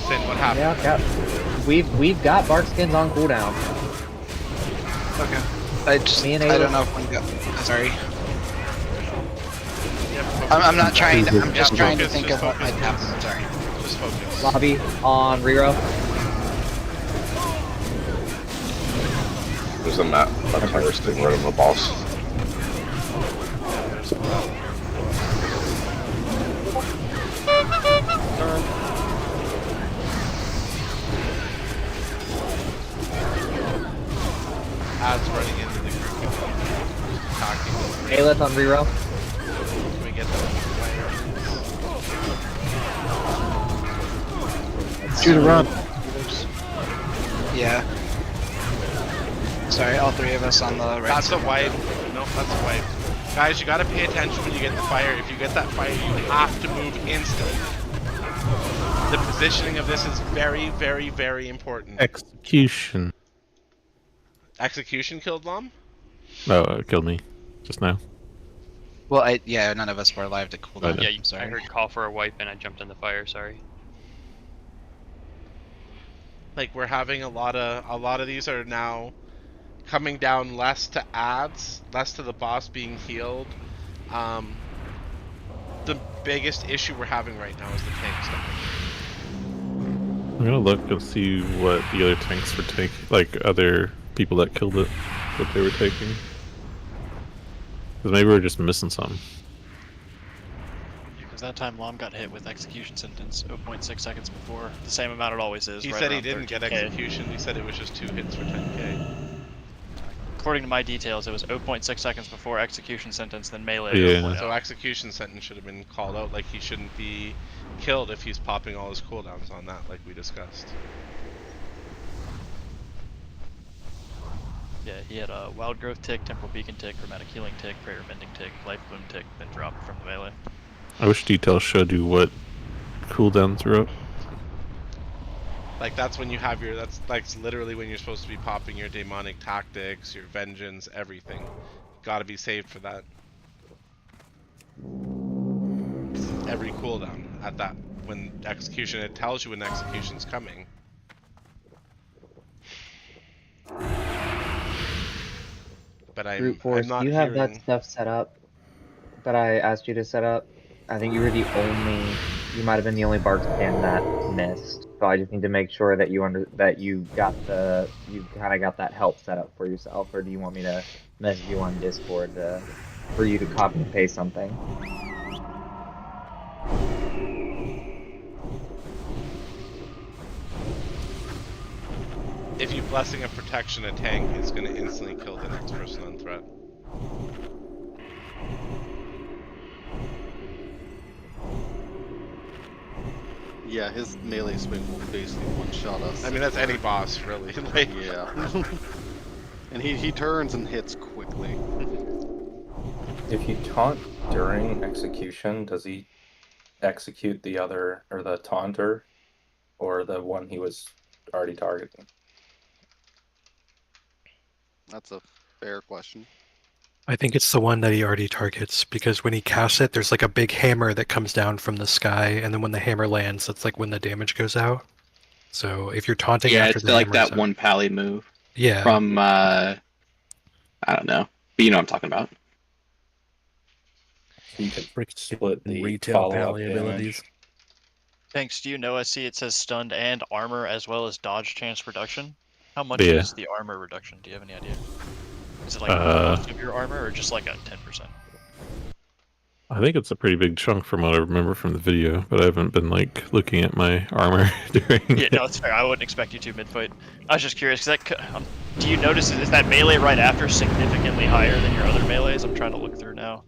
Sin, what happened? Yeah, we've got bark skins on cooldown. Okay. I don't know if one got. Sorry. I'm not trying to. I'm just trying to think of what might happen. Sorry. Just focus. Lobby on reroll. There's a map. That's how we're sticking rid of the boss. Ads running into the group. Talking. Aelith on reroll. Can we get the Shoot a run. Yeah. Sorry, all three of us on the right That's side. a wipe. Nope, that's a wipe. Guys, you gotta pay attention when you get the fire. If you get that fire, you have to move instantly. The positioning of this is very, very, very important. Execution. Execution killed Lom? No, it killed me just now. Well, yeah, none of us were alive to cool down. Yeah, I'm sorry. I heard call for a wipe and I jumped in the fire. Sorry. Like we're having a lot of these are now coming down less to ads, less to the boss being healed. The biggest issue we're having right now is the tank stuff. I'm gonna look and see what the other tanks were taking, like other people that killed it, what they were taking. Because maybe we're just missing something. Because that time Lom got hit with execution sentence 0.6 seconds before. The same amount it always is. He right said he around didn't get 13K. execution. He said it was just 2 hits for 10k. According to my details, it was 0.6 seconds before execution sentence, then melee. Yeah. So execution sentence should have been called out. Like he shouldn't be killed if he's popping all his cooldowns on that, like we discussed. Yeah, he had a wild growth tick, temporal beacon tick, chromatic healing tick, prayer bending tick, life bloom tick, then dropped from the melee. I wish details showed you what cooldowns are up. Like that's when you have your, that's like literally when you're supposed to be popping your demonic tactics, your vengeance, everything. Gotta be saved for that. Every cooldown at that, when execution, it tells you when execution's coming. But Brute force, I'm not do you have hearing... that stuff set up that I asked you to set up? I think you were the only, you might have been the only bark skin that missed. So I just need to make sure that you got the, you kind of got that help set up for yourself, or do you want me to message you on Discord for you to copy and paste something? If you blessing a protection a tank, it's gonna instantly kill the next person on threat. Yeah, his melee swing will basically one-shot us. I mean, that's any boss, really. Like, Yeah. And he turns and hits quickly. If you taunt during execution, does he execute the other, or the taunter, or the one he was already targeting? That's a fair question. I think it's the one that he already targets, because when he casts it, there's like a big hammer that comes down from the sky, and then when the hammer lands, that's like when the damage goes out. So if you're taunting Yeah, after it's the like hammer's that out- one pally move. Yeah. From I don't know, but you know what I'm talking about. So you could split the retail follow-up pally damage. abilities. Thanks. Do you know? I see it says stunned and armor as well as dodge chance reduction. How much Yeah. is the armor reduction? Do you have any idea? Is it like Uh, most of your armor or just like a 10%? I think it's a pretty big chunk from what I remember from the video, but I haven't been like looking at my armor during. Yeah, no, it's fair. I wouldn't expect you to mid-fight. I was just curious, do you notice, is that melee right after significantly higher than your other melees? I'm trying to look through now.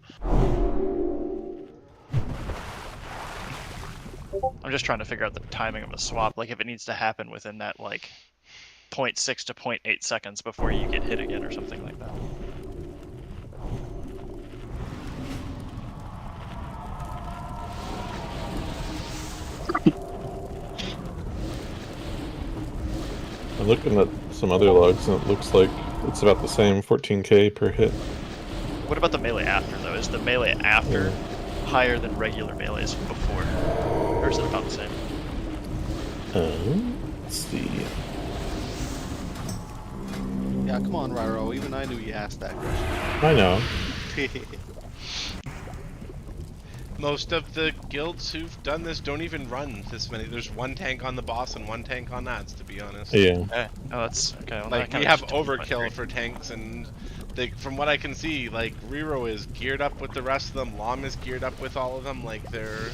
I'm just trying to figure out the timing of the swap, like if it needs to happen within that like 0.6 to 0.8 seconds before you get hit again or something like that. I'm looking at some other logs, and it looks like it's about the same, 14k per hit. What about the melee after though? Is the melee after higher than regular melees before? Or is it about the same? Let's see. Yeah, come on, Raro. Even I knew you asked that question. I know. most of the guilds who've done this don't even run this many. There's one tank on the boss and one tank on ads, to be honest. Yeah. Oh, that's okay. Well, Like, that we kinda have just overkill for tanks, and they, from what I can see, like, Riro is geared up with the rest of them, Lom is geared up with all of them, like, they're...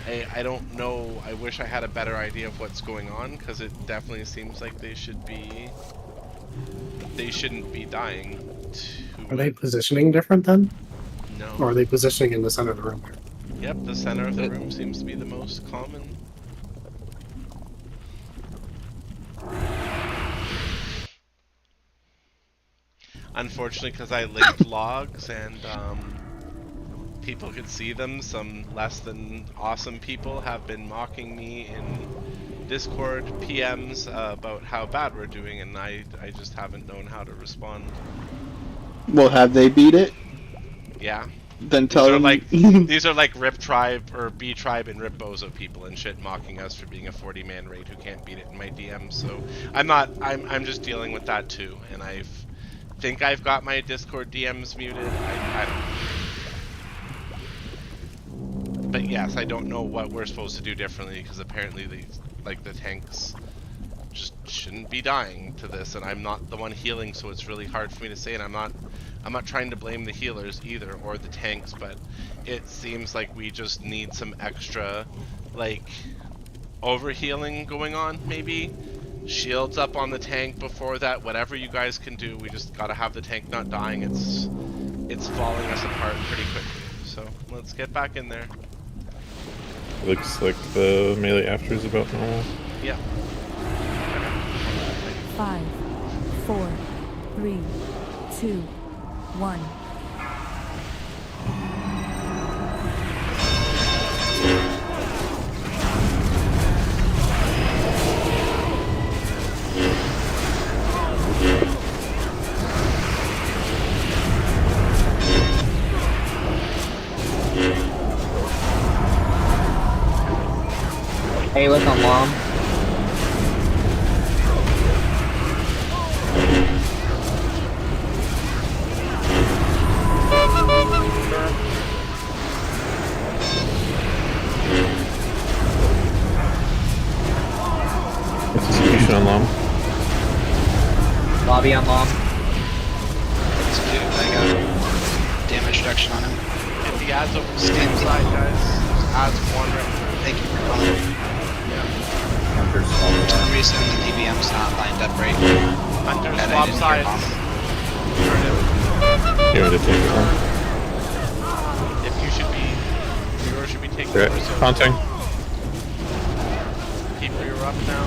I don't know, I wish I had a better idea of what's going on, because it definitely seems like they should be... They shouldn't be dying. Are they positioning different then? No. Or are they positioning in the center of the room? Yep, the center of the room seems to be the most common. Unfortunately, because I linked logs and people could see them, some less than awesome people have been mocking me in Discord PMs about how bad we're doing, and I just haven't known how to respond. Well, have they beat it? Yeah. Then tell them. Like, these are like Rip Tribe or B Tribe and Rip Bozo people and shit mocking us for being a 40-man raid who can't beat it in my DMs. So I'm just dealing with that too, and think I've got my Discord DMs muted. I don't. But yes, I don't know what we're supposed to do differently, because apparently the tanks just shouldn't be dying to this, and I'm not the one healing, so it's really hard for me to say, and I'm not trying to blame the healers either, or the tanks, but it seems like we just need some extra, like, over-healing going on, maybe? Shields up on the tank before that, whatever you guys can do, we just gotta have the tank not dying. It's falling us apart pretty quickly, so let's get back in there. Looks like the melee after is about normal. Yeah. 5, 4, 3, 2, 1. Hey, look on Lom. Execution on Lom. Lobby on Lom. Execute. I got damage reduction on him. Get the ads over the same side, guys. Ads wandering. Thank you for calling. For some reason, the DBM's not lined up right. Hunter, And swap I sides. You want to take it on? If you should be, Zero should be taking Right. over, so Haunting. up now.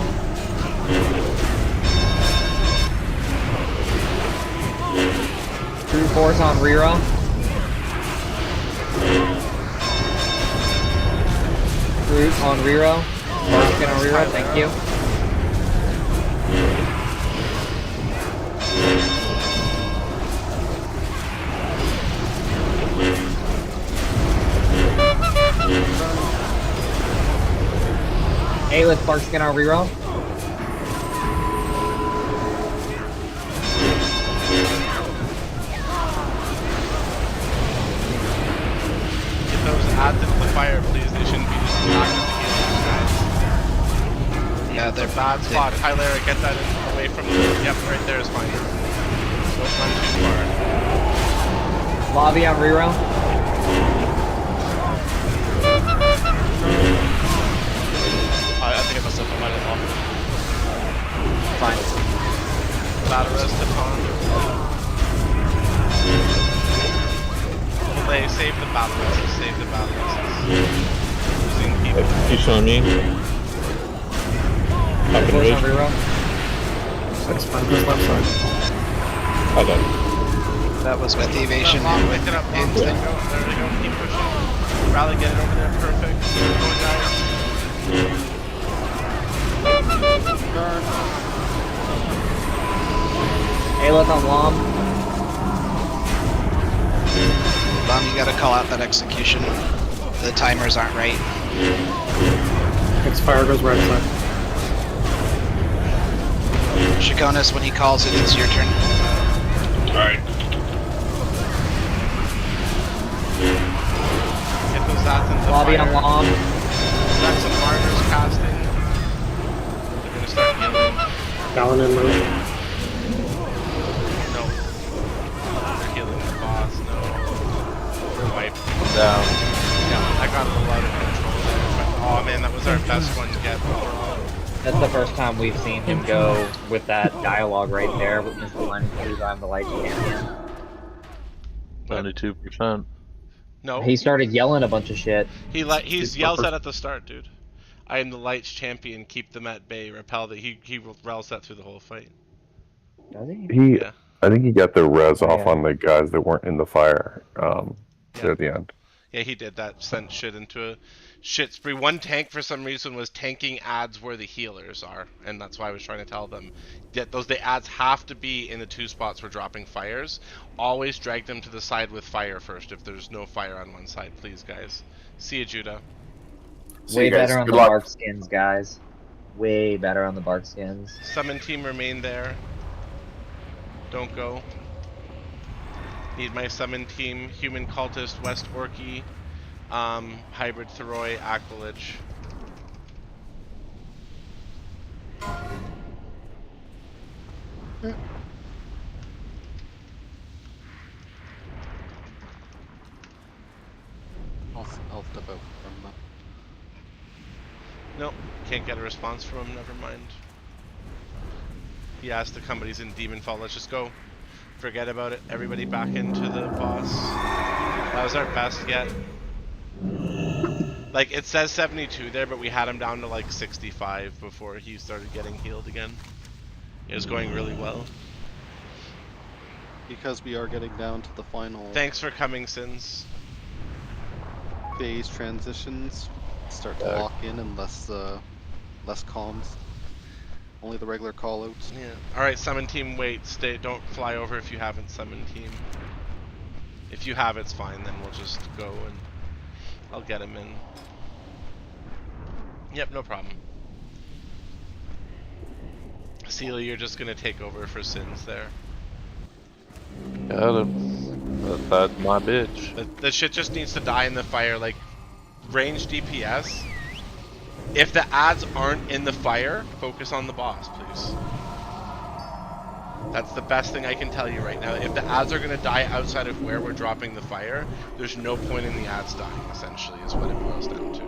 True force on reroll. Root on reroll. Barkskin on reroll, thank you. Hey, let's Barkskin on reroll. Get those adds into the fire, please. They shouldn't be distracted the healers, guys. Yeah, they're bad spot. Tylera, get that away from the. Yep, right there is fine. Don't run too far. Lobby on reroll. I think I must have might have lost. Fine. Battle rest upon. Play, save the battle rest. Save the battle rest. Losing people. You showing me? Up in range. X5 goes left side. I got it. That was with evasion. Long, pick it up, long. There you go. There we go. Keep pushing. Rally, get it over there. Perfect. Keep going, guys. Aelith on Lom. Lom, you gotta call out that execution. The timers aren't right. X-Fire goes right side. Shakonis, when he calls it, it's your turn. Alright. Get those dots into Lobby fire. on Lom. Got some martyrs casting. They're gonna start healing. Paladin move. No. They're healing the boss. No. They're wiped. Down. Yeah, I got a little out of control there. But, oh man, that was our best one yet overall. That's the first time we've seen him go with that dialogue right there with Mr. Line Cruz, I'm the light champion. 92%. No. He started yelling a bunch of shit. He yells that at the start, dude. I am the Lights champion. Keep them at bay. Repel that. He rels that through the whole fight. Does he? Yeah. I think he got the res Oh, off yeah. on the guys that weren't in the fire there at the end. Yeah, he did that. Sent shit into a shit spree. One tank for some reason was tanking adds where the healers are, and that's why I was trying to tell them that the adds have to be in the two spots we're dropping fires. Always drag them to the side with fire first if there's no fire on one side, please, guys. See you, Judah. Way better on the bark skins, guys. Way better on the bark skins. Summon team remain there. Don't go. Need my summon team. Human cultist, West Orky, hybrid Theroi, Aquilage. I'll step out from that. Nope, can't get a response from him, never mind. He asked to come, but he's in Demonfall. Let's just go. Forget about it. Everybody back into the boss. That was our best yet. Like, it says 72 there, but we had him down to like 65 before he started getting healed again. It was going really well. Because we are getting down to the final Thanks for coming, Sins. phase transitions. Start to lock in and less comms. Only the regular callouts. Yeah. Alright, summon team, wait, stay, don't fly over if you haven't summoned team. If you have, it's fine, then we'll just go and I'll get him in. Yep, no problem. Seal, you're just gonna take over for Sins there. Got him. That's my bitch. The shit just needs to die in the fire, like range DPS. If the adds aren't in the fire, focus on the boss, please. That's the best thing I can tell you right now. If the adds are gonna die outside of where we're dropping the fire, there's no point in the adds dying, essentially, is what it boils down to.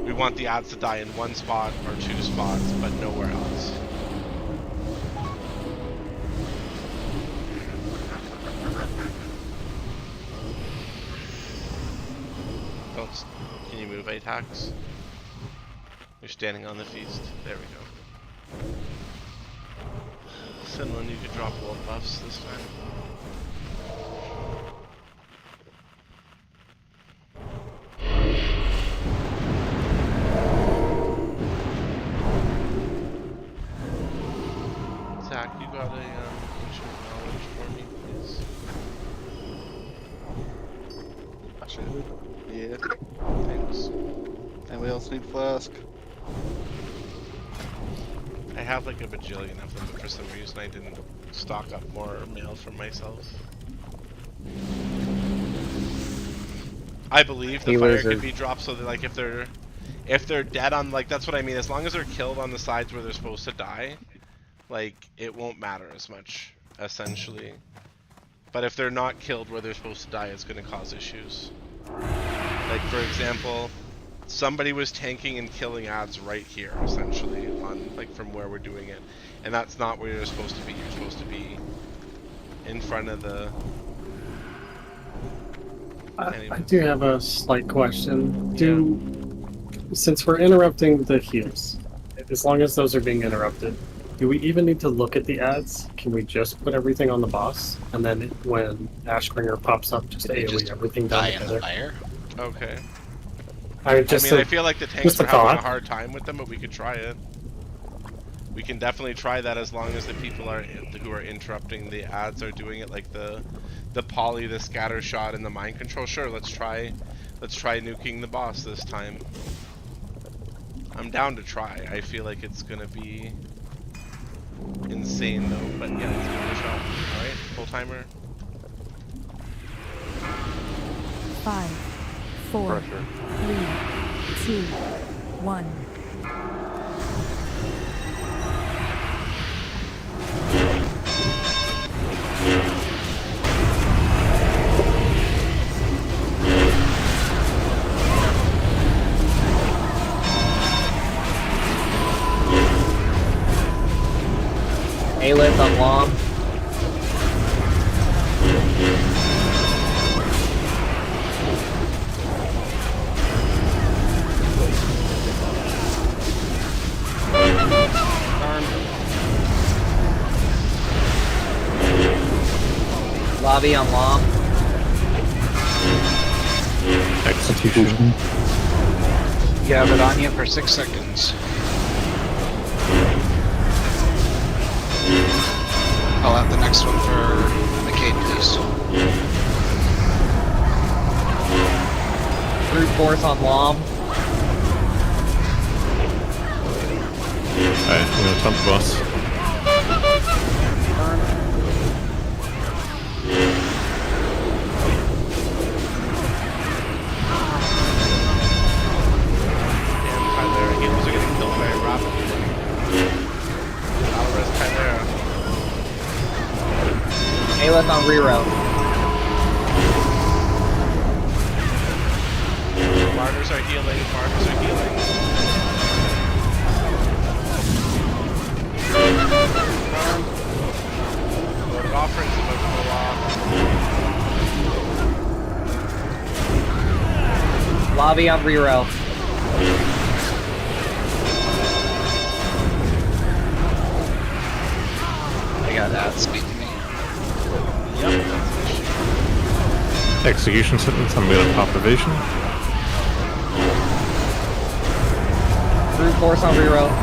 We want the adds to die in one spot or two spots, but nowhere else. Can you move ATACs? We standing on the feast. There we go. Finland, you could drop world buffs this time. Zach, you got a ancient knowledge for me, please? I should. Yeah. Thanks. Anybody else need flask? I have like a bajillion of them, but for some reason I didn't stock up more mail for myself. I believe the fire could be dropped so that like if they're dead on, like, that's what I mean, as long as they're killed on the sides where they're supposed to die, like, it won't matter as much, essentially. But if they're not killed where they're supposed to die, it's going to cause issues. Like, for example, somebody was tanking and killing ads right here, essentially, on, like, from where we're doing it. And that's not where you're supposed to be. You're supposed to be in front of the... I do have a slight question. Since we're interrupting the heals, as long as those are being interrupted, do we even need to look at the ads? Can we just put everything on the boss, and then when Ashbringer pops up, just AoE everything done together? Okay. I feel like the tanks are having a hard time with them, but we could try it. We can definitely try that as long as the people who are interrupting the ads are doing it, like the poly, the scatter shot, and the mind control. Sure, let's try nuking the boss this time. I'm down to try. I feel like it's gonna be insane though, but yeah, let's give it a shot. Alright, full timer. 5, 4, 3, 2, 1. Aelith on Lom. Lobby on Lom. Execution. You have it on you for 6 seconds. Call out the next one for McCade, please. Brute force on Lom. Alright, I'm gonna taunt the boss. Damn, Chimera healers are getting killed very rapidly. I'll rest Chimera. Aelith on reroute. Martyrs are healing, martyrs are healing. Lord of Offerings about to go off. Lobby on reroute. They got that. Speak to me. Yep. Execution sentence, I'm gonna pop evasion. Brute force on reroute.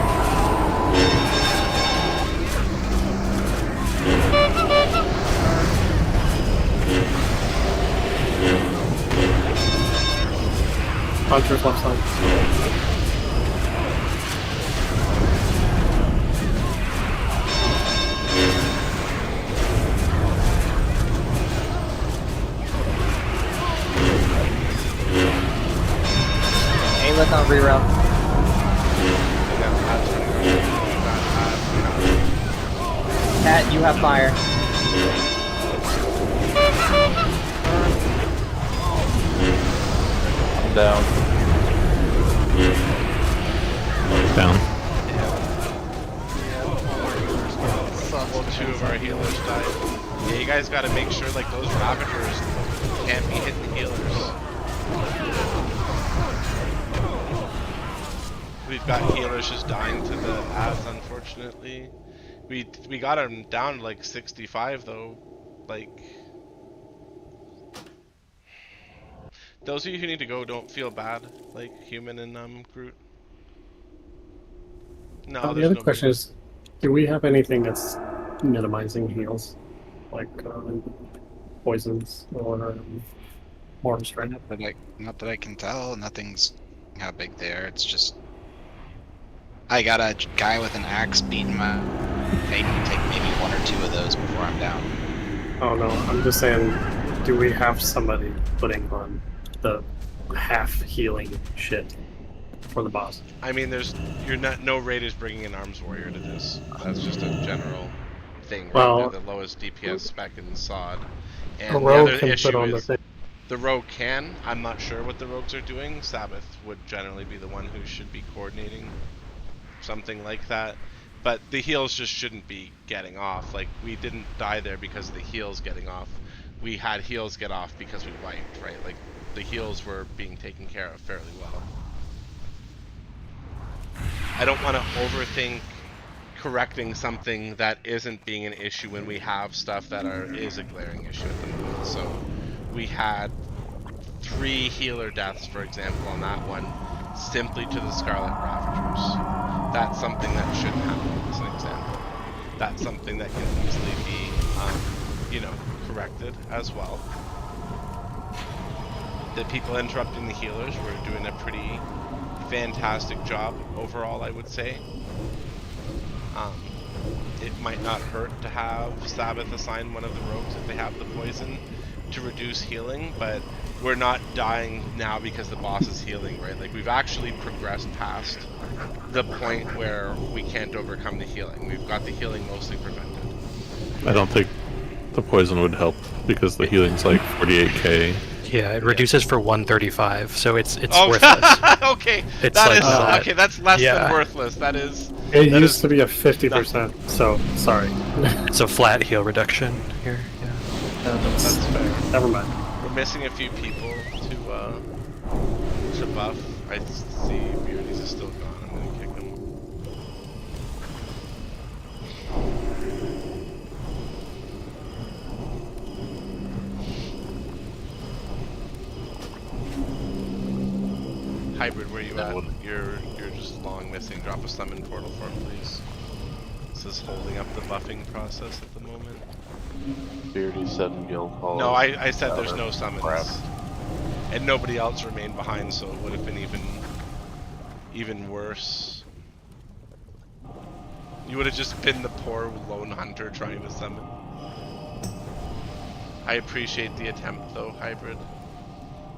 Hunter's left side. Aelith on reroute. Cat, you have fire. I'm down. Down. Well, 2 of our healers died. Yeah, you guys gotta make sure like those Ravagers can't be hitting the healers. We've got healers just dying to the ads, unfortunately. We got them down to like 65 though. Like, those of you who need to go, don't feel bad. Like Human and Groot. No, The other question is, do we have anything that's minimizing heals, like poisons or more strength? Not that I can tell. Nothing's how big they are. It's just I got a guy with an axe beating my. I can take maybe 1 or 2 of those before I'm down. Oh no, I'm just saying, do we have somebody putting on the half healing shit for the boss? I mean, no raid is bringing an arms warrior to this. That's just a general thing. Right? Well, They're the lowest DPS spec in SOD. And a the rogue other can issue put on the is thing. the rogue can. I'm not sure what the rogues are doing. Sabbath would generally be the one who should be coordinating something like that. But the heals just shouldn't be getting off. Like, we didn't die there because of the heals getting off. We had heals get off because we wiped, right? Like, the heals were being taken care of fairly well. I don't want to overthink correcting something that isn't being an issue when we have stuff that is a glaring issue at the moment. So we had 3 healer deaths, for example, on that one, simply to the Scarlet Ravagers. That's something that shouldn't happen, as an example. That's something that can easily be, you know, corrected as well. The people interrupting the healers were doing a pretty fantastic job overall, I would say. It might not hurt to have Sabbath assign one of the rogues if they have the poison to reduce healing, but we're not dying now because the boss is healing, right? Like, we've actually progressed past the point where we can't overcome the healing. We've got the healing mostly prevented. I don't think the poison would help because the healing's like 48k. Yeah, it reduces for 135, so it's Oh, worthless. okay, It's that like is not. okay. That's less Yeah. than worthless. That is. It that used is to be a 50%, so sorry. It's a flat heal reduction here. Yeah. That's fair. Never mind. We're missing a few people to buff. I see Beardy's is still gone. I'm gonna kick him. Hybrid, where you at? You're just long missing. Drop a summon portal for him, please. This is holding up the buffing process at the moment. Beardy said guild hall. No, I said there's no summons. And nobody else remained behind, so it would have been even worse. You would have just been the poor lone hunter trying to summon. I appreciate the attempt though, Hybrid.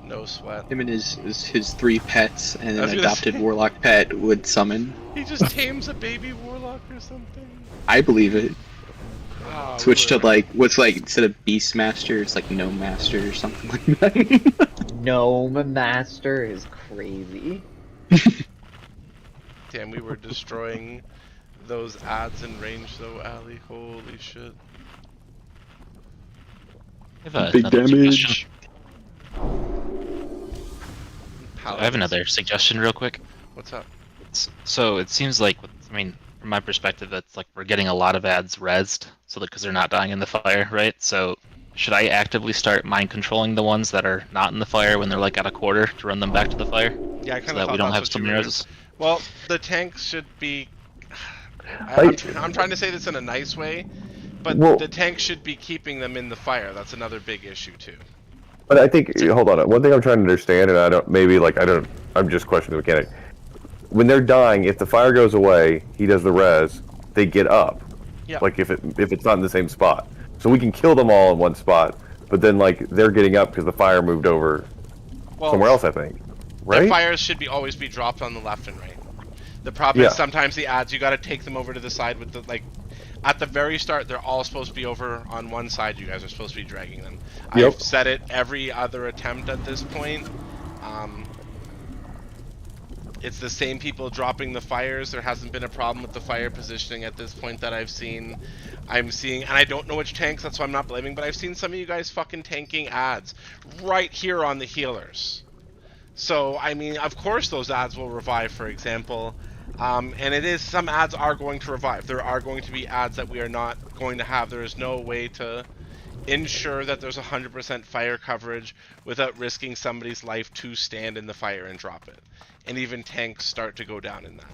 No sweat. Him and his 3 pets and I was an gonna adopted say- warlock pet would summon. He just tames a baby warlock or something. I believe it. Oh, Switch to like what's like instead of Beastmaster, it's like Gnome Master or something like that. Gnome Master is crazy. Damn, we were destroying those ads in range though, Ali. Holy shit. I have Big another damage. suggestion. I have another suggestion real quick. What's up? So it seems like, I mean, from my perspective, it's like we're getting a lot of ads rezzed, so because they're not dying in the fire, right? So should I actively start mind controlling the ones that are not in the fire when they're like at a quarter to run them back to the fire? Yeah, I so kind of that thought we don't that's have what some you were. rezzes. Well, the tanks should be. I'm trying to say this in a nice way, but the tanks should be keeping them in the fire. That's another big issue too. But I think, hold on, one thing I'm trying to understand, and I'm just questioning the mechanic. When they're dying, if the fire goes away, he does the res, they get up. Yeah. Like if it's not in the same spot. So we can kill them all in one spot, but then like they're getting up because the fire moved over somewhere else, I think. Right? The fires should always be dropped on the left and right. The problem is sometimes the ads, you gotta take them over to the side with the, like, at the very start, they're all supposed to be over on one side. You guys are supposed to be dragging them. Yep. I've said it every other attempt at this point. It's the same people dropping the fires. There hasn't been a problem with the fire positioning at this point that I've seen. I'm seeing, and I don't know which tanks, that's why I'm not blaming, but I've seen some of you guys fucking tanking ads right here on the healers. So, I mean, of course those ads will revive, for example. And it is, some ads are going to revive. There are going to be ads that we are not going to have. There is no way to ensure that there's 100% fire coverage without risking somebody's life to stand in the fire and drop it. And even tanks start to go down in that.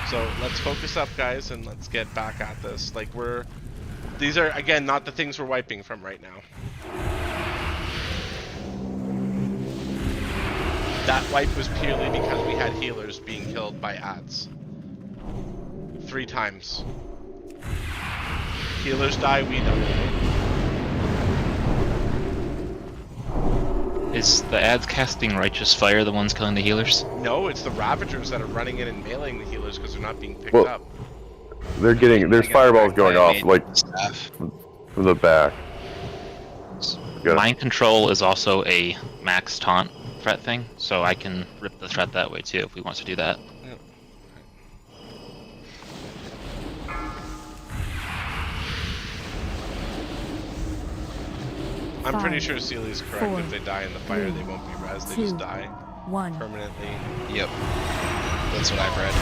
So let's focus up, guys, and let's get back at this. Like, these are, again, not the things we're wiping from right now. That wipe was purely because we had healers being killed by ads. 3 times. Healers die, we die. Is the ads casting Righteous Fire the ones killing the healers? No, it's the Ravagers that are running in and mailing the healers because they're not being picked Well, up. They're getting, there's fireballs going off, like, from the back. Mind Control is also a max taunt threat thing, so I can rip the threat that way too if we want to do that. I'm pretty sure Seely's correct. 4, If they die in the fire, they won't be res. They 2, just die 1. permanently. Yep. That's what I've read.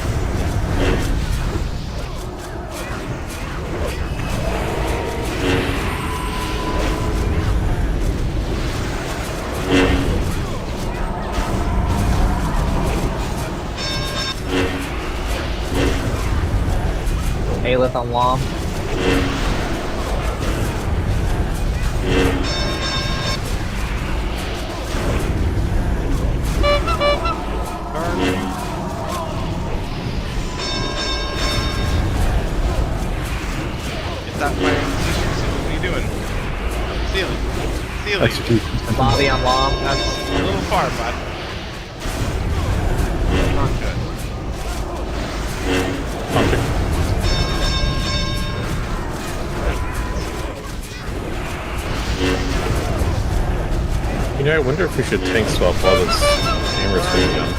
Aelith on Lom. Get that fire in position. See what are you doing? Seely. Seely. Lobby on Lom. That's a little far, bud. Not good. You know, I wonder if we should tank swap while this hammer's being done.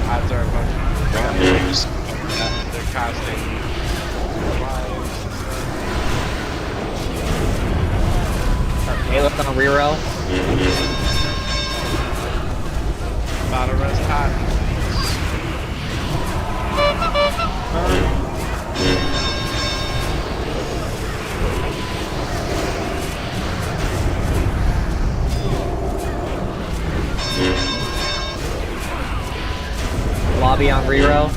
Odds are a bunch of guys. They're casting Aelith on a reroll. Battle res Titan. Lobby on reroll.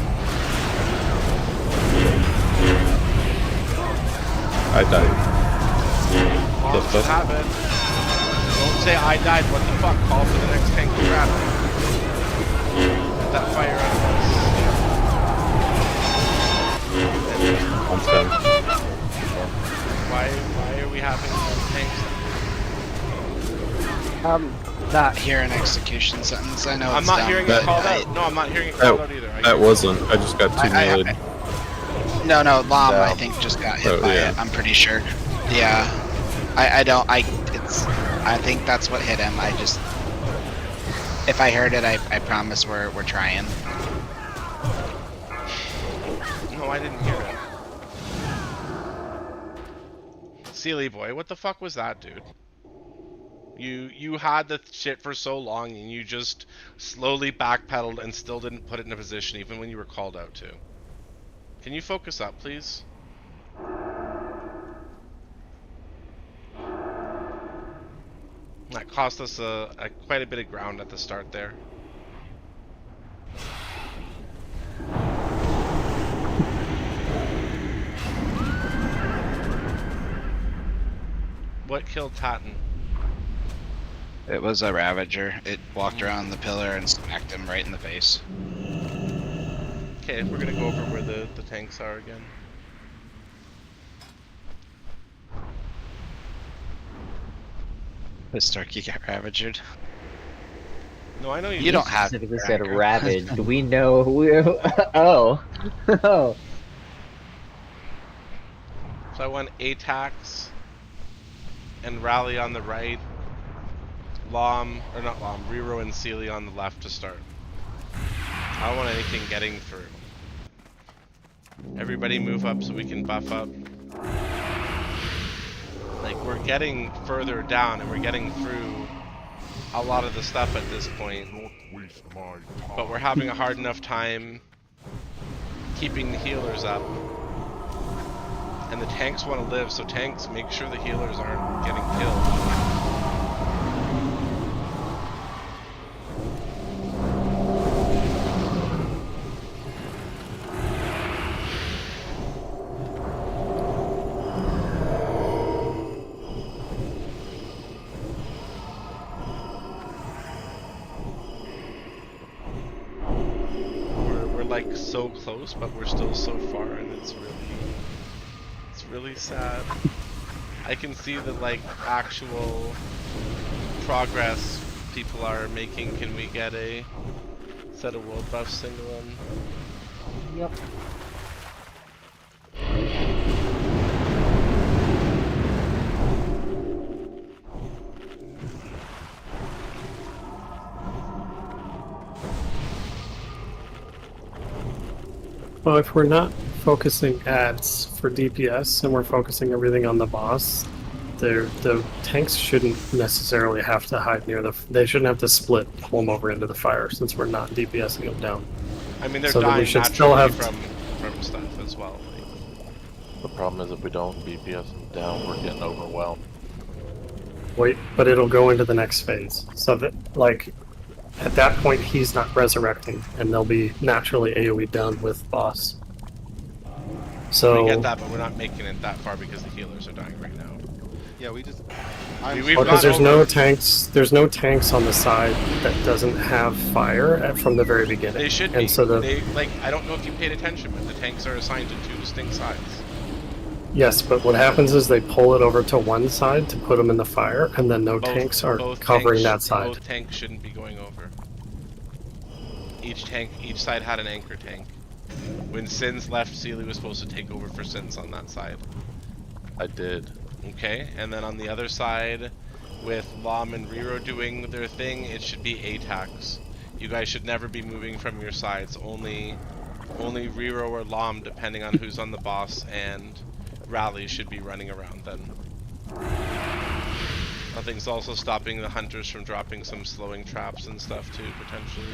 I died. Just have it. Don't say I died. What the fuck? Call for the next tank to grab it. Get that fire out of us. Why are we having tanks? Not hearing execution sentence. I know. I'm it's not dumb, hearing it but called out. No, I'm not hearing it called out either. That wasn't. I just got too melee. No, Lom, I think just got hit by it. I'm pretty sure. Yeah. I think that's what hit him. If I heard it, I promise we're trying. No, I didn't hear it. Seely boy, what the fuck was that, dude? You had the shit for so long and you just slowly backpedaled and still didn't put it in a position even when you were called out to. Can you focus up, please? That cost us quite a bit of ground at the start there. What killed Totten? It was a Ravager. It walked around the pillar and smacked him right in the face. Okay, we're gonna go over where the tanks are again. The Starkey got Ravagered. No, I know you don't have specifically said ravaged. We know who. Oh. Oh. So I want Atax and Rally on the right. Riro and Seely on the left to start. I don't want anything getting through. Everybody move up so we can buff up. Like, we're getting further down and we're getting through a lot of the stuff at this point. But we're having a hard enough time keeping the healers up. And the tanks want to live, so tanks, make sure the healers aren't getting killed. We're like so close, but we're still so far, and it's really sad. I can see the like actual progress people are making. Can we get a set of world buffs single one? Yep. Well, if we're not focusing ads for DPS and we're focusing everything on the boss, the tanks shouldn't necessarily have to hide near the. They shouldn't have to split, pull them over into the fire, since we're not DPSing them down. I mean, they're So that we dying should still naturally have from stuff as well. The problem is if we don't DPS them down, we're getting overwhelmed. Wait, but it'll go into the next phase. So that, like, at that point, he's not resurrecting, and they'll be naturally AoE done with boss. So We get that, but we're not making it that far because the healers are dying right now. Yeah, we just. because there's no tanks. There's no tanks on the side that doesn't have fire from the very beginning. They should and be. So the They, like, I don't know if you paid attention, but the tanks are assigned to two distinct sides. yes, but what happens is they pull it over to one side to put them in the fire, and then no tanks are covering that side. Both tanks shouldn't be going over. Each side had an anchor tank. When Sins left, Sealy was supposed to take over for Sins on that side. I did. Okay, and then on the other side, with Lom and Riro doing their thing, it should be ATACs. You guys should never be moving from your sides. Only Riro or Lom, depending on who's on the boss, and Rally should be running around then. Nothing's also stopping the hunters from dropping some slowing traps and stuff too, potentially.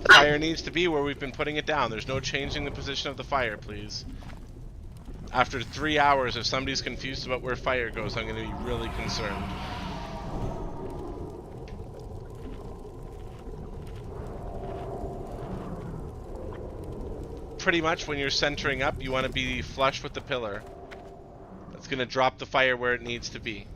Fire needs to be where we've been putting it down. There's no changing the position of the fire, please. After 3 hours, if somebody's confused about where fire goes, I'm going to be really concerned. Pretty much when you're centering up, you want to be flush with the pillar. That's going to drop the fire where it needs to be.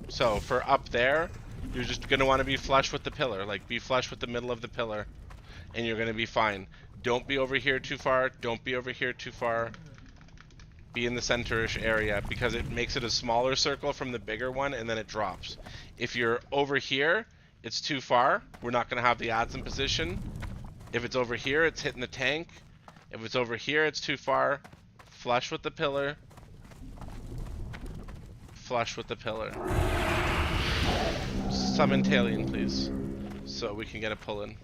So for up there, you're just going to want to be flush with the pillar. Like, be flush with the middle of the pillar. And you're going to be fine. Don't be over here too far. Don't be over here too far. Be in the center-ish area, because it makes it a smaller circle from the bigger one, and then it drops. If you're over here, it's too far. We're not going to have the adds in position. If it's over here, it's hitting the tank. If it's over here, it's too far. Flush with the pillar. Flush with the pillar. Summon Talion, please, so we can get a pull in.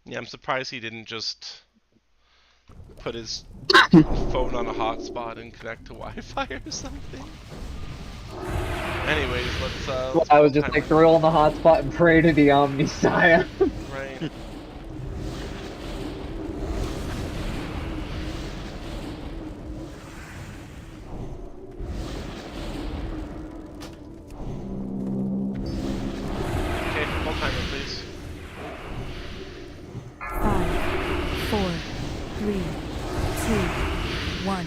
Yeah, I'm surprised he didn't just put his phone on a hotspot and connect to Wi-Fi or something. Anyways, let's I was just like throw on the hotspot and pray to the Omniscience. Right. Okay, full timer, please. 5, 4, 3, 2, 1.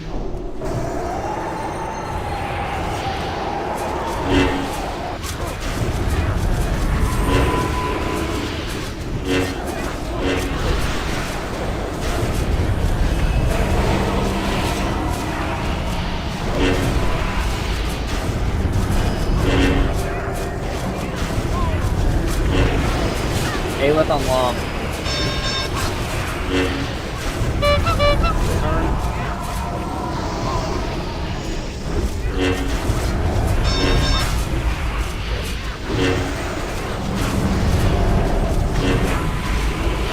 Aleph on long.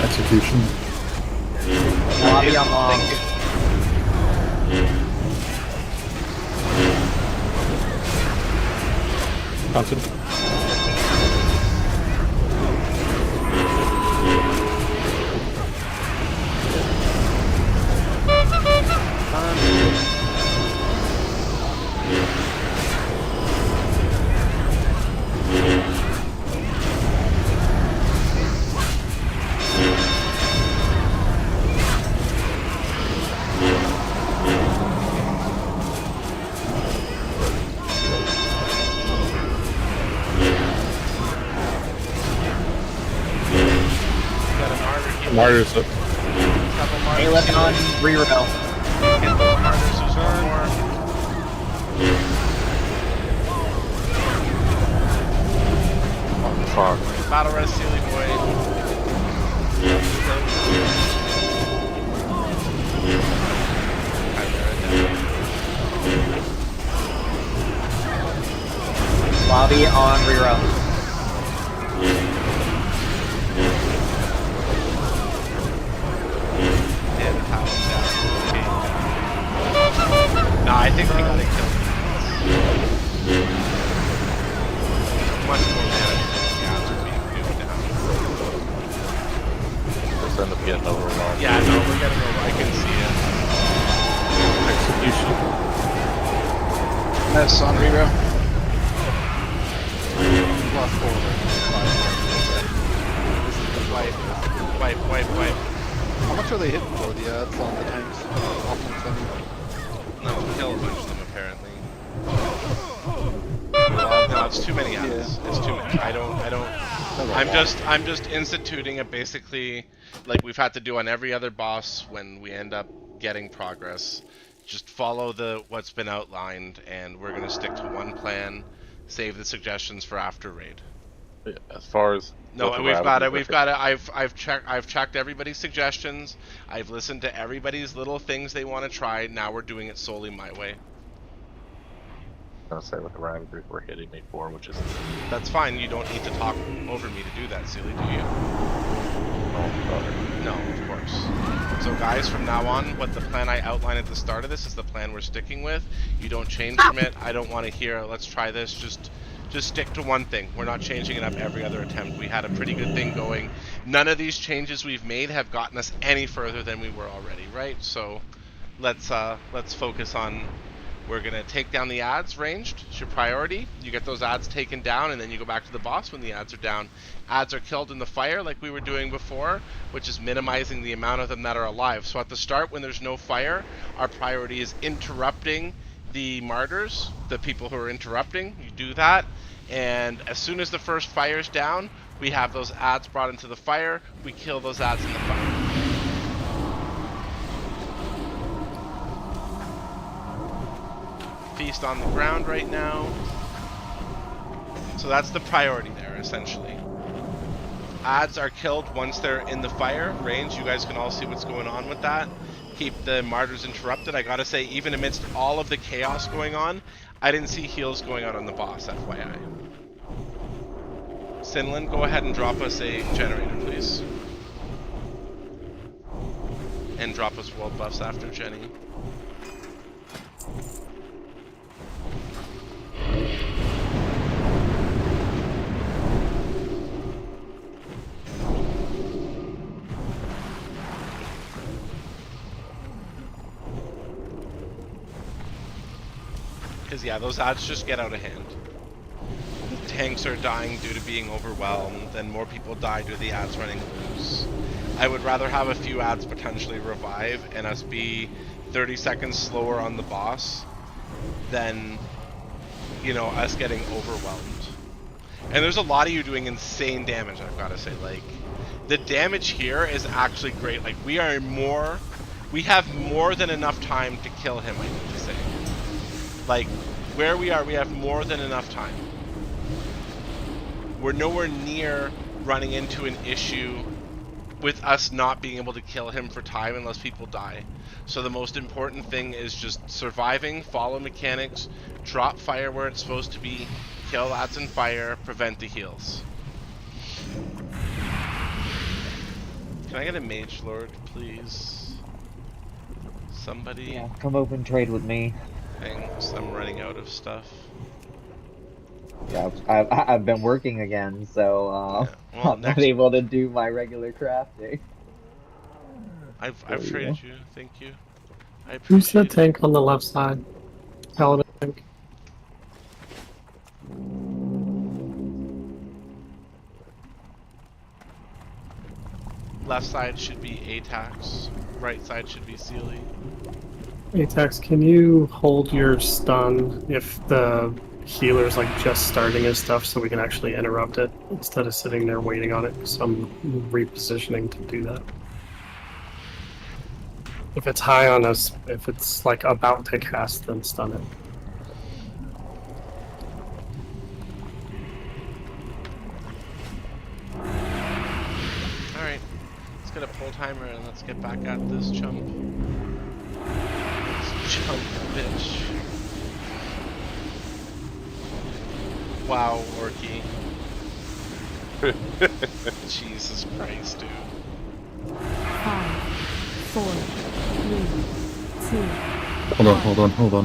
Execution. Lobby on long. Thompson. Martyrs up. Aleph on reroll. Get those martyrs, there's one more. Fuck. Battle res Sealy boy. Lobby on reroll. No, I think we gotta kill him. Much more damage than the odds are being nuked down. Just end up getting overwhelmed. Yeah, no, we're getting over. I can see it. Execution. That's on reroll. Wipe. How much are they hitting for the ads on the tanks? No, we kill a bunch of them apparently. Well, no, it's too many ads. Yeah. It's too many. I don't. I'm just instituting a basically like we've had to do on every other boss when we end up getting progress. Just follow what's been outlined, and we're gonna stick to one plan. Save the suggestions for after raid. Yeah, as far as No, and we've got it. I've checked everybody's suggestions. I've listened to everybody's little things they want to try. Now we're doing it solely my way. I'm gonna say what the round group were hitting me for, which is That's fine. You don't need to talk over me to do that, silly, do you? No, of course. So guys, from now on, what the plan I outlined at the start of this is the plan we're sticking with. You don't change from it. I don't want to hear, let's try this. Just stick to one thing. We're not changing it up every other attempt. We had a pretty good thing going. None of these changes we've made have gotten us any further than we were already, right? So let's focus on, we're gonna take down the ads ranged. It's your priority. You get those ads taken down, and then you go back to the boss when the ads are down. Ads are killed in the fire like we were doing before, which is minimizing the amount of them that are alive. So at the start, when there's no fire, our priority is interrupting the martyrs, the people who are interrupting. You do that, and as soon as the first fire's down, we have those ads brought into the fire. We kill those ads in the fire. Feast on the ground right now. So that's the priority there, essentially. Ads are killed once they're in the fire range. You guys can all see what's going on with that. Keep the martyrs interrupted. I gotta say, even amidst all of the chaos going on, I didn't see heals going out on the boss, FYI. Sinlin, go ahead and drop us a generator, please. And drop us world buffs after Jenny. Because yeah, those ads just get out of hand. The tanks are dying due to being overwhelmed, then more people die due to the ads running loose. I would rather have a few ads potentially revive and us be 30 seconds slower on the boss than, you know, us getting overwhelmed. And there's a lot of you doing insane damage, I've got to say. Like, the damage here is actually great. Like, we have more than enough time to kill him, I need to say. Like, where we are, we have more than enough time. We're nowhere near running into an issue with us not being able to kill him for time unless people die. So the most important thing is just surviving, follow mechanics, drop fire where it's supposed to be, kill lads in fire, prevent the heals. Can I get a mage lord, please? Somebody? Yeah, come open trade with me. Thanks, I'm running out of stuff. Yeah, I've been working again, so Yeah. Well, I'm not able to do my regular crafting. I've There you traded go. you, thank you. I Who's the appreciate it. tank on the left side? Paladin tank. Left side should be Atax, right side should be Sealy. Atax, can you hold your stun if the healer's like just starting his stuff so we can actually interrupt it instead of sitting there waiting on it? Because I'm repositioning to do that. If it's high on us, if it's like about to cast, then stun it. Alright, let's get a pull timer and let's get back at this chump. This chump bitch. Wow, Orky. Jesus Christ, dude. 5, 4, 3, 2. Hold on.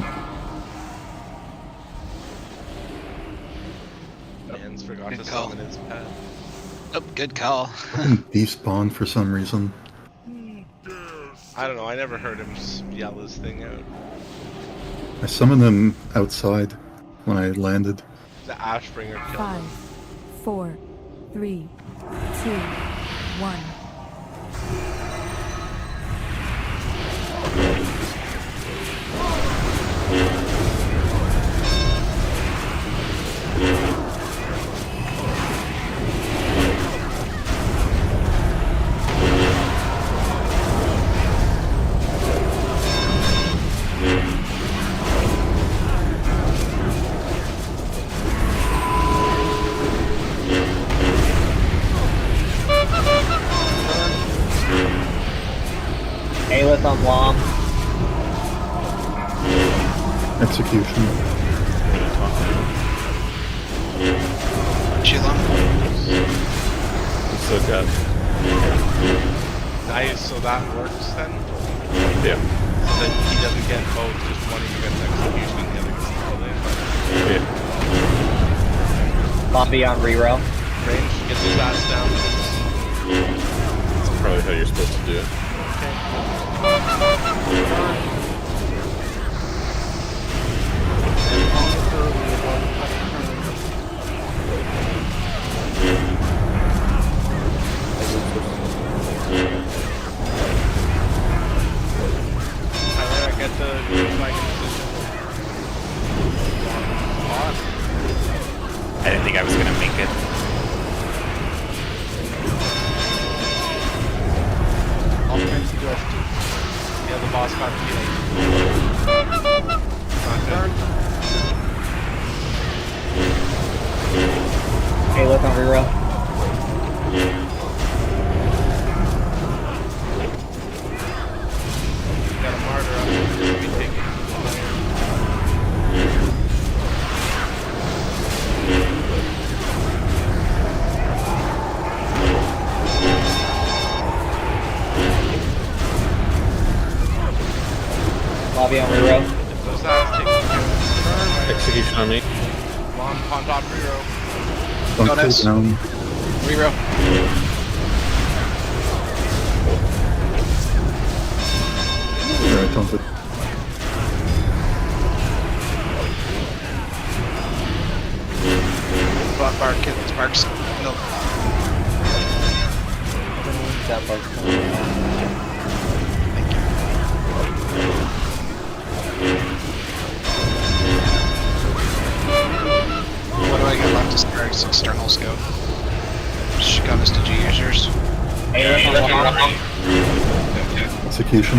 Man's forgot Good to call. summon his pet. Oh, good call. Despawn for some reason. I don't know, I never heard him yell this thing out. I summoned him outside when I landed. The Ashbringer killed 5, him. 4, 3, 2, 1. Aelith on Blom. Execution. Chilum. So good. Nice, so that works then? Yeah. So then he doesn't get both, just one of you gets execution and the other gets killed in. Yeah. Lobby on reroll. Range, get the stats down. That's probably how you're supposed to do it. Tyler, I get the flag position. I didn't think I was gonna make it. I'll turn to left. Yeah, the boss got killed. Not good. Aelith on reroll. Got a martyr up. He's gonna be taking Lobby on reroll. those stats, take the Execution on me. Long on top rerow. Don't Go cool next. down. Reroll. Alright, taunted. Sparks. No. That bug's What do I get left as far as external scope? Gun to G users. Execution.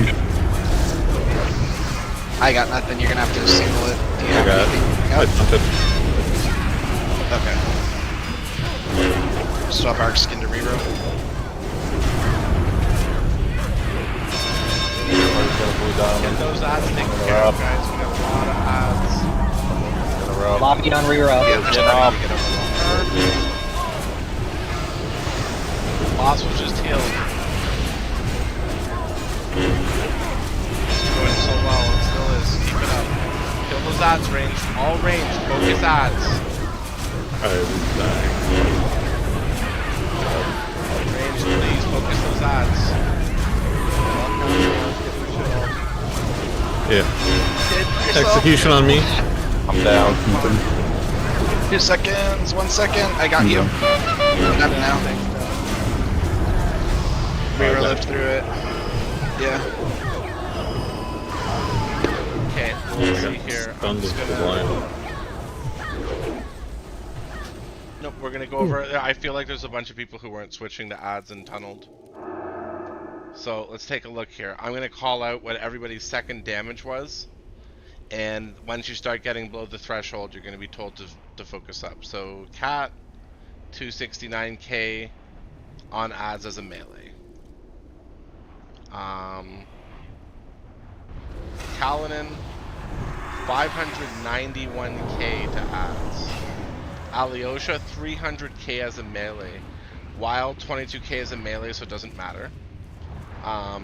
I got nothing. You're gonna have to single it. Do you I have got anything? I taunted. Okay. swap arc skin to reroll. Get those odds taken care of, guys. We got a lot of odds. Lobby on reroll. Get off. Boss was just healed. It's going so well. It still is. Keep it up. Kill those odds, range. All range. Focus odds. Range, please. Focus those odds. Yeah. Execution on me. I'm down. 2 seconds. 1 second. I got you. I got it now. Reroll lived through it. Yeah. Okay, let's see here. I'm just gonna... Nope, we're gonna go over... I feel like there's a bunch of people who weren't switching to odds and tunneled. So let's take a look here. I'm gonna call out what everybody's second damage was. And once you start getting below the threshold, you're gonna be told to focus up. So Cat, 269k on odds as a melee. Caldoran, 591k to odds. Alyosha, 300k as a melee. Wild, 22k as a melee, so it doesn't matter.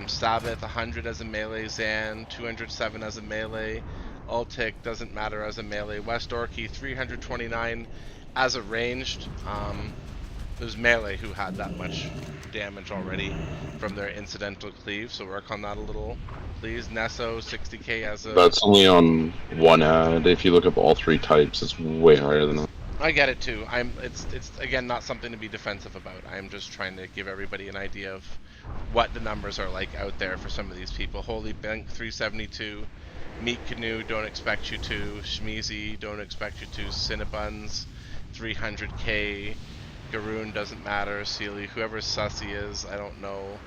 Sabbath, 100 as a melee. Zan, 207 as a melee. Ultic, doesn't matter as a melee. West Orky, 329 as a ranged. It was melee who had that much damage already from their incidental cleave, so work on that a little, please. Nesso, 60k as a... That's only on one ad. If you look up all three types, it's way higher than that. I get it too. It's again not something to be defensive about. I'm just trying to give everybody an idea of what the numbers are like out there for some of these people. Holy Bank, 372. Meat Canoe, don't expect you to. Shmeezy, don't expect you to. Cinnabuns, 300k. Garoon, doesn't matter. Sealy, whoever Sussy is, I don't know.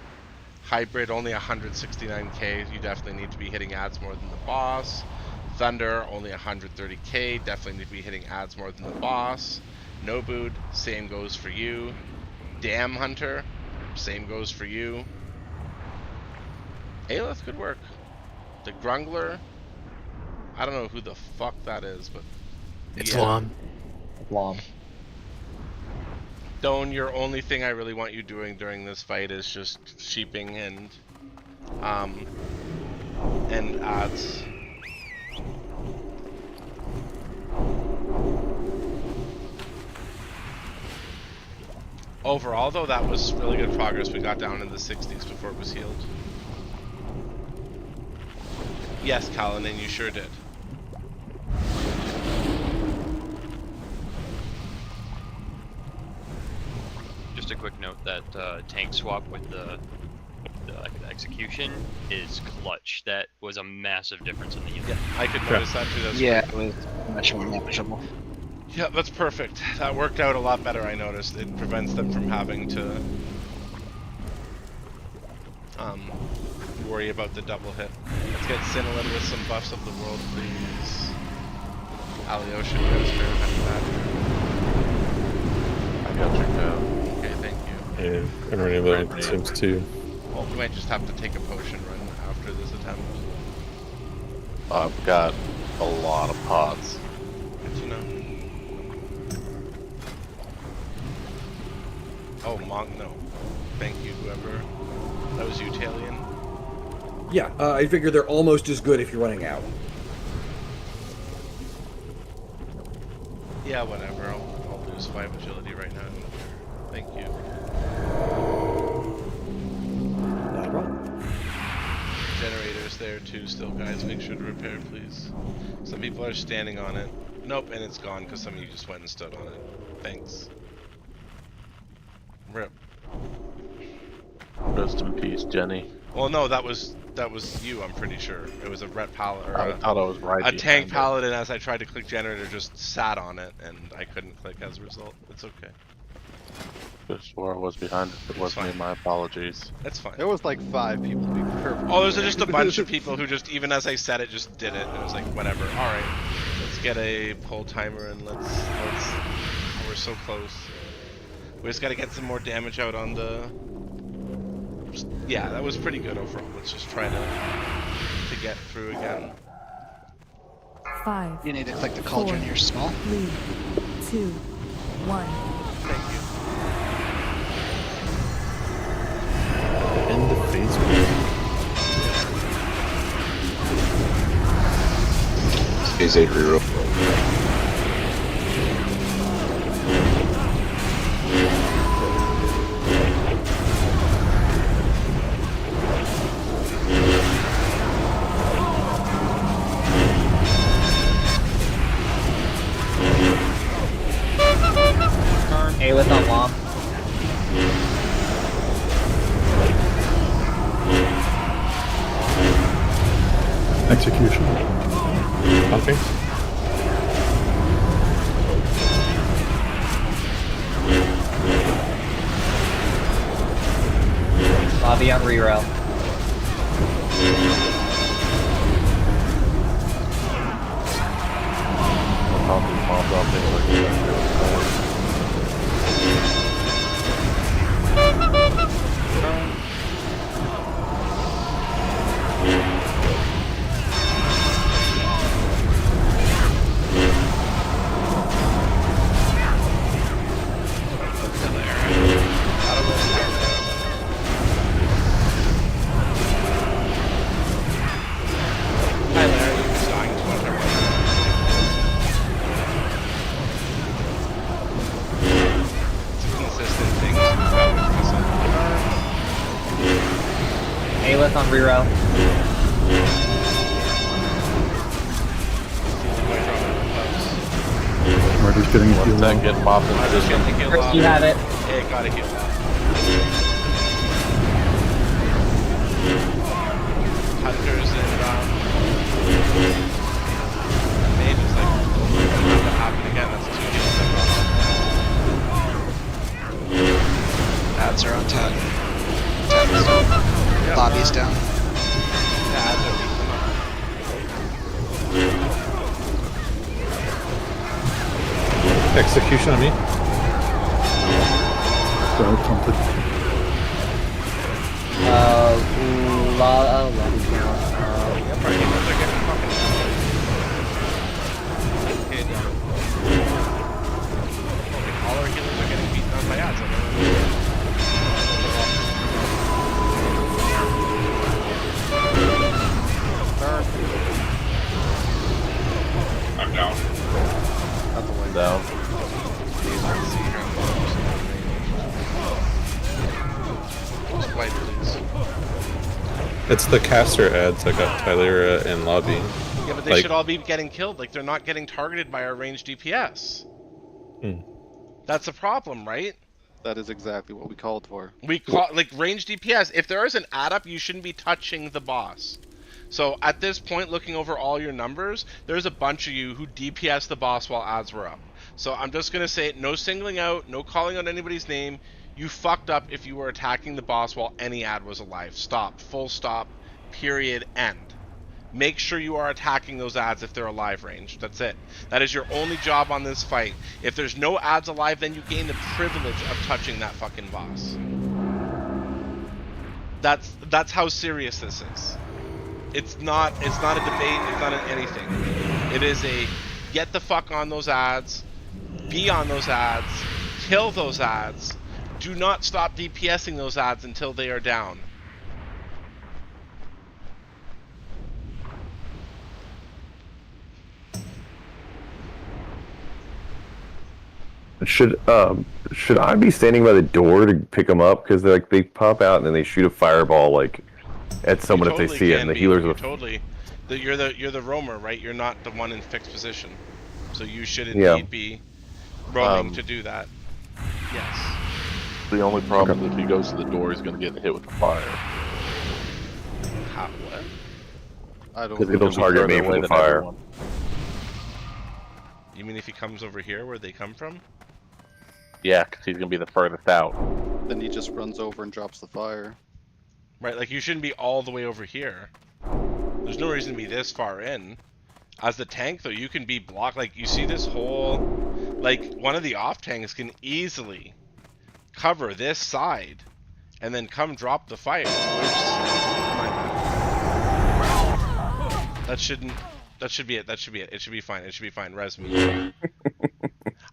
Hybrid, only 169k. You definitely need to be hitting ads more than the boss. Thunder, only 130k. Definitely need to be hitting ads more than the boss. Nobood, same goes for you. Damn Hunter, same goes for you. Aelith, good work. The Grungler, I don't know who the fuck that is, but... It's Lom. Lom. Stone, your only thing I really want you doing during this fight is just sheeping and odds. Overall, though, that was really good progress. We got down in the 60s before it was healed. Yes, Callan, you sure did. Just a quick note that tank swap with the execution is clutch. That was a massive difference in the unit. Yeah, I could notice that too. That's Yeah, great. it was much more manageable. Yeah, that's perfect. That worked out a lot better, I noticed. It prevents them from having to worry about the double hit. Let's get Cinnalin with some buffs of the world, please. Alyosha goes for that. I got your go. Okay, thank you. Yeah, and running low on consumes too. Well, we might just have to take a potion run after this attempt. I've got a lot of pots. Good to know. Oh, Monk, no. Thank you, whoever. That was you, Talion. Yeah, I figure they're almost as good if you're running out. Yeah, whatever. I'll lose 5 agility right now. Thank you. Not a problem. Generators there too still, guys. Make sure to repair, please. Some people are standing on it. Nope, and it's gone because some of you just went and stood on it. Thanks. Rip. Rest in peace, Jenny. Well, no, that was you. I'm pretty sure it was a ret paladin. I thought I was right. A tank paladin. As I tried to click generator, just sat on it, and I couldn't click as a result. It's okay. Just swore I was behind it. It wasn't me. My apologies. That's fine. There was like 5 people to be perfect. Oh, there's just a bunch of people who just, even as I said it, just did it. And it was like, whatever. All right, let's get a pull timer and let's. Oh, we're so close. We just gotta get some more damage out on the... Yeah, that was pretty good overall. Let's just try to get through again. 5. You need to click the cauldron. 4, You're small. 3, 2, 1. Thank you. End of phase 1. Phase 8 reroll. Aelith on Lom. Execution. Pumping. Lobby on reroll. Aelith on reroll. Murder's getting a heal. That get popped in position. Chris, you have it. Yeah, gotta heal off. Hunters and Mage is like, gonna have to happen again. That's 2 heals. Ads are on top. Tab is down. Yep, Lobby's down. Yeah, ads are beating them up. Execution on me. Well pumped. Lobby's down. Yep, our healers are getting fucking okay, down. Okay, all our healers are getting beaten up by ads. I'm down. Not the one Down. Just wipe, please. It's the caster ads that got Tylera and Lobby. Yeah, but they should all be getting killed. Like, they're not getting targeted by our ranged DPS. That's a problem, right? That is exactly what we called for. We call like ranged DPS. If there is an add up, you shouldn't be touching the boss. So at this point, looking over all your numbers, there's a bunch of you who DPS the boss while ads were up. So I'm just gonna say, no singling out, no calling out anybody's name. You fucked up if you were attacking the boss while any ad was alive. Stop. Full stop. Period. End. Make sure you are attacking those ads if they're alive range. That's it. That is your only job on this fight. If there's no ads alive, then you gain the privilege of touching that fucking boss. That's how serious this is. It's not a debate, it's not an anything. It is a get the fuck on those ads, be on those ads, kill those ads. Do not stop DPSing those ads until they are down. Should I be standing by the door to pick them up? Because they pop out and then they shoot a fireball like at someone if they see it, and the healers will totally. You're the roamer, right? You're not the one in fixed position, so you should indeed be roaming to do that. Yes. The only problem is if he goes to the door, he's going to get hit with the fire. How, what? I don't. Because it'll target me from the fire. Everyone. You mean if he comes over here, where they come from? Yeah, because he's going to be the furthest out. Then he just runs over and drops the fire. Right, like you shouldn't be all the way over here. There's no reason to be this far in. As the tank, though, you can be blocked. Like, you see this whole... Like, one of the off tanks can easily cover this side, and then come drop the fire. Oops. My bad. That should be it. That should be it. It should be fine. It should be fine. Res me.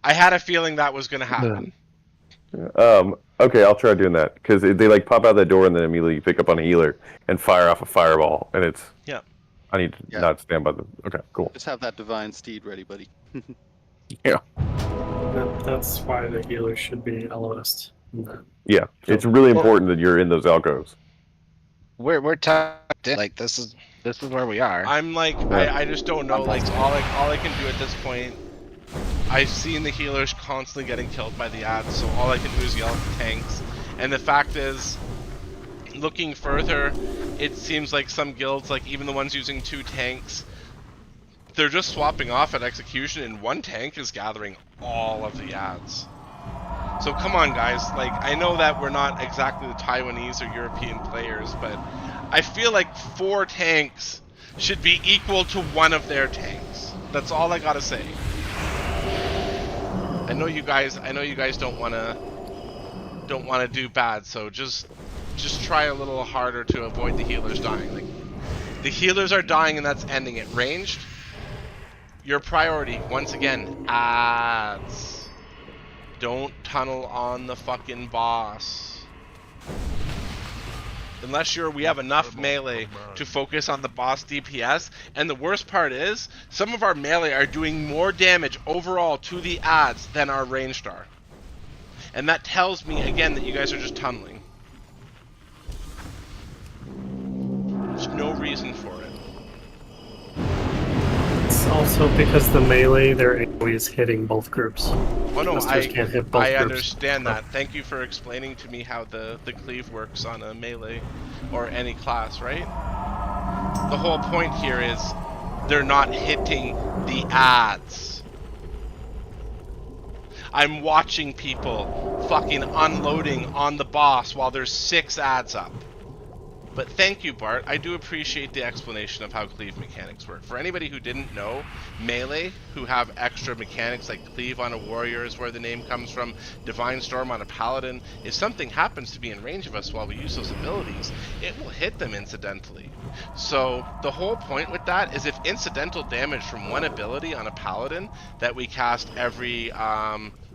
I had a feeling that was gonna happen. Okay, I'll try doing that because they like pop out that door and then immediately pick up on a healer and fire off a fireball, and it's. Yeah. I need to not stand by the. Okay, cool. Just have that divine steed ready, buddy. Yeah. That's why the healer should be LOS'd. Yeah, it's really important that you're in those alcoves. We're tucked in. Like this is where we are. I'm like I just don't know. Like all I can do at this point. I've seen the healers constantly getting killed by the ads, so all I can do is yell at the tanks. And the fact is, looking further, it seems like some guilds, like even the ones using 2 tanks, they're just swapping off at execution, and 1 tank is gathering all of the ads. So come on, guys. Like, I know that we're not exactly the Taiwanese or European players, but I feel like 4 tanks should be equal to 1 of their tanks. That's all I gotta say. I know you guys don't wanna do bad, so just try a little harder to avoid the healers dying. Like, the healers are dying and that's ending it. Ranged, your priority, once again, ads. Don't tunnel on the fucking boss. Unless we have enough melee to focus on the boss DPS, and the worst part is, some of our melee are doing more damage overall to the ads than our ranged are. And that tells me, again, that you guys are just tunneling. There's no reason for it. It's also because the melee, they're always hitting both groups. Oh no, Masters can't hit both I groups. understand that. Thank you for explaining to me how the cleave works on a melee or any class, right? The whole point here is they're not hitting the ads. I'm watching people fucking unloading on the boss while there's 6 ads up. But thank you, Bart. I do appreciate the explanation of how cleave mechanics work. For anybody who didn't know, melee, who have extra mechanics like cleave on a warrior is where the name comes from, divine storm on a paladin, if something happens to be in range of us while we use those abilities, it will hit them incidentally. So the whole point with that is if incidental damage from one ability on a paladin that we cast every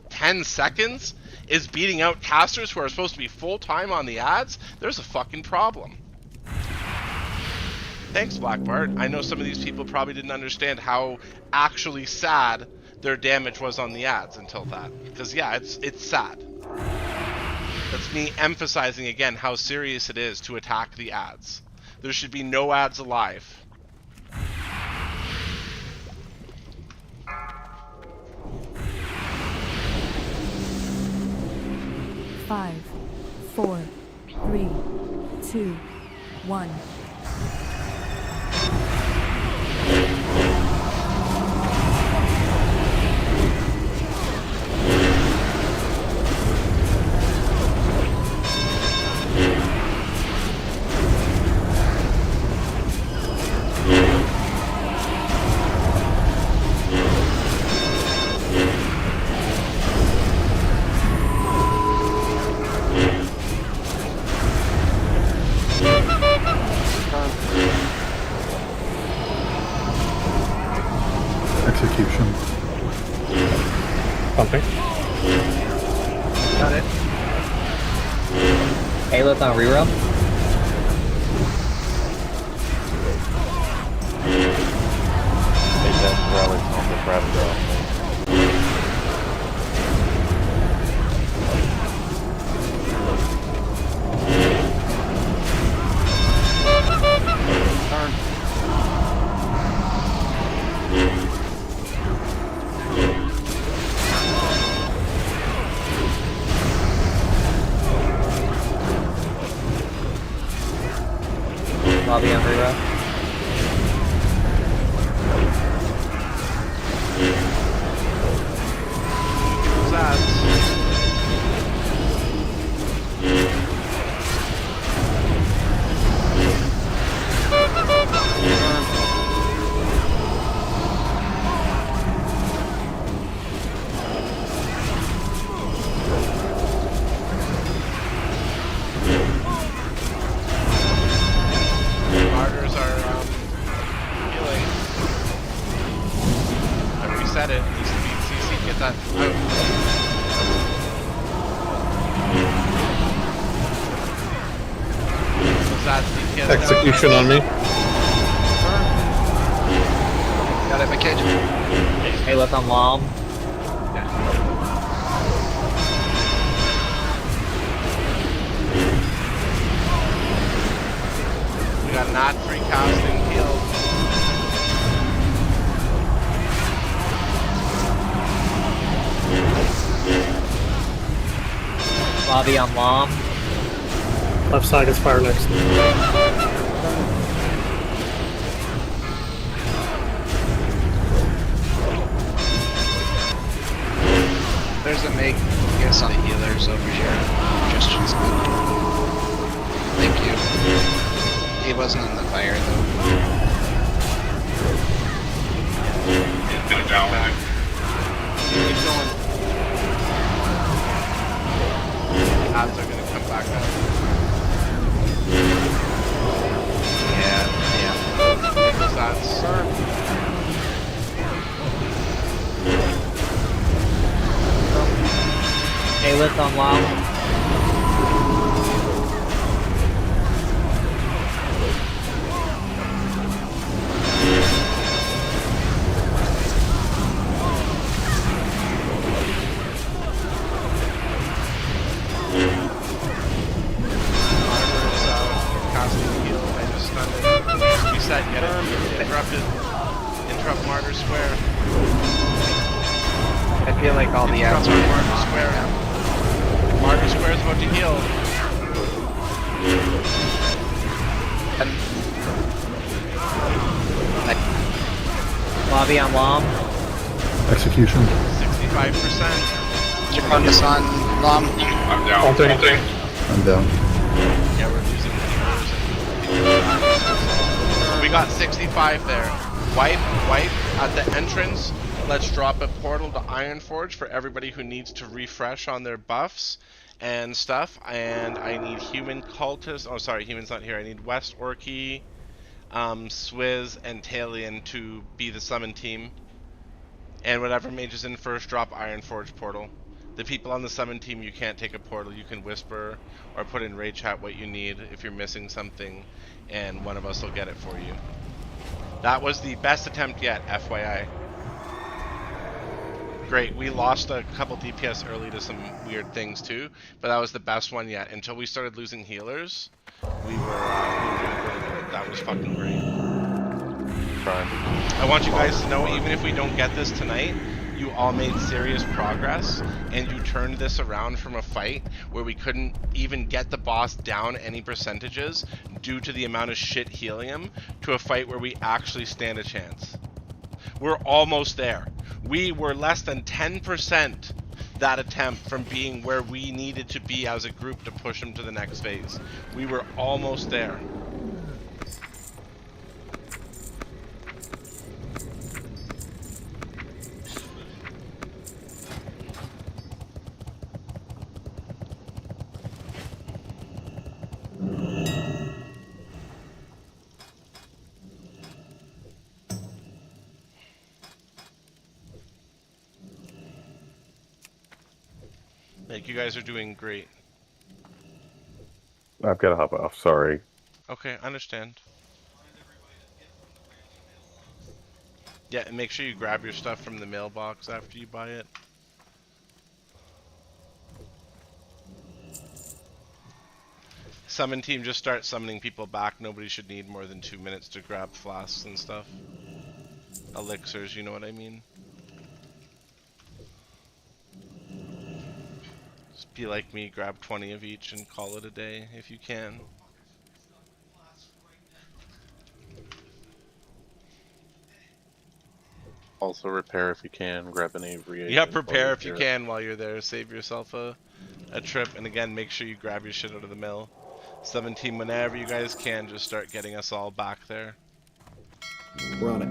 10 seconds is beating out casters who are supposed to be full-time on the ads, there's a fucking problem. Thanks, Black Bart. I know some of these people probably didn't understand how actually sad their damage was on the ads until that. Because yeah, it's sad. That's me emphasizing again how serious it is to attack the ads. There should be no ads alive. Five, 4, 3, 2, 1. Execution. Something. Got it. Aelith on reroll. Make that rally on the rabbit. Lobby on reroll. Execution on me. Got it, McCage. Hey, let's on Lom. We got not free casting healed. Lobby on Lom. Left side is fire next. There's a make, I guess, on the healers over here. Justin's good. Thank you. He wasn't in the fire, though. He's gonna down back. Keep going. Odds are gonna come back up. Yeah. Those odds. Hey, let's on Lom. Reset, get it. Interrupted. Interrupt Martyr Square. I feel like all the outs are Martyr Square. Martyr Square is about to heal. Lobby on Lom. Execution. 65%. Jacondas on Lom. I'm down. I'm down. Yeah, we're losing healers. We got 65 there. White at the entrance. Let's drop a portal to Ironforge for everybody who needs to refresh on their buffs and stuff. And I need human cultists. Oh, sorry, human's not here. I need West Orky, Swizz, and Talion to be the summon team. And whatever mage is in first, drop Ironforge portal. The people on the summon team, you can't take a portal. You can whisper or put in raid chat what you need if you're missing something, and one of us will get it for you. That was the best attempt yet, FYI. Great, we lost a couple DPS early to some weird things too, but that was the best one yet. Until we started losing healers, we were doing really good. That was fucking great. I want you guys to know, even if we don't get this tonight, you all made serious progress, and you turned this around from a fight where we couldn't even get the boss down any percentages due to the amount of shit helium to a fight where we actually stand a chance. We're almost there. We were less than 10% that attempt from being where we needed to be as a group to push him to the next phase. We were almost there. Like, you guys are doing great. I've got to hop off. Sorry. Okay, understand. Yeah, and make sure you grab your stuff from the mailbox after you buy it. Summon team, just start summoning people back. Nobody should need more than 2 minutes to grab flasks and stuff. Elixirs, you know what I mean? Just be like me, grab 20 of each and call it a day if you can. Also repair if you can, grab any reagents. Yeah, prepare if you can while you're there. Save yourself a trip, and again, make sure you grab your shit out of the mill. 17, whenever you guys can, just start getting us all back there. We're on it.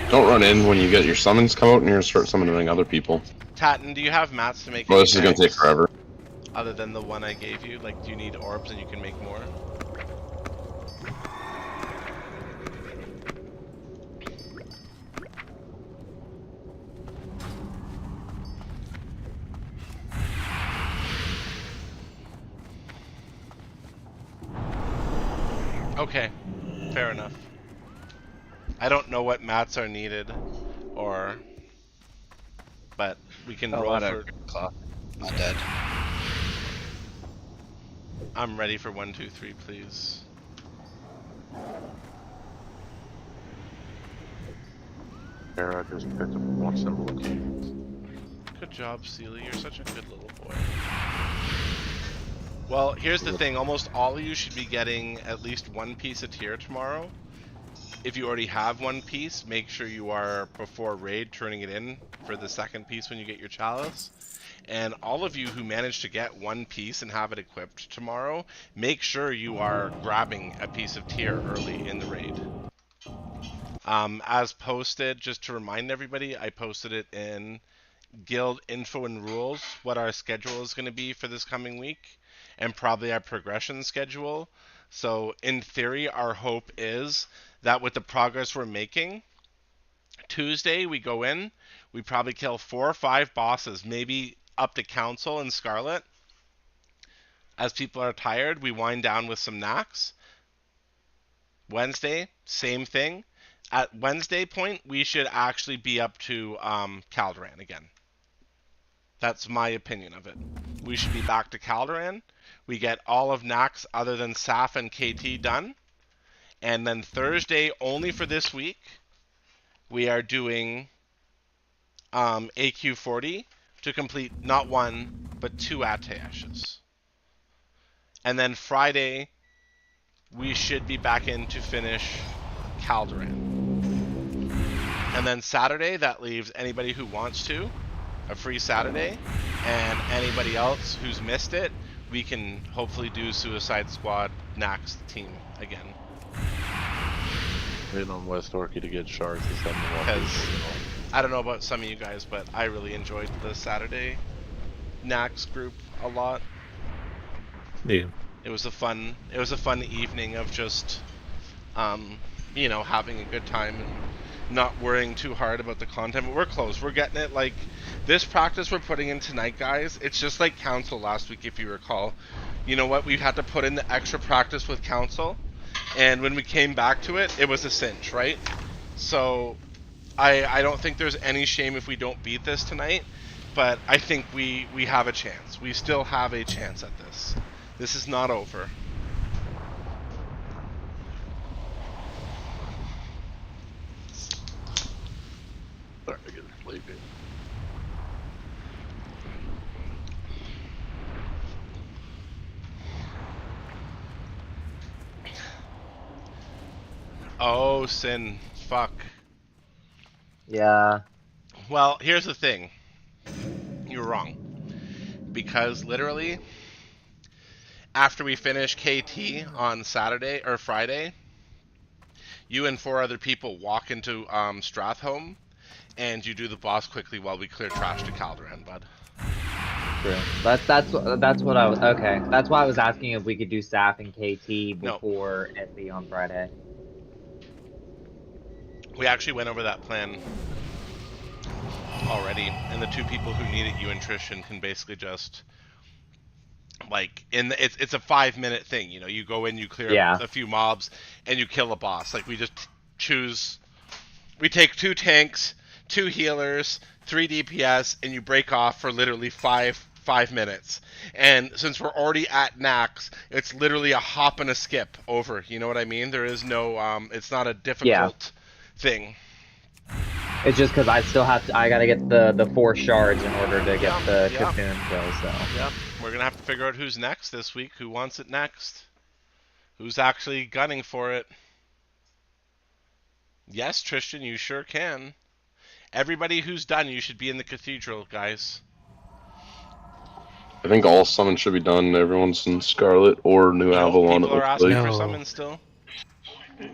Don't run in when you get your summons come out and you're gonna start summoning other people. Tatten, do you have mats to make? Well, this is gonna take forever. Other than the one I gave you, like, do you need orbs and you can make more? Okay, fair enough. I don't know what mats are needed, but we can A roll lot for. of cloth. Not dead. I'm ready for 1, 2, 3, please. Sarah just picked up more simple keys. Good job, Sealy. You're such a good little boy. Well, here's the thing. Almost all of you should be getting at least one piece of tier tomorrow. If you already have one piece, make sure you are, before raid, turning it in for the second piece when you get your chalice. And all of you who manage to get one piece and have it equipped tomorrow, make sure you are grabbing a piece of tier early in the raid. As posted, just to remind everybody, I posted it in guild info and rules, what our schedule is going to be for this coming week, and probably our progression schedule. So in theory, our hope is that with the progress we're making, Tuesday we go in, we probably kill 4 or 5 bosses, maybe up to Council and Scarlet. As people are tired, we wind down with some knacks. Wednesday, same thing. At Wednesday point, we should actually be up to Caldoran again. That's my opinion of it. We should be back to Caldoran. We get all of Nax other than Saf and KT done. And then Thursday, only for this week, we are doing AQ40 to complete not 1, but 2 Atayashes. And then Friday, we should be back in to finish Caldoran. And then Saturday, that leaves anybody who wants to, a free Saturday, and anybody else who's missed it, we can hopefully do Suicide Squad Nax team again. Waiting on West Orky to get shards to send them Because I don't know about some of you guys, but I really enjoyed the Saturday Nax group a lot. Yeah. It was a fun evening of just you know, having a good time and not worrying too hard about the content. But we're close. We're getting it. Like, this practice we're putting in tonight, guys, it's just like Council last week, if you recall. You know what? We had to put in the extra practice with Council, and when we came back to it, it was a cinch, right? So I don't think there's any shame if we don't beat this tonight, but I think we have a chance. We still have a chance at this. This is not over. Starting to get sleepy. Oh, Sin. Fuck. Yeah. Well, here's the thing. You're wrong. Because literally, after we finish KT on Saturday or Friday, you and 4 other people walk into Strathholm, and you do the boss quickly while we clear trash to Caldoran, bud. True. That's what I was okay. That's why I was asking if we could do Saf and KT before SE on Friday. We actually went over that plan already, and the 2 people who need it, you and Trishan, can basically just like it's a 5-minute thing. You know, you go in, you clear a few mobs, and you kill a boss. Like, we just choose. We take 2 tanks, 2 healers, 3 DPS, and you break off for literally 5 minutes. And since we're already at Nax, it's literally a hop and a skip over. You know what I mean? There is no it's not a difficult thing. It's just because I still have to. I gotta get the 4 shards in order to get the cocoon kill. So. Yep. We're gonna have to figure out who's next this week. Who wants it next? Who's actually gunning for it? Yes, Tristan, you sure can. Everybody who's done, you should be in the cathedral, guys. I think all summons should be done. Everyone's in Scarlet or New Avalon. People are asking for summons still.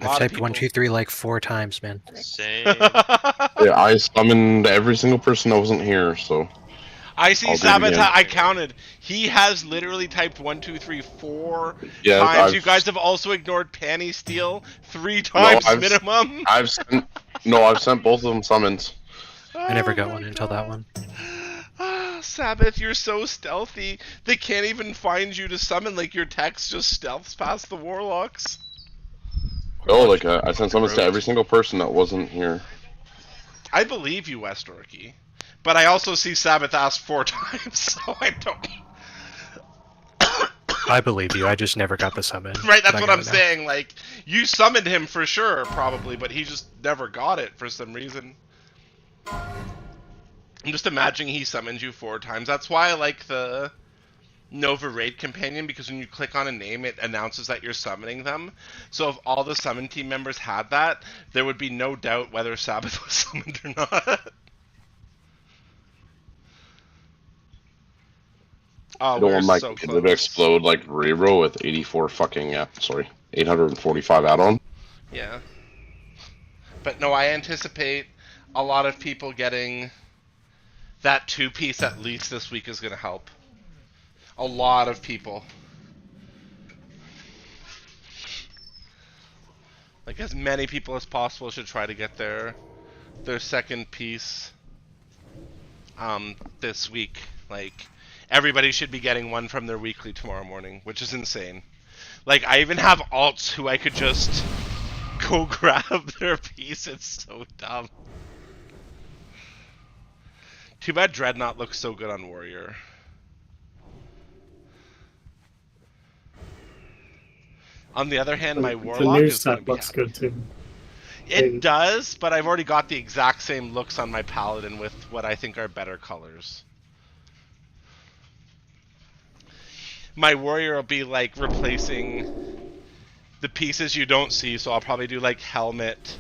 I've typed 1, 2, 3 like 4 times, man. Same. Yeah, I summoned every single person that wasn't here, so. I see I'll do it again. Sabotage. I counted. He has literally typed 1, 2, 3, 4 Yeah, times. You guys have also ignored Panny Steel 3 times minimum. I've sent both of them summons. I never got one until that one. Sabbath, you're so stealthy. They can't even find you to summon. Like, your text just stealths past the warlocks. Oh, like I sent summons to every single person that wasn't here. I believe you, West Orky. But I also see Sabbath ask 4 times, so I don't... I believe you. I just never got the summon. Right, that's but I what got I'm it now. saying. Like, you summoned him for sure, probably, but he just never got it for some reason. I'm just imagining he summoned you 4 times. That's why I like the Nova Raid Companion, because when you click on a name, it announces that you're summoning them. So if all the summon team members had that, there would be no doubt whether Sabbath was summoned or not. I Oh, don't we're want my so computer to close. explode like Rero with 845 add-on. Yeah. But no, I anticipate a lot of people getting that 2-piece at least this week is going to help. A lot of people. Like, as many people as possible should try to get their second piece this week. Like, everybody should be getting one from their weekly tomorrow morning, which is insane. Like, I even have alts who I could just go grab their piece. It's so dumb. Too bad Dreadnought looks so good on Warrior. On the other hand, my The Warlock new is going to set be looks happy. good too. It does, but I've already got the exact same looks on my Paladin with what I think are better colors. My Warrior will be like replacing the pieces you don't see, so I'll probably do like helmet,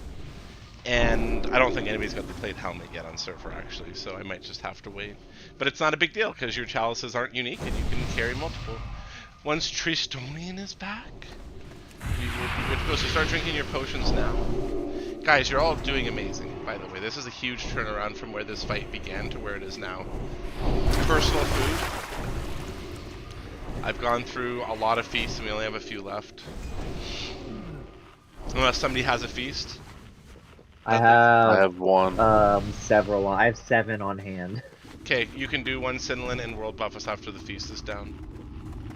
and I don't think anybody's got the plate helmet yet on Surfer actually, so I might just have to wait. But it's not a big deal because your chalices aren't unique and you can carry multiple. Once Tristonian is back, we will be good to go. So start drinking your potions now. Guys, you're all doing amazing, by the way. This is a huge turnaround from where this fight began to where it is now. Personal food. I've gone through a lot of feasts and we only have a few left. Unless somebody has a feast. I have one. Several. I have 7 on hand. Okay, you can do 1 Cinlin and world buff us after the feast is down.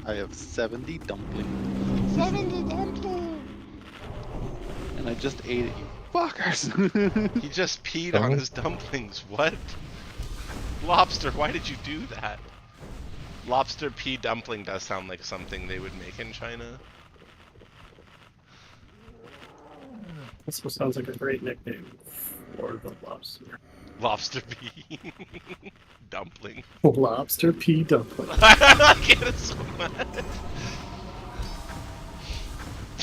I have 70 dumplings. 70 dumplings! And I just ate it, you fuckers! He just peed on his dumplings. What? Lobster, why did you do that? Lobster pea dumpling does sound like something they would make in China. This sounds like a great nickname for the lobster. Lobster pea dumpling. Lobster pea dumpling. I get it so much.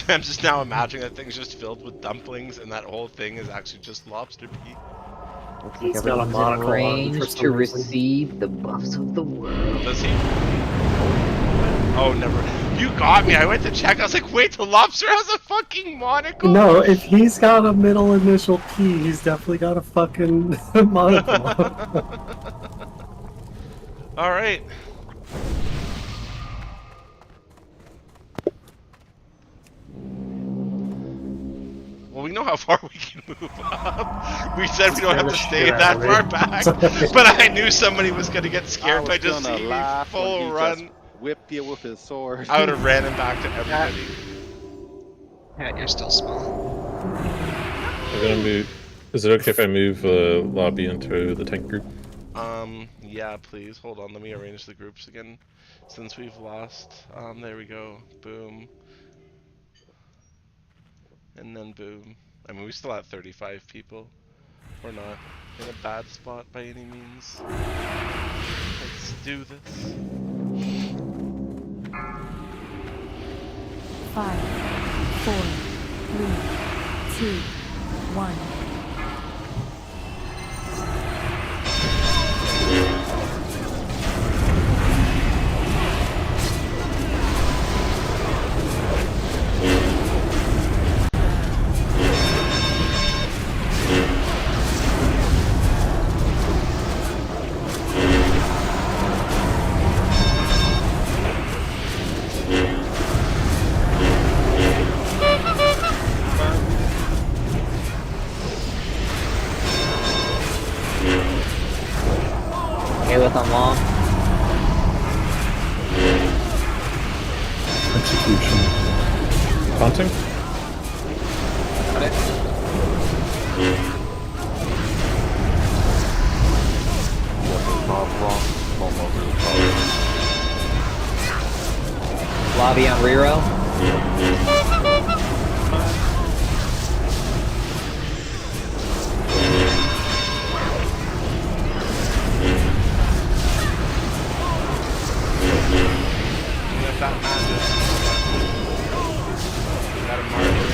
I'm just now imagining that thing's just filled with dumplings and that whole thing is actually just lobster pea. He's got a monocle on for range some to reason. receive the buffs of the world. Does he? Oh, never. You got me. I went to check. I was like, wait, the lobster has a fucking monocle? No, if he's got a middle initial P, he's definitely got a fucking monocle. Alright. Well, we know how far we can move up. We said we don't have to stay that far back. But I knew somebody was going to get scared by just seeing me full run. Whip you with his sword. I would have ran him back to everybody. Yeah, you're still small. I'm gonna move. Is it okay if I move lobby into the tank group? Yeah, please. Hold on. Let me arrange the groups again. Since we've lost. There we go. Boom. And then boom. I mean, we still have 35 people. We're not in a bad spot by any means. Let's do this. 5, 4, 3, 2, 1. Okay with on long. Execution. Haunting? Got it. Lobby on reroll. If that matters. Got a marker.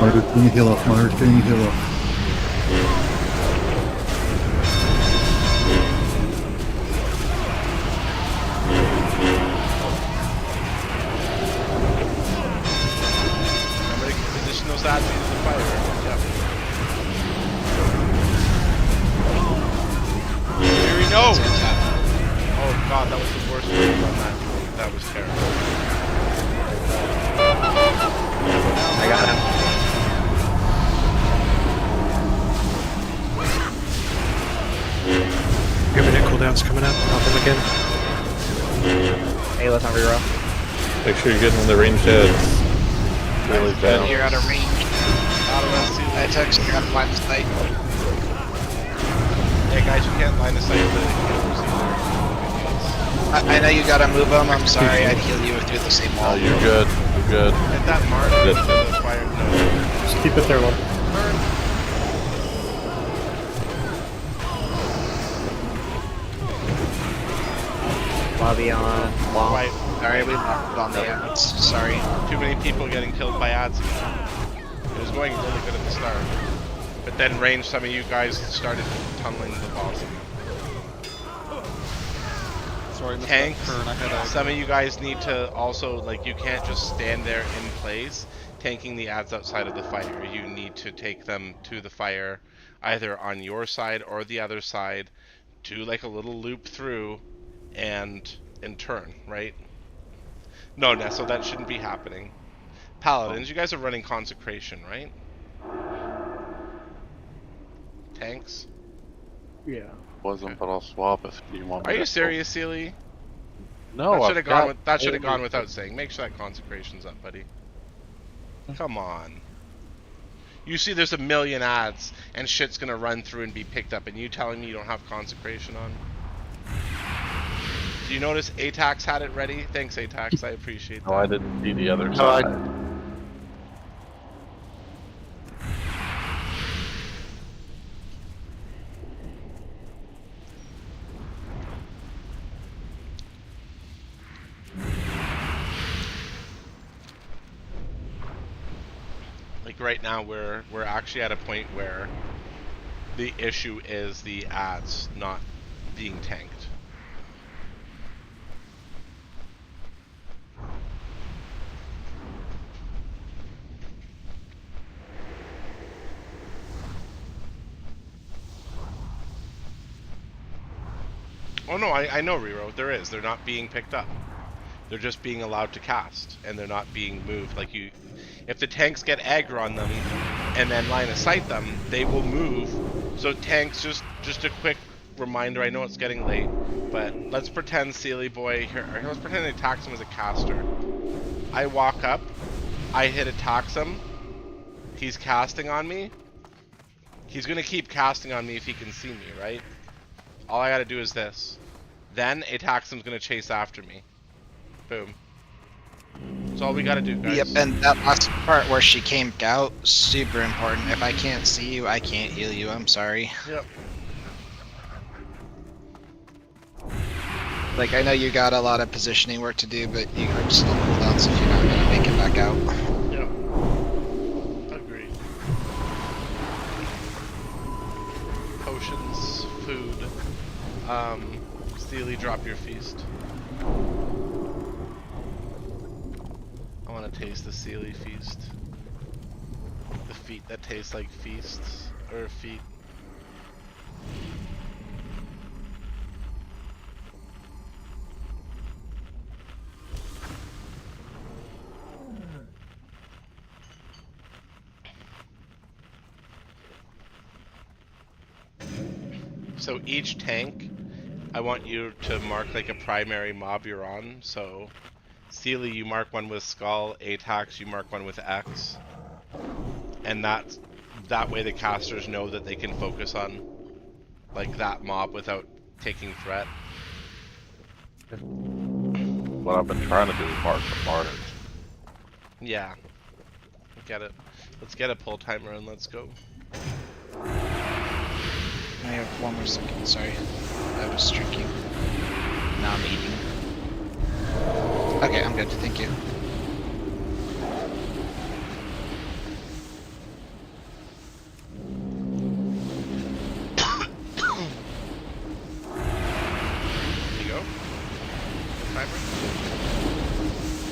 Margaret, can you heal off? Margaret, can you heal off? Remember to position those ads into the fire. Yep. Fury, no! Oh god, that was the worst move on that. That was terrible. I got him. Your minute cooldown's coming up. Pop him again. Hey, let's on reroll. Make sure you're getting the ranged heads. Really bad. You're out of range. I text you're out of line of sight. Hey guys, you can't line the sight for the healers either. I know you gotta move them. I'm sorry, I'd heal you through the same wall. Oh, you're good. You're good. Hit that mark Good. into the fire. No. Just keep it there, one. Lobby on long. Right. Sorry, we locked on the ads. Sorry. Too many people getting killed by ads. It was going really good at the start. But then range, some of you guys started tunneling the boss. Sorry, Mr. Tanks, Kern, I had a... some of you guys need to also, like, you can't just stand there in place tanking the ads outside of the fire. You need to take them to the fire, either on your side or the other side, do like a little loop through, and turn, right? No, Nesso, that shouldn't be happening. Paladins, you guys are running Consecration, right? Tanks? Yeah. Wasn't, but I'll swap if you want. Are you serious, Sealy? No, that should have gone. That should have only- gone without saying. Make sure that Consecration's up, buddy. Come on. You see, there's a million ads, and shit's gonna run through and be picked up, and you telling me you don't have Consecration on? Do you notice Atax had it ready? Thanks, Atax. I appreciate that. No, I didn't see the other No, side. Like right now, we're actually at a point where the issue is the ads not being tanked. Oh no, I know, Rero. There is. They're not being picked up. They're just being allowed to cast, and they're not being moved. Like you, if the tanks get aggro on them, and then line of sight them, they will move. So tanks, just a quick reminder. I know it's getting late, but let's pretend Sealy Boy here. Let's pretend they tax him as a caster. I walk up, I hit a Toxum. He's casting on me. He's gonna keep casting on me if he can see me, right? All I gotta do is this. Then a Toxum's gonna chase after me. Boom. That's all we gotta do, guys. Yep, and that last part where she came out, super important. If I can't see you, I can't heal you. I'm sorry. Yep. Like, I know you got a lot of positioning work to do, but you are still cooldowns if you're not gonna make it back out. Yep. Agreed. Potions, food. Steely, drop your feast. I want to taste the Sealy feast. The feet that taste like feasts, or feet. So each tank, I want you to mark like a primary mob you're on. So Sealy, you mark one with Skull. Atax, you mark one with X. And that way the casters know that they can focus on like that mob without taking threat. What I've been trying to do is mark the martyrs. Yeah. Get it. Let's get a pull timer and let's go. I have 1 more second, sorry. I was drinking. Now I'm eating. Okay, I'm good, thank you. Here you go. Timer.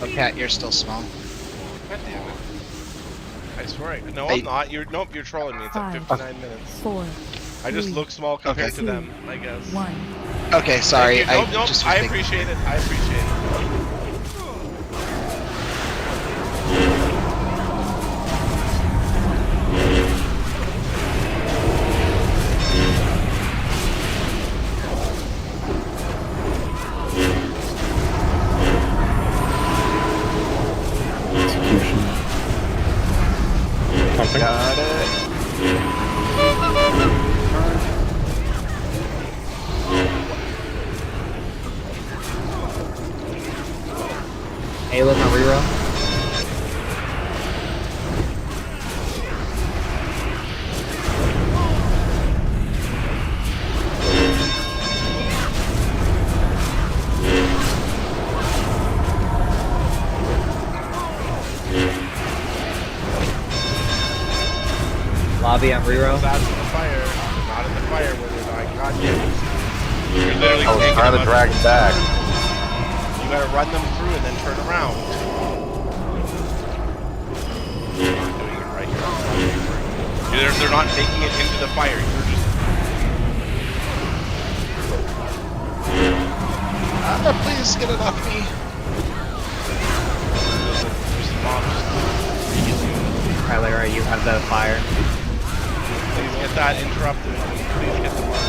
Oh, Cat, you're still small. God damn it. I swear. No, I'm not. Nope, you're trolling me. It's at 59 minutes. 4. I just 3, look small compared to 2, them, I guess. 1. Okay, sorry. Nope, I appreciate it. I appreciate it. Something. Got it. Hey, look on reroll. Lobby on reroll. That's in the fire. They're not in the fire where they're dying. God damn it. You're literally I was taking trying them to out. drag it back. You gotta run them through and then turn around. You're not doing it right here. They're not taking it into the fire. You're just... Please get it off me. Tyler, you have the fire. Please get that interrupted. Please get the mark.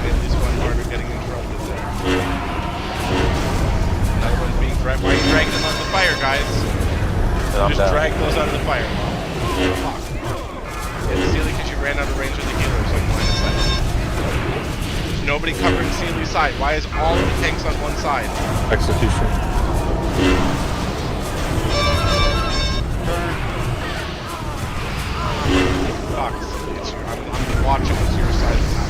At least one martyr getting interrupted there. Another one's being dragged. Why are you dragging them out of the fire, guys? I'm Just down. drag those out of the fire. Fuck. It's Sealy because you ran out of range of the healers like line of sight. There's nobody covering Sealy's side. Why is all of the tanks on one side? Execution. Fuck. I'm watching what's your side of the map.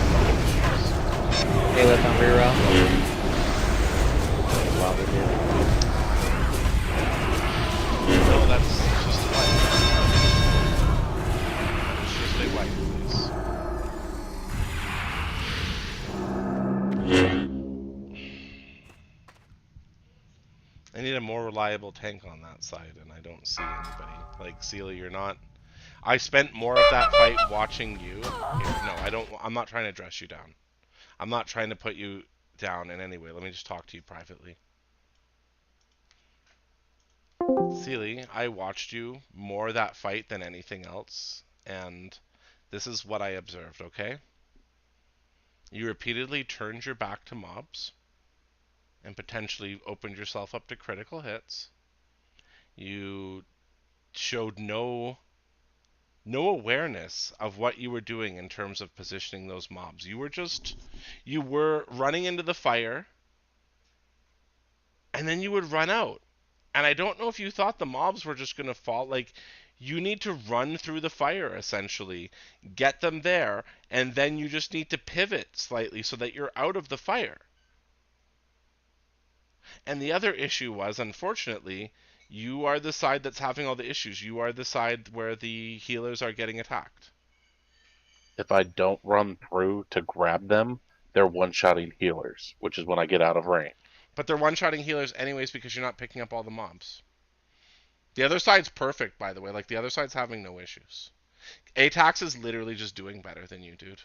Hey, look on reroll. No, that's just a wipe. It's just a wipe, please. I need a more reliable tank on that side, and I don't see anybody. Like, Sealy, you're not... I spent more of that fight watching you. Here, no, I'm not trying to dress you down. I'm not trying to put you down in any way. Let me just talk to you privately. Sealy, I watched you more that fight than anything else, and this is what I observed, okay? You repeatedly turned your back to mobs and potentially opened yourself up to critical hits. You showed no awareness of what you were doing in terms of positioning those mobs. You were running into the fire, and then you would run out. And I don't know if you thought the mobs were just going to fall. Like, you need to run through the fire, essentially. Get them there, and then you just need to pivot slightly so that you're out of the fire. And the other issue was, unfortunately, you are the side that's having all the issues. You are the side where the healers are getting attacked. If I don't run through to grab them, they're one-shotting healers, which is when I get out of range. But they're one-shotting healers anyways because you're not picking up all the mobs. The other side's perfect, by the way. Like, the other side's having no issues. Atax is literally just doing better than you, dude.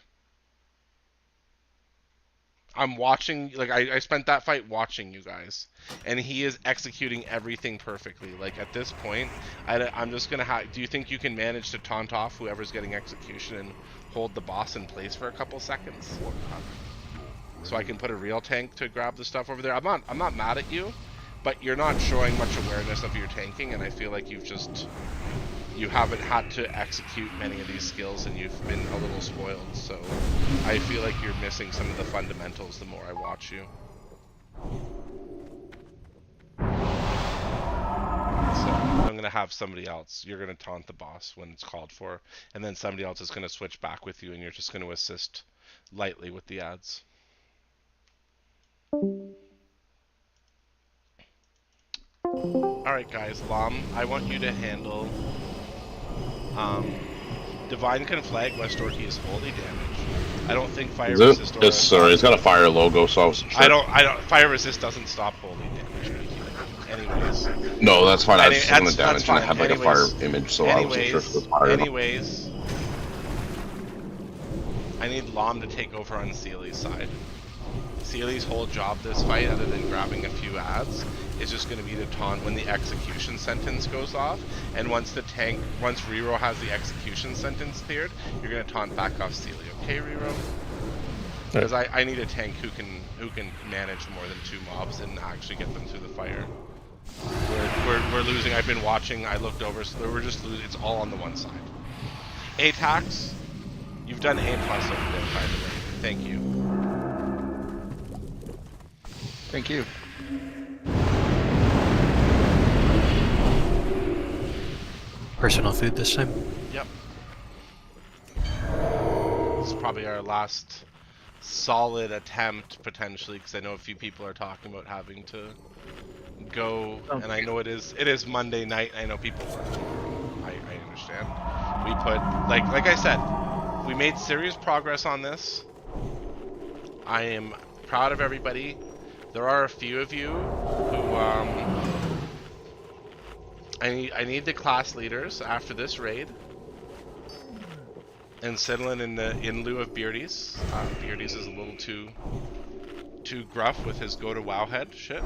I'm watching, like, I spent that fight watching you guys, and he is executing everything perfectly. Like, at this point, I'm just gonna do you think you can manage to taunt off whoever's getting execution and hold the boss in place for a couple seconds? So I can put a real tank to grab the stuff over there? I'm not mad at you, but you're not showing much awareness of your tanking, and I feel like you haven't had to execute many of these skills, and you've been a little spoiled, so I feel like you're missing some of the fundamentals the more I watch you. So I'm going to have somebody else. You're going to taunt the boss when it's called for, and then somebody else is going to switch back with you, and you're just going to assist lightly with the ads. Alright guys, Lam, I want you to handle Divine Conflag West Orky is holy damage. I don't think Fire Is it? Resist It's sorry, it's got a fire logo, so I was sure. I don't Fire Resist doesn't stop holy damage. Anyways. No, that's fine. I was Any- just on the that's damage and I fine. had like a fire image, so I wasn't sure if it was fire. Anyways, I need Lam to take over on Seely's side. Seely's whole job this fight, other than grabbing a few ads, is just going to be to taunt when the execution sentence goes off, and once Rero has the execution sentence cleared, you're going to taunt back off Seely. Okay, Rero? Because I need a tank who can manage more than 2 mobs and actually get them through the fire. We're losing. I've been watching. I looked over, so we're just losing. It's all on the one side. A-Tax, you've done A+ over there, by the way. Thank you. Thank you. Personal food this time? Yep. This is probably our last solid attempt, potentially, because I know a few people are talking about having to go, and I know it is Monday night. I know people work. I understand. We put, like I said, we made serious progress on this. I am proud of everybody. There are a few of you who I need the class leaders after this raid. And Sidlin in lieu of Beardy's. Beardy's is a little too gruff with his go to Wowhead shit.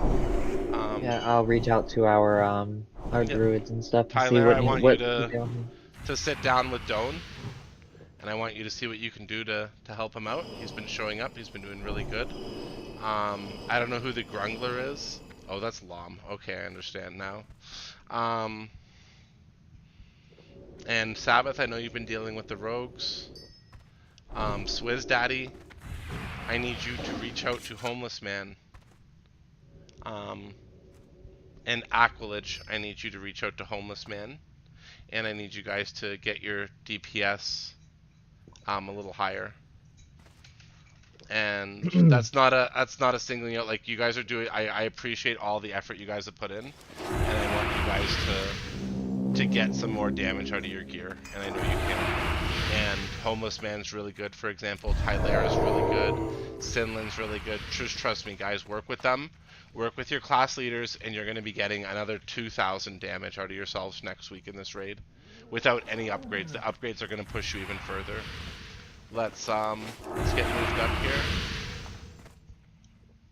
Yeah, I'll reach out to our druids and stuff. And see Tyler, what I want what you to sit down with Doan, and I want you to see what you can do to help him out. He's been showing up. He's been doing really good. I don't know who the Grungler is. Oh, that's Lom. Okay, I understand now. And Sabbath, I know you've been dealing with the rogues. Swizz Daddy, I need you to reach out to Homeless Man. And Aquilage, I need you to reach out to Homeless Man. And I need you guys to get your DPS a little higher. And that's not a singling out. Like, you guys are doing, I appreciate all the effort you guys have put in, and I want you guys to get some more damage out of your gear, and I know you can. And Homeless Man's really good, for example. Tylera's really good. Sinlin's really good. Just trust me, guys. Work with them. Work with your class leaders, and you're going to be getting another 2,000 damage out of yourselves next week in this raid, without any upgrades. The upgrades are going to push you even further. Let's get moved up here.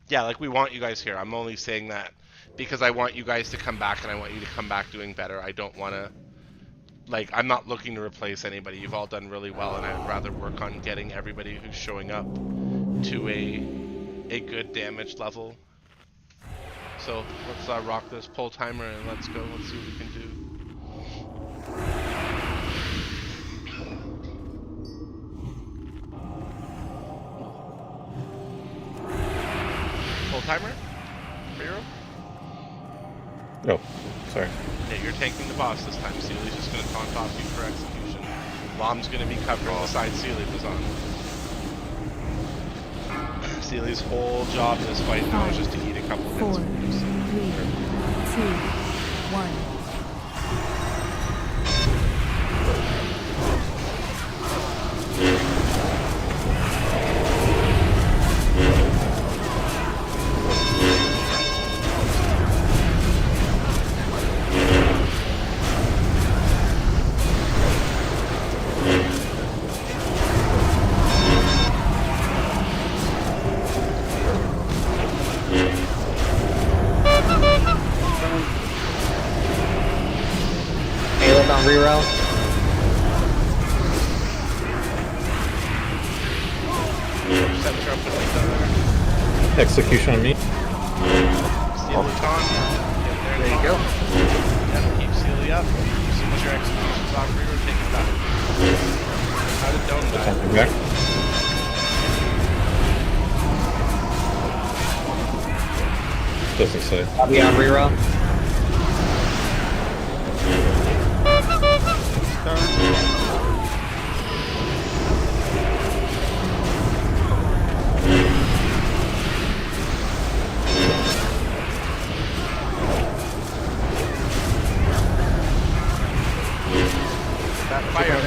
Yeah, like, we want you guys here. I'm only saying that because I want you guys to come back, and I want you to come back doing better. I don't want to, like, I'm not looking to replace anybody. You've all done really well, and I'd rather work on getting everybody who's showing up to a good damage level. So let's rock this pull timer and let's go. Let's see what we can do. Pull timer? Rero? Oh, sorry. Yeah, you're tanking the boss this time. Seely's just going to taunt off you for execution. Lom's going to be covering the side Seely was on. Seely's whole job in this fight now is just to eat a couple of hits. 4, 3, 2, 1. reroll. Center up with the Execution on me. Steely con. There you go. Yeah, keep Steely up. As soon as your execution's off reroll, take it back. How did Dome die? Something back. Doesn't say. I'll be on reroll. That fire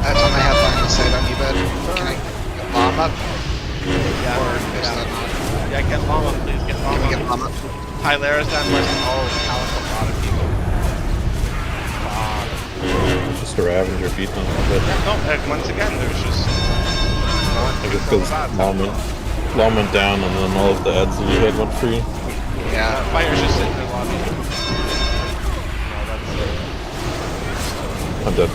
That's on my headline to say on you, bud. Can I get Lom up? Yeah, Or is that not? yeah, get Llama, please. Get Llama. Can we get Lom up? Tylera's done less than all of Calico, a lot of people. Just a Ravager beat on it. No, once again, there's just I guess because Lom went down and then all of the ads that you had went free. yeah, fire's just sitting in the lobby. No, I'm dead.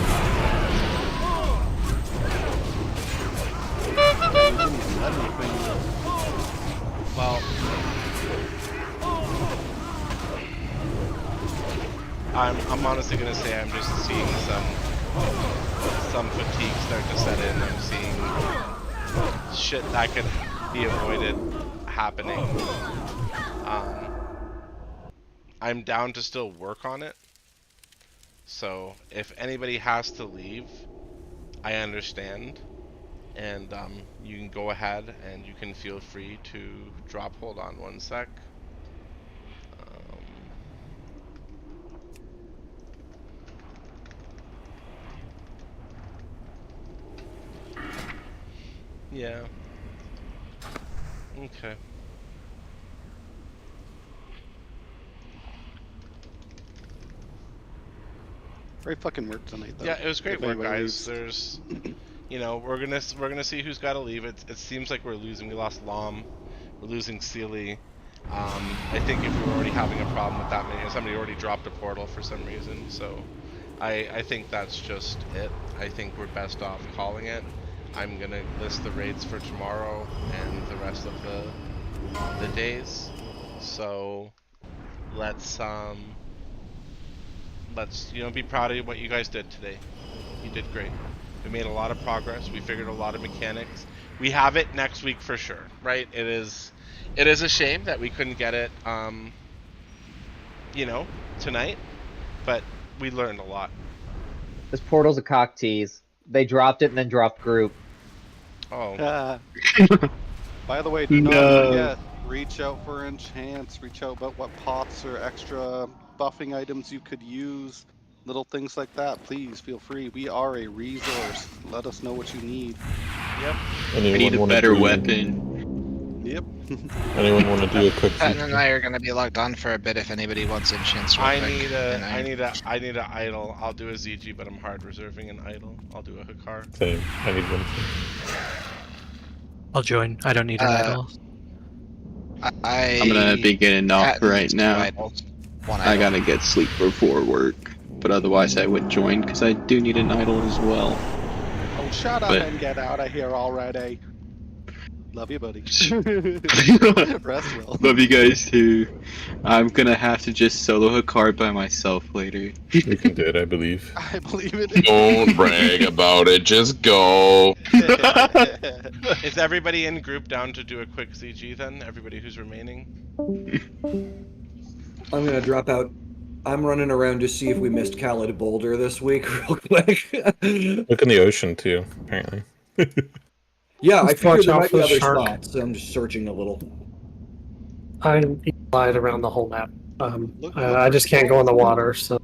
Well, I'm honestly gonna say I'm just seeing some fatigue start to set in. I'm seeing shit that could be avoided happening. I'm down to still work on it. So if anybody has to leave, I understand. And you can go ahead and you can feel free to drop. Hold on one sec. Yeah. Okay. Great fucking work tonight, though. Yeah, it was great If work, anybody guys. leaves. There's, you know, we're gonna see who's got to leave. It seems like we're losing. We lost Lom. We're losing Sealy. I think if we were already having a problem with that many, somebody already dropped a portal for some reason. So, I think that's just it. I think we're best off calling it. I'm gonna list the raids for tomorrow and the rest of the days. So, let's be proud of what you guys did today. You did great. We made a lot of progress. We figured a lot of mechanics. We have it next week for sure, right? It is a shame that we couldn't get it, tonight, but we learned a lot. This portal's a cock tease. They dropped it and then dropped group. Oh. By the way, do not forget, reach out for enchants, reach out about what pots or extra buffing items you could use, little things like that. Please feel free. We are a resource. Let us know what you need. Yep. I need a better weapon. Yep. Anyone want to do a quick? Patton and I are going to be logged on for a bit if anybody wants enchants. I need a idol. I'll do a ZG, but I'm hard reserving an idol. I'll do a Hikar. Same. I need one. I'll join. I don't need an idol. I'm gonna be getting off right now. I gotta get sleep before work, but otherwise I would join because I do need an idol as well. Oh, shut up and get out of here already. Love you, buddy. Rest well. Love you guys too. I'm gonna have to just solo a card by myself later. You can do it, I believe. I believe it. Don't brag about it, just go. Is everybody in group down to do a quick ZG then? Everybody who's remaining? I'm gonna drop out. I'm running around to see if we missed Calid Boulder this week real quick. Look in the ocean too, apparently. Yeah, I Let's figured watch there out might for be the other shark. spots, so I'm just searching a little. I'm lied around the whole map. I just can't go in the water, so.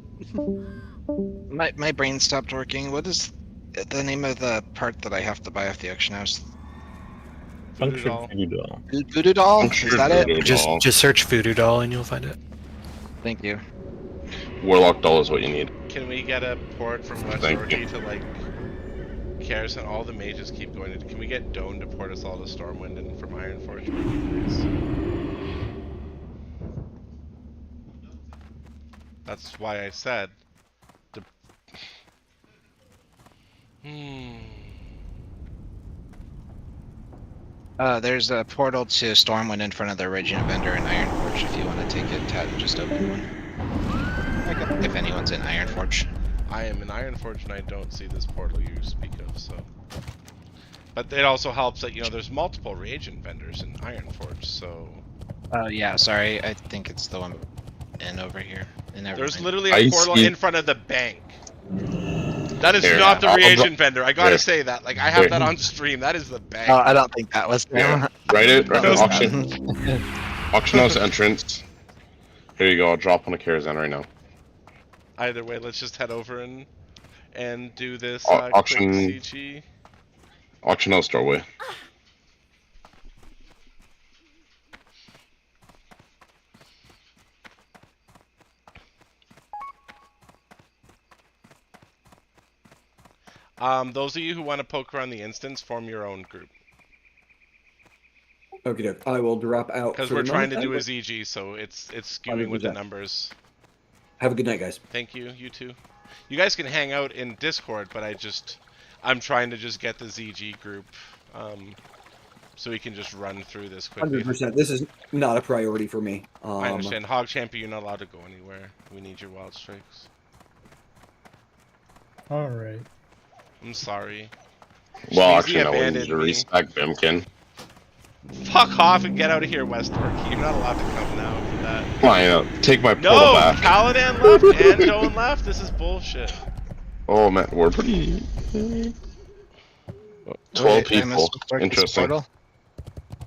My brain stopped working. What is the name of the part that I have to buy off the auction house? Function Voodoo Doll. Voodoo Doll? Is that it? Just search Voodoo Doll and you'll find it. Thank you. Warlock doll is what you need. Can we get a port from West Thank Orgy you. to like cares? And all the mages keep going to. Can we get Doan to port us all to Stormwind and from Ironforge, please? That's why I said. There's a portal to Stormwind in front of the Argent Vendor in Ironforge if you want to take it. Tad just open one. If anyone's in Ironforge. I am in Ironforge and I don't see this portal you speak of, so. But it also helps that, you know, there's multiple reagent vendors in Ironforge, so. Oh, yeah, sorry. I think it's the one in over here. There's literally a portal in front of the bank. That is not the reagent vendor. I gotta say that. Like, I have that on stream. That is the bank. Oh, I don't think that was him. Right it. Auction house entrance. Here you go. I'll drop on a caravan right now. Either way, let's just head over and do this auction quick CG. Auction house doorway. Those of you who want to poke around the instance, form your own group. Okay, I will drop out. Because we're trying to do a ZG, so it's skewing with the numbers. Have a good night, guys. Thank you. You too. You guys can hang out in Discord, but I'm trying to just get the ZG group, so we can just run through this quickly. 100%. This is not a priority for me. I understand. Hog Champion, you're not allowed to go anywhere. We need your wild strikes. All right. I'm sorry. Well, actually, no, we need to respect Bimkin. Fuck off and get out of here, Westwork. You're not allowed to come now for that. Fine, take my portal back. No, Caldoran left and Doan left. This is bullshit. Oh man, we're pretty. 12 people. Interesting.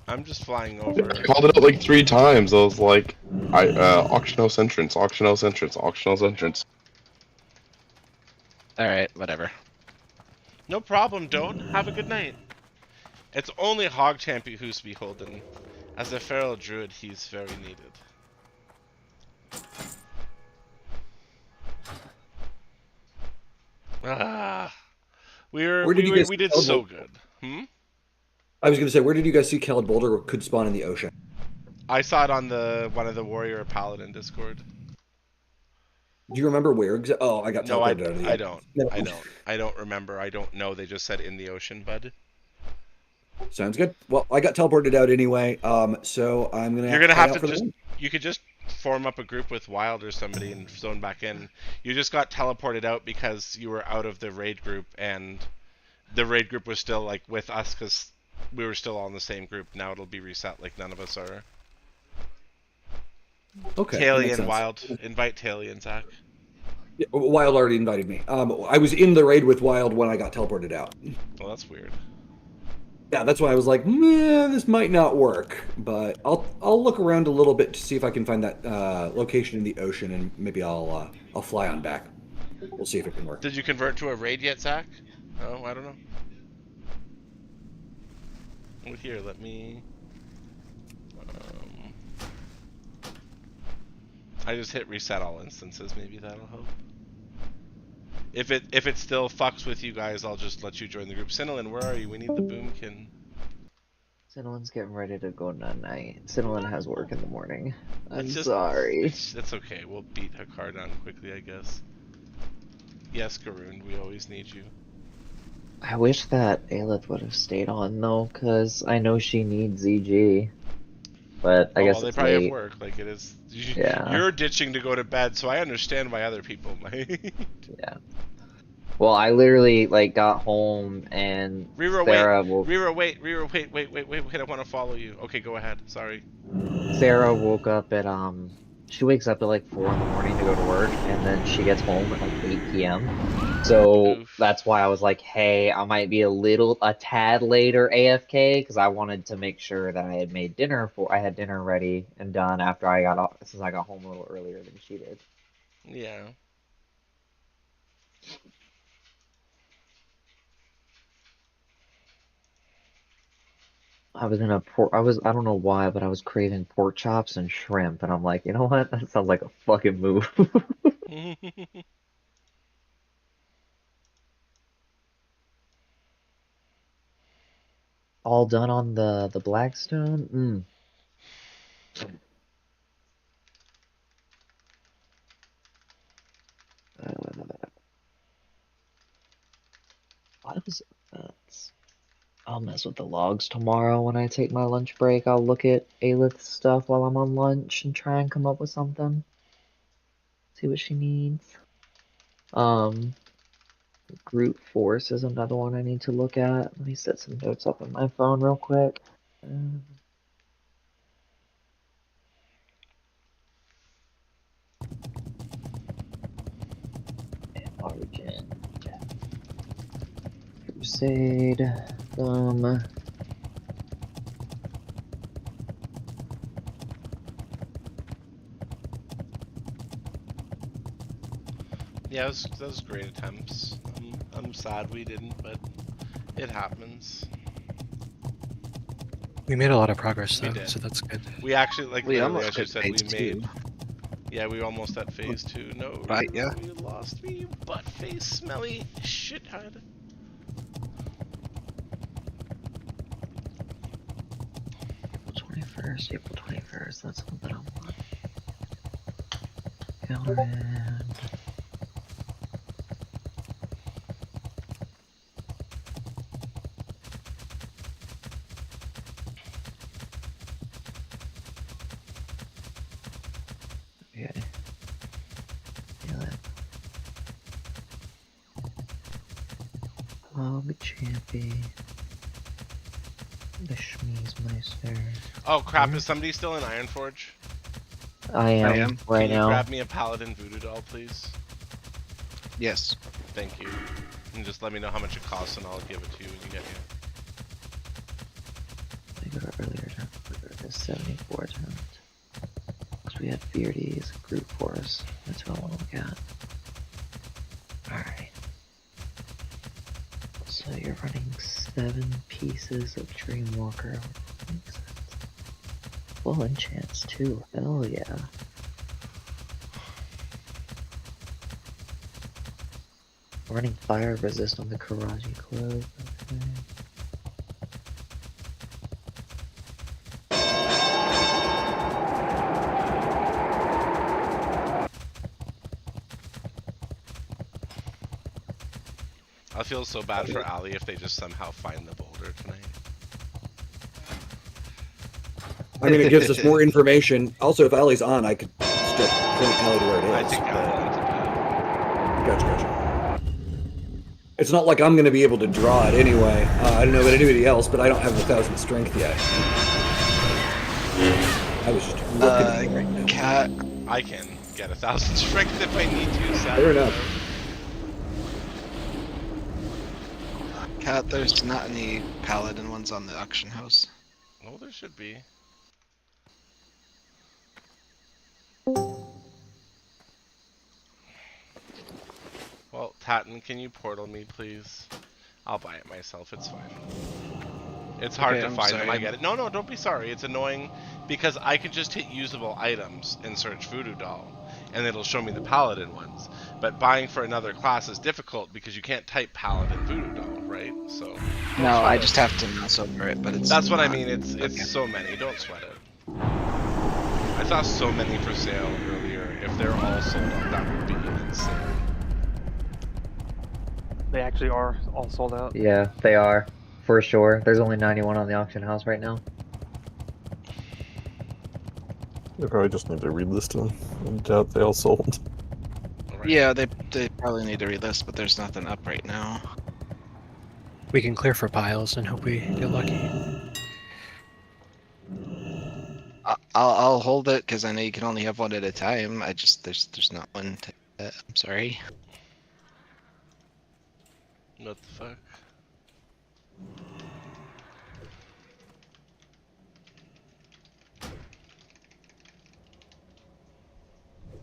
I'm just flying over. I called it out like 3 times. I was like, auction house entrance, auction house entrance, auction house entrance. Alright, whatever. No problem, Doan. Have a good night. It's only Hog Champion who's beholden. As a feral druid, he's very needed. We did so good. I was going to say, where did you guys see Calid Boulder could spawn in the ocean? I saw it on one of the Warrior or Paladin Discord. Do you remember where exactly? Oh, I got teleported out of the ocean. I don't remember. I don't know. They just said in the ocean, bud. Sounds good. Well, I got teleported out anyway. So I'm gonna. You're gonna have to just. You could just form up a group with Wild or somebody and zone back in. You just got teleported out because you were out of the raid group, and the raid group was still like with us because we were still all in the same group. Now it'll be reset. Like none of us are. Okay. Talion, Wild, invite Talion, Zach. Yeah, Wild already invited me. I was in the raid with Wild when I got teleported out. Well, that's weird. Yeah, that's why I was like, this might not work. But I'll look around a little bit to see if I can find that location in the ocean, and maybe I'll fly on back. We'll see if it can work. Did you convert to a raid yet, Zach? Oh, I don't know. Well, here, let me. I just hit reset all instances. Maybe that'll help. If it still fucks with you guys, I'll just let you join the group. Cinnalin, where are you? We need the boomkin. Cinnalin's getting ready to go night. Cinnalin has work in the morning. I'm sorry. It's okay. We'll beat Hakar down quickly, I guess. Yes, Garoon, we always need you. I wish that Aelith would have stayed on though, because I know she needs ZG. But I guess they it's probably late. have work. Like it is. Yeah. You're ditching to go to bed, so I understand why other people might. Yeah. Well, I literally got home and Sarah wait, I want to follow you. Okay, go ahead. Sorry. Sarah woke up at she wakes up at like 4 in the morning to go to work, and then she gets home at like 8 p.m. So that's why I was like, hey, I might be a tad later AFK, because I wanted to make sure that I had made dinner I had dinner ready and done after I got off, since I got home a little earlier than she did. Yeah. I don't know why, but I was craving pork chops and shrimp, and I'm like, you know what? That sounds like a fucking move. all done on the Blackstone? Why was that's I'll mess with the logs tomorrow when I take my lunch break. I'll look at Aelith's stuff while I'm on lunch and try and come up with something. See what she needs. Brute force is another one I need to look at. Let me set some notes up on my phone real quick. Argent Crusade. Yeah, that was great attempts. I'm sad we didn't, but it happens. We made a lot of progress We though, did. so that's good. We actually, like, We literally, almost as you hit said, phase we made. two. Yeah, we were almost at phase 2. No, Right, yeah. you lost me, you butt face, smelly shithead. April 21st, that's the one that I want. Caldoran. Okay. Hog Champy. The Schmeesmeister. Oh crap, is somebody still in Ironforge? I am right Can you now. grab me a Paladin Voodoo doll, please? Yes. Thank you. And just let me know how much it costs and I'll give it to you when you get here. I got earlier time. We got this 74 times. Because we had Beardy's group force. That's what I want to look at. Alright. So you're running 7 pieces of Dreamwalker. Makes sense. Full enchants too. Hell yeah. Running fire resist on the Karaji Clove. Okay. I feel so bad for Ali if they just somehow find the boulder tonight. I mean, it gives us more information. Also, if Allie's on, I could still point Allie to where it is. I think Gotcha. It's not like I'm going to be able to draw it anyway. I don't know about anybody else, but I don't have 1,000 strength yet. I was just looking right now. Cat. I can get 1,000 strength if I need to. Fair enough. Cat, there's not any Paladin ones on the auction house. Well, there should be. Well, Tatton, can you portal me, please? I'll buy it myself, it's fine. It's hard to find them, I get it. No, no, don't be sorry. It's annoying because I could just hit usable items and search Voodoo Doll, and it'll show me the Paladin ones. But buying for another class is difficult because you can't type Paladin Voodoo Doll, right? So. No, I just have to mouse over it, but it's. That's what I mean. It's so many. Don't sweat it. I saw so many for sale earlier. If they're all sold out, that would be insane. They actually are all sold out. Yeah, they are. For sure. There's only 91 on the auction house right now. They probably just need to relist them. I doubt they all sold. Right. Yeah, they probably need to relist, but there's nothing up right now. We can clear for piles and hope we get lucky. I'll hold it because I know you can only have one at a time. I just there's not one. I'm sorry. What the fuck?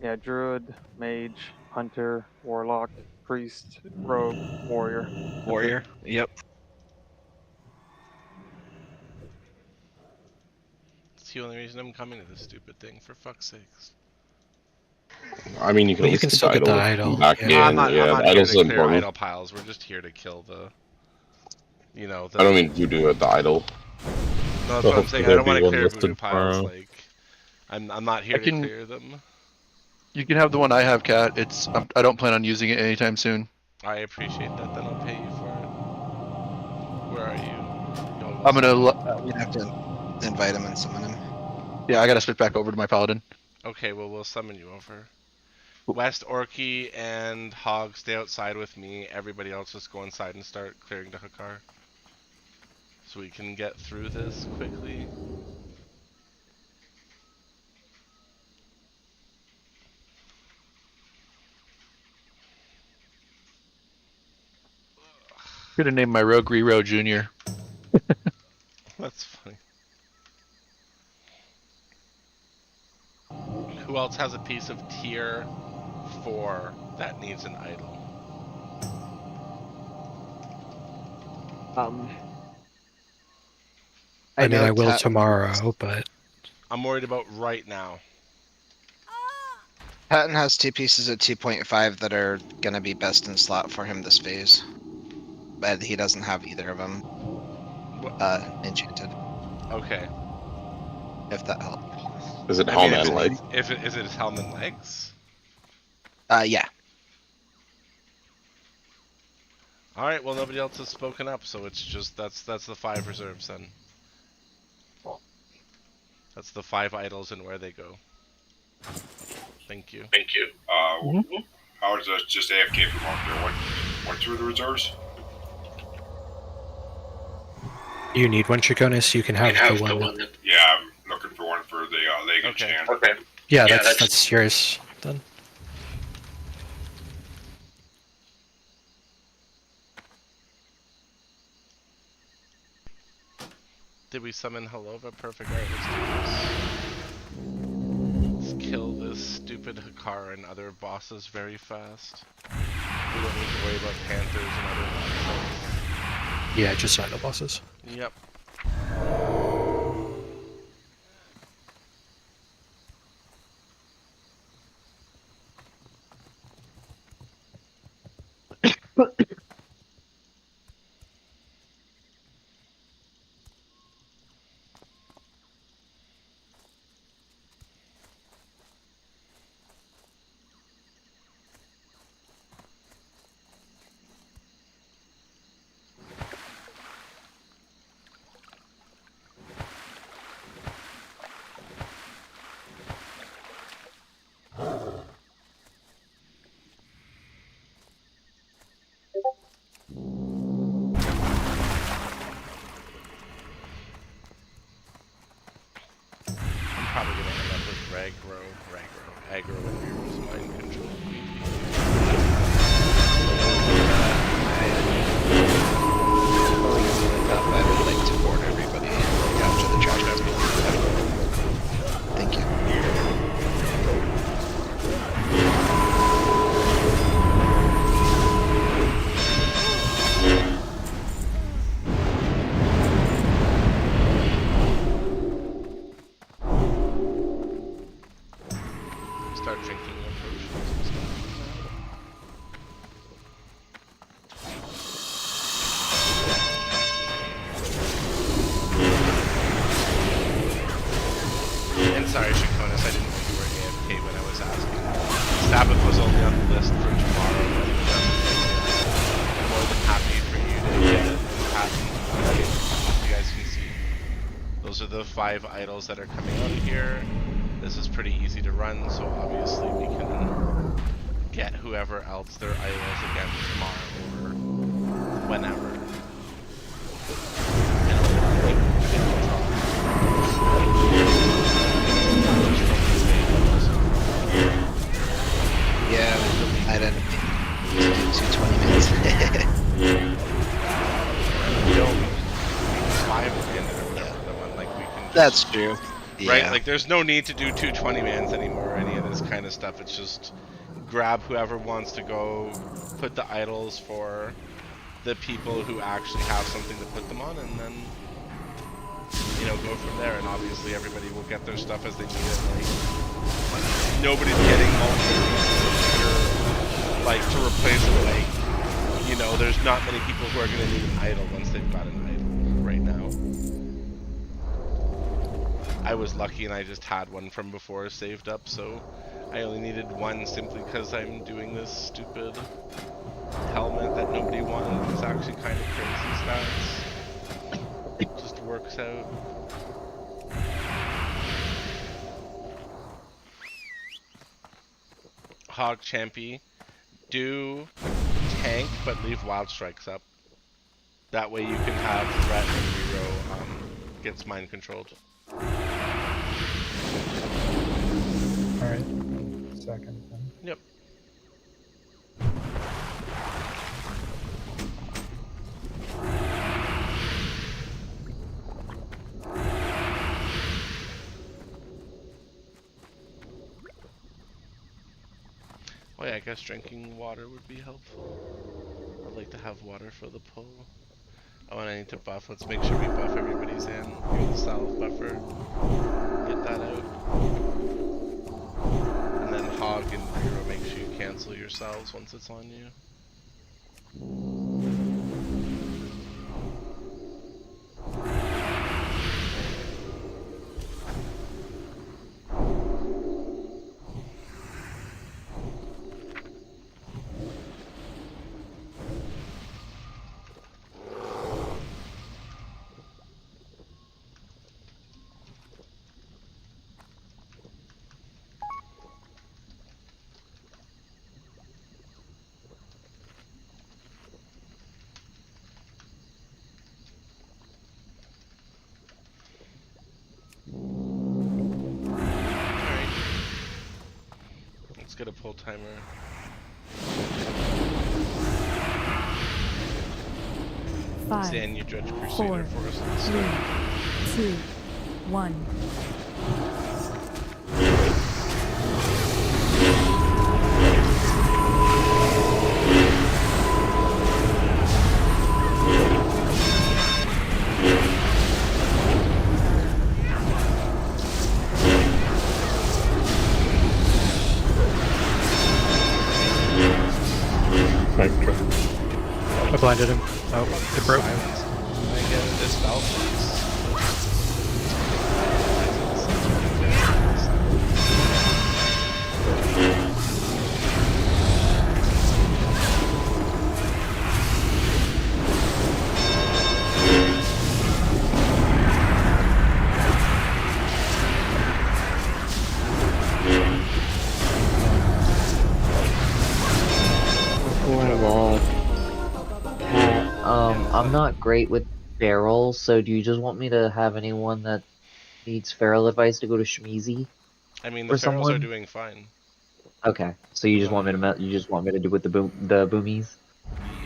Yeah, Druid, Mage, Hunter, Warlock, Priest, Rogue, Warrior. Warrior. Yep. It's the only reason I'm coming to this stupid thing, for fuck's sakes. I mean, you can Well, you always can get still get the idol. Back Yeah. in. I'm not Yeah, here idol's to clear important. idle piles. We're just here to kill the you know. I don't mean voodoo at the idol. No, that's what I'm saying. I don't want to clear voodoo piles. tomorrow. Like, I'm not here to clear them. You can have the one I have, Cat. I don't plan on using it anytime soon. I appreciate that. Then I'll pay you for it. Where are you? I'm gonna. We'd have to invite him and summon him. Yeah, I gotta switch back over to my paladin. Okay, well we'll summon you over. West Orky and Hog stay outside with me. Everybody else just go inside and start clearing the Hakar. So we can get through this quickly. Could have named my rogue Rero Jr. That's funny. Who else has a piece of tier 4 that needs an idol? I mean, know I will Tat- tomorrow, but I'm worried about right now. Patton has 2 pieces of 2.5 that are gonna be best in slot for him this phase. But he doesn't have either of them enchanted. Okay. If that helps. Is it I helmet mean, and legs? Is it his helmet and legs? Yeah. All right. Well, nobody else has spoken up, so it's just that's the 5 reserves then. That's the 5 idols and where they go. Thank you. Thank you. Howard's just AFK for Mark there. What through the reserves? you need one, Chaconis. You can have the one. Yeah, I'm looking for one for the leg enchant. Okay. Yeah, that's yours then. Did we summon Helova? Perfect. Alright, let's do this. Let's kill this stupid Hakar and other bosses very fast. We don't need to worry about Panthers and other nonsense. Yeah, just idle bosses. Yep. Probably gonna end up with aggro, and Hero's mind control. I would like to warn everybody after the trash can. Thank you. Start drinking your potions and stuff. And sorry, Chaconis, I didn't know you were AFK when I was asking. Sabbath was only on the list for tomorrow, but I'm more than happy for you to get it happen. You guys can see. Those are the 5 idols that are coming out of here. This is pretty easy to run, so obviously we can get whoever else their idols again tomorrow or whenever. Yeah, I didn't do 220 minutes. We don't 5 minutes the one like we can. That's true. Right? Yeah. Like there's no need to do 220 mans anymore or any of this kind of stuff. It's just grab whoever wants to go, put the idols for the people who actually have something to put them on, and then you know, go from there. And obviously everybody will get their stuff as they need it. Like nobody's getting multiple pieces of gear, like to replace like, you you know, there's not many people who are going to need an idol once they've got an idol right now. I was lucky and I just had one from before saved up, so I only needed one simply because I'm doing this stupid helmet that nobody wanted. It's actually kind of crazy stats. It just works out. Hog Champy, do tank but leave wild strikes up. That way you can have threat and reroll gets mind controlled. Alright, second then. Yep. Oh yeah, I guess drinking water would be helpful. I'd like to have water for the pull. Oh, and I need to buff. Let's make sure we buff everybody's in. You're the south buffer. Get that out. And then Hog and Hero, make sure you cancel yourselves once it's on you. Get a pull timer. Five, Zan, you Dredge Crusader 4, for us at the start. 3, 2, 1. I blinded him. Oh, it broke. Can I get a dispel, please? I'm not great with feral, so do you just want me to have anyone that needs feral advice to go to Shmeezy? I mean, the ferals are doing fine. Okay, so you just want me to do with the boomies?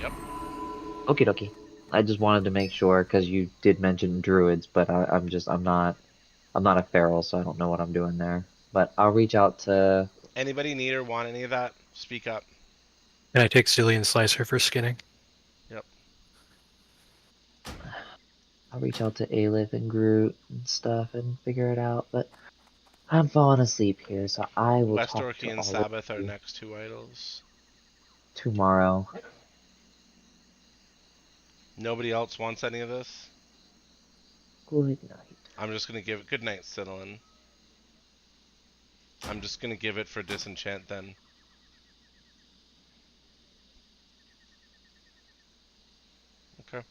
Yep. Okie dokie. I just wanted to make sure because you did mention druids, but I'm not a feral, so I don't know what I'm doing there. But I'll reach out to. Anybody need or want any of that? Speak up. Can I take Cillian Slicer for skinning? Yep. I'll reach out to Aelith and Groot and stuff and figure it out, but I'm falling asleep here, so I will West talk Orky to and all Sabbath of are you next two idols. tomorrow. Nobody else wants any of this? Good night. I'm just gonna give it. Good night, Cinnalin. I'm just gonna give it for disenchant then. Okay.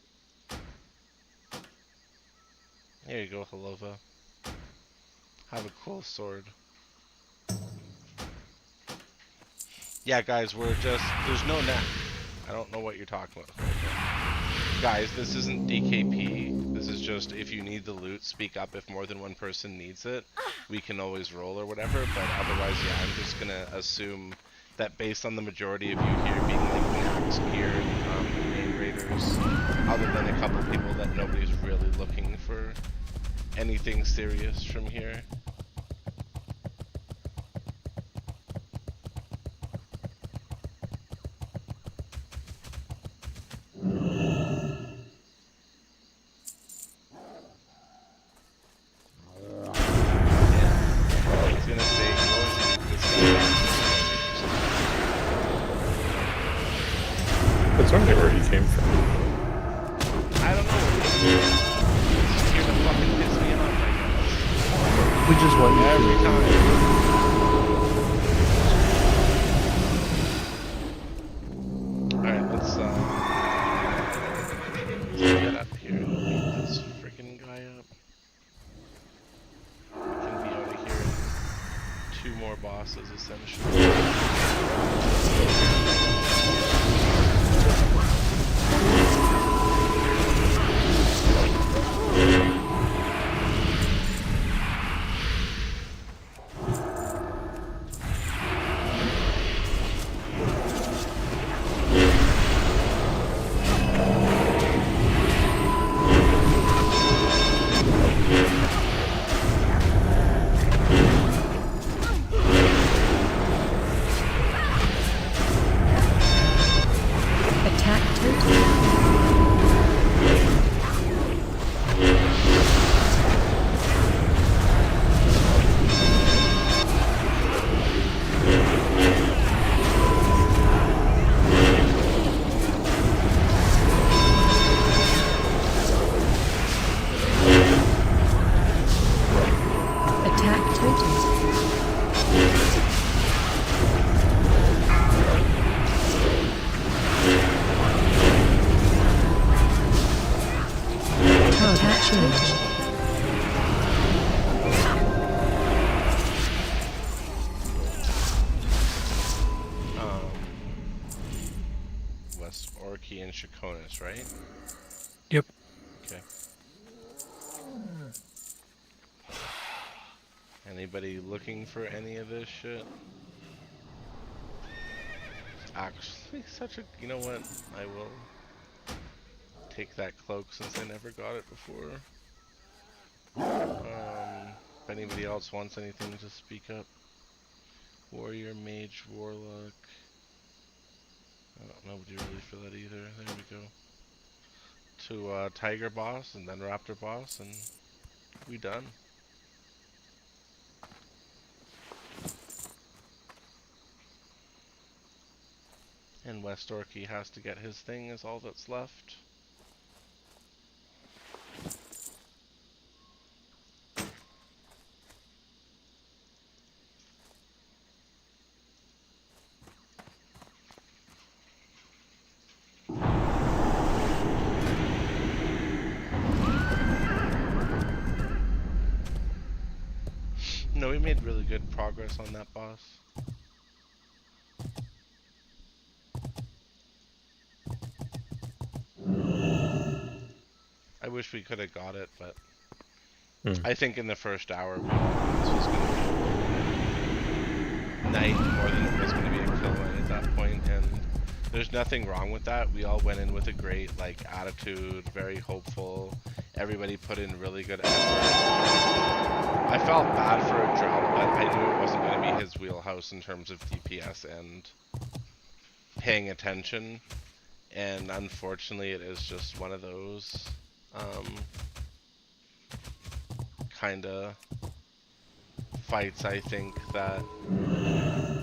There you go, Halova. Have a cool sword. Yeah, guys, there's no neck. I don't know what you're talking about. Guys, this isn't DKP. This is just, if you need the loot, speak up. If more than one person needs it, we can always roll or whatever, but otherwise, yeah, I'm just gonna assume that based on the majority of you here being like max gear main raiders, other than a couple people that nobody's really looking for anything serious from here. It's wondering where he came from. I don't know. It's here to fucking piss me off, I guess. We just want you every time. Alright, let's get up here and beat this freaking guy up. We can be out of here in 2 more bosses, essentially. And Shakonis, right? Yep. Okay. Anybody looking for any of this shit? Actually, such a... You know what? I will take that cloak since I never got it before. If anybody else wants anything, just speak up. Warrior, Mage, Warlock... Nobody really for that either. There we go. To Tiger boss and then Raptor boss, and we done. And West Orky has to get his thing, is all that's left. No, we made really good progress on that boss. I wish we could have got it, but I think in the first hour we all knew this was going to be night more than it was going to be a kill line at that point, and there's nothing wrong with that. We all went in with a great attitude, very hopeful. Everybody put in really good effort. I felt bad for a Drow, but I knew it wasn't going to be his wheelhouse in terms of DPS and paying attention. And unfortunately, it is just one of those kind of fights. I think that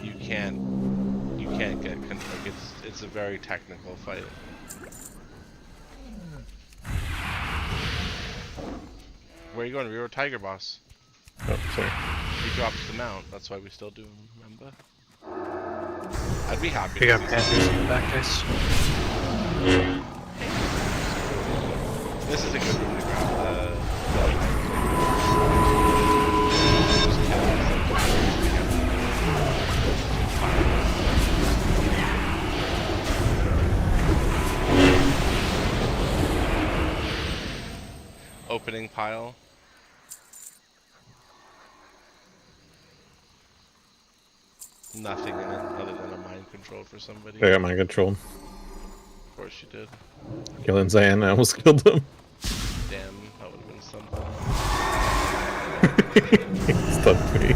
you can't get it's a very technical fight. Where are you going? Reroll Tiger boss. Oh, sorry. He drops the mount. That's why we still do him, remember? I'd be happy We to got see Panthers in the back, guys. This is a good room to grab the opening pile. Nothing in it other than a mind control for somebody. I got mind control. Of course you did. Killing Zan, I almost killed him. Damn, that would have been something. He stuck me.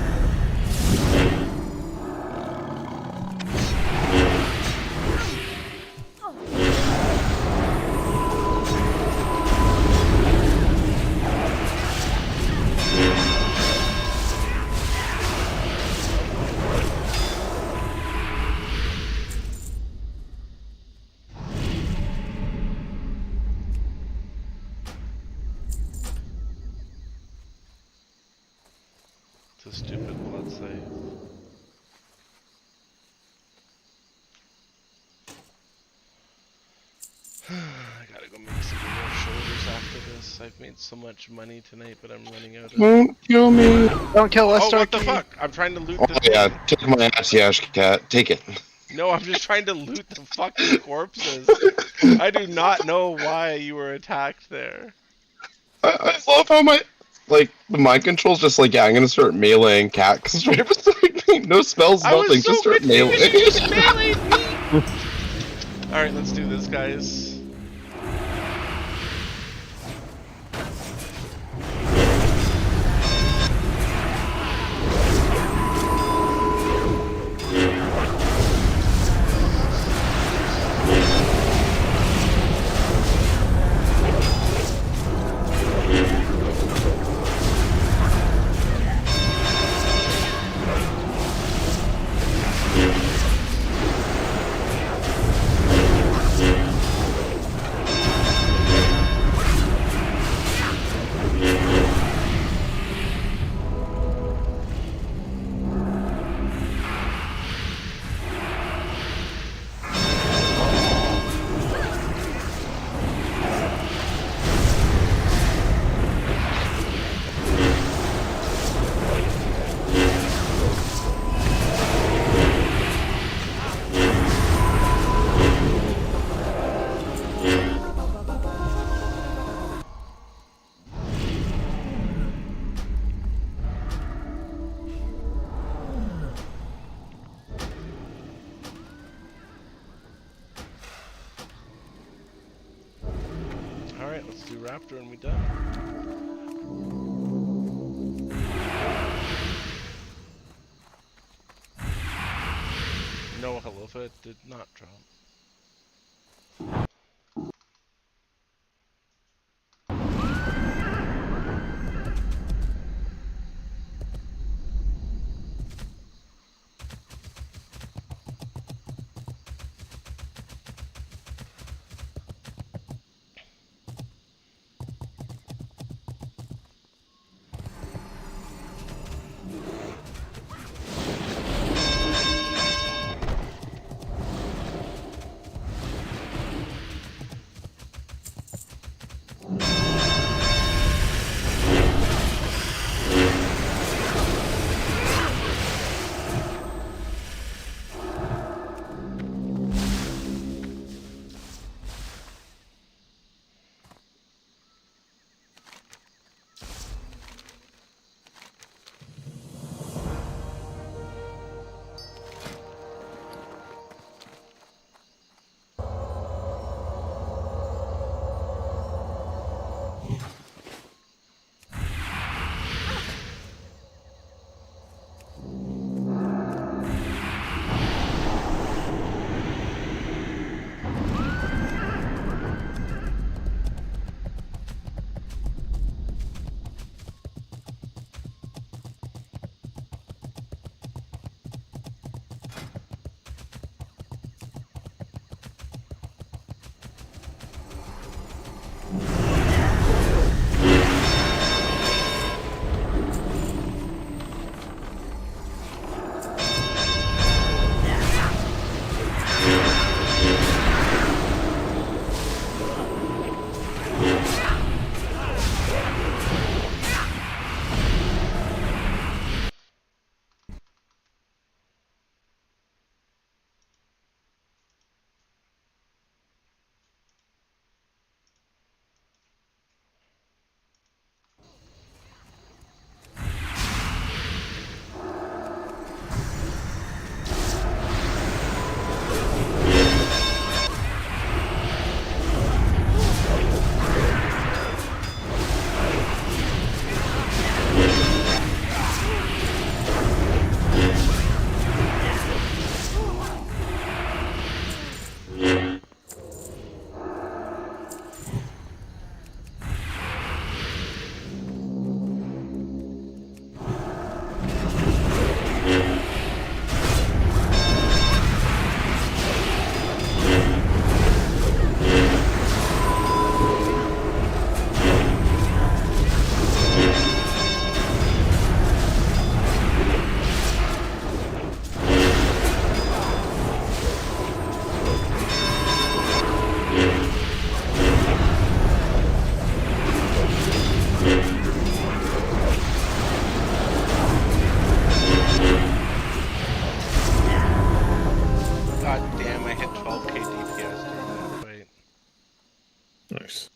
the stupid blood save. I gotta go make some more shoulders after this. I've made so much money tonight, but I'm running out of... Don't kill me. Don't kill us, Oh, what the Dorky. fuck? I'm trying to loot Oh the yeah, thing. take my ass, Yash Cat. Take it. No, I'm just trying to loot the fucking corpses. I do not know why you were attacked there. I love how the mind control's just like, yeah, I'm gonna start meleeing Cat because straight beside me. No spells, I nothing. was so Just start confused, meleeing. you just meleeed me! Alright, let's do this, guys. Alright, let's do Raptor and we done. No, Halofa did not drop. Nice.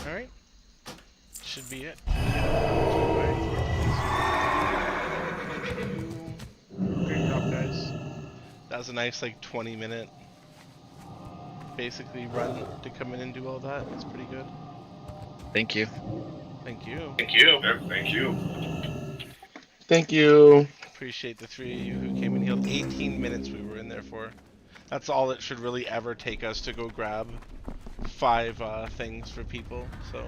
Alright. Should be it. Great job, guys. That was a nice, like, 20-minute, basically, run to come in and do all that. That's pretty good. Thank you. Thank you. Thank you. Yep, thank you. Thank you. Appreciate the three of you who came and healed. 18 minutes we were in there for. That's all it should really ever take us to go grab 5 things for people. So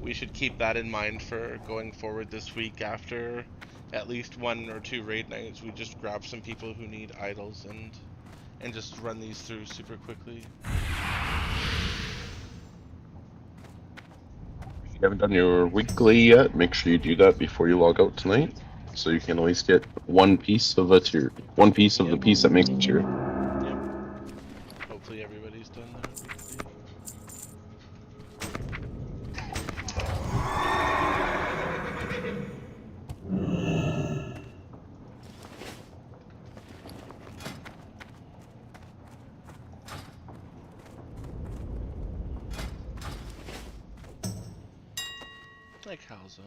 we should keep that in mind for going forward this week. After at least 1 or 2 raid nights, we just grab some people who need idols and just run these through super quickly. If you haven't done your weekly yet, make sure you do that before you log out tonight, so you can at least get one piece of the tier, one piece of the piece that makes the tier. Yep. Hopefully everybody's done their weekly. Like Calzone.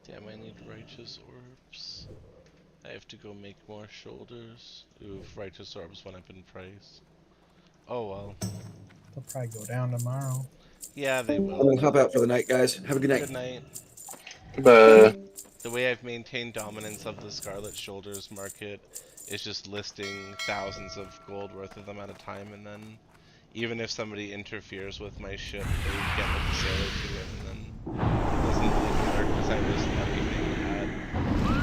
Damn, I need righteous orbs. I have to go make more shoulders. Oof, righteous orbs went up in price. Oh well. They'll probably go down tomorrow. Yeah, they will. I'm gonna hop out for the night, guys. Have a good night. Good night. Bye. The way I've maintained dominance of the Scarlet Shoulders market is just listing thousands of gold worth of them at a time, and then even if somebody interferes with my ship, they get like a sailor to it, and then it doesn't really matter because I list everything at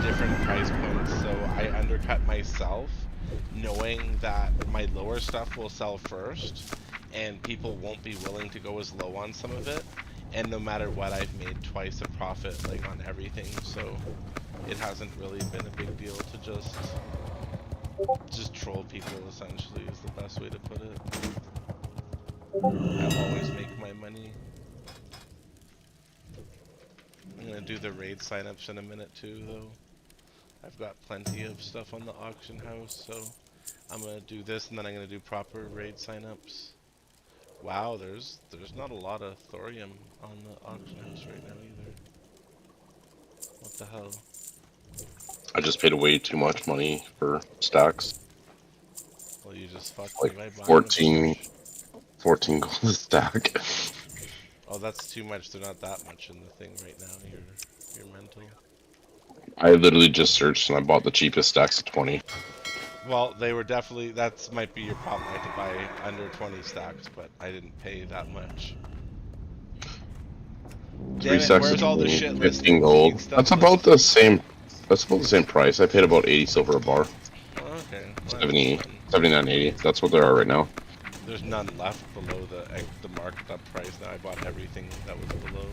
different price points, so I undercut myself knowing that my lower stuff will sell first, and people won't be willing to go as low on some of it. And no matter what, I've made twice a profit, like, on everything, so it hasn't really been a big deal to just troll people, essentially, is the best way to put it. I'll always make my money. I'm gonna do the raid signups in a minute too, though. I've got plenty of stuff on the auction house, so I'm gonna do this, and then I'm gonna do proper raid signups. Wow, there's not a lot of thorium on the auction house right now either. What the hell? I just paid way too much money for stacks. Well, you just fucked Like me by buying 14 gold a stack. Oh, that's too much. They're not that much in the thing right now. You're mental. I literally just searched and I bought the cheapest stacks at 20. Well, they were definitely, that might be your problem. I had to buy under 20 stacks, but I didn't pay that much. 3 stacks where's of all the 20, shit 15 gold. That's about the same. That's about the same price. I paid about 80 silver a bar. Oh, okay. Well, 70, 79, 80. That's what they are right now. There's none left below the marked up price. Now I bought everything that was below.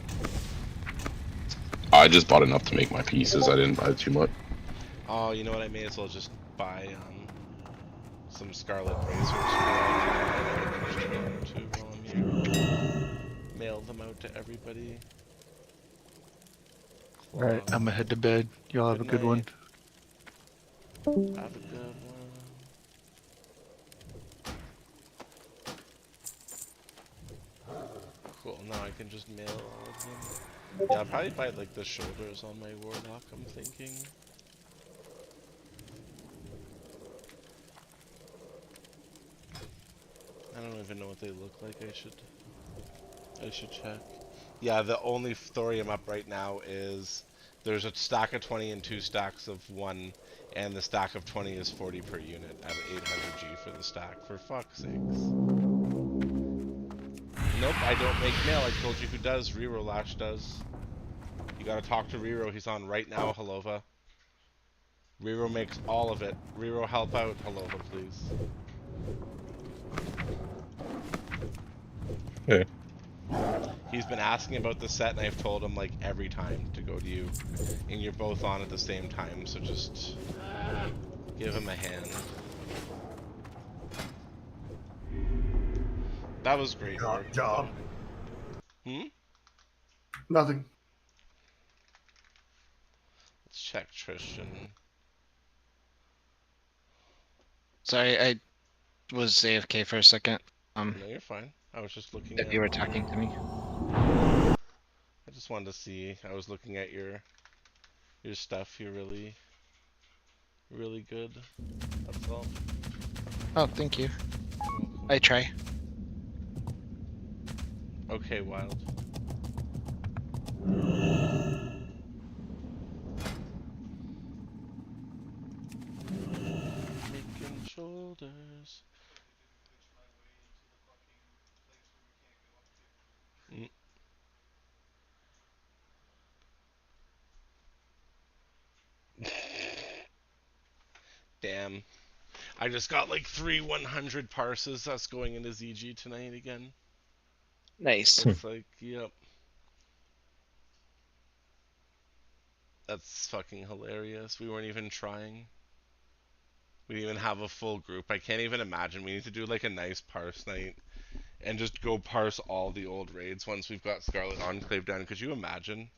I just bought enough to make my pieces. I didn't buy too much. Oh, you know what? I may as well just buy some Scarlet Bracers too while I'm here. Mail them out to everybody. Alright, I'm gonna head to bed. Y'all have a good one. Have a good one. Cool, now I can just mail all of them. Yeah, I'll probably buy like the shoulders on my Warlock, I'm thinking. I don't even know what they look like. I should check. Yeah, the only thorium up right now is there's a stack of 20 and 2 stacks of 1, and the stack of 20 is 40 per unit at 800G for the stack. For fuck's sakes. Nope, I don't make mail. I told you who does. Rero Lash does. You gotta talk to Rero. He's on right now, Halova. Rero makes all of it. Rero, help out Halova, please. Okay. He's been asking about the set, and I've told him like every time to go to you, and you're both on at the same time. So just give him a hand. That was great work. Job. Nothing. Let's check Tristan. Sorry, I was AFK for a second. No, you're fine. I was just looking If at... you were talking to me. I just wanted to see. I was looking at your stuff. You're really good. That's all. Oh, thank you. I try. Okay, Wild. Making shoulders. Damn. I just got like 3 100 parses. That's going into ZG tonight again. Nice. It's like, yep. That's fucking hilarious. We weren't even trying. We didn't even have a full group. I can't even imagine. We need to do like a nice parse night and just go parse all the old raids once we've got Scarlet Enclave down. Could you imagine?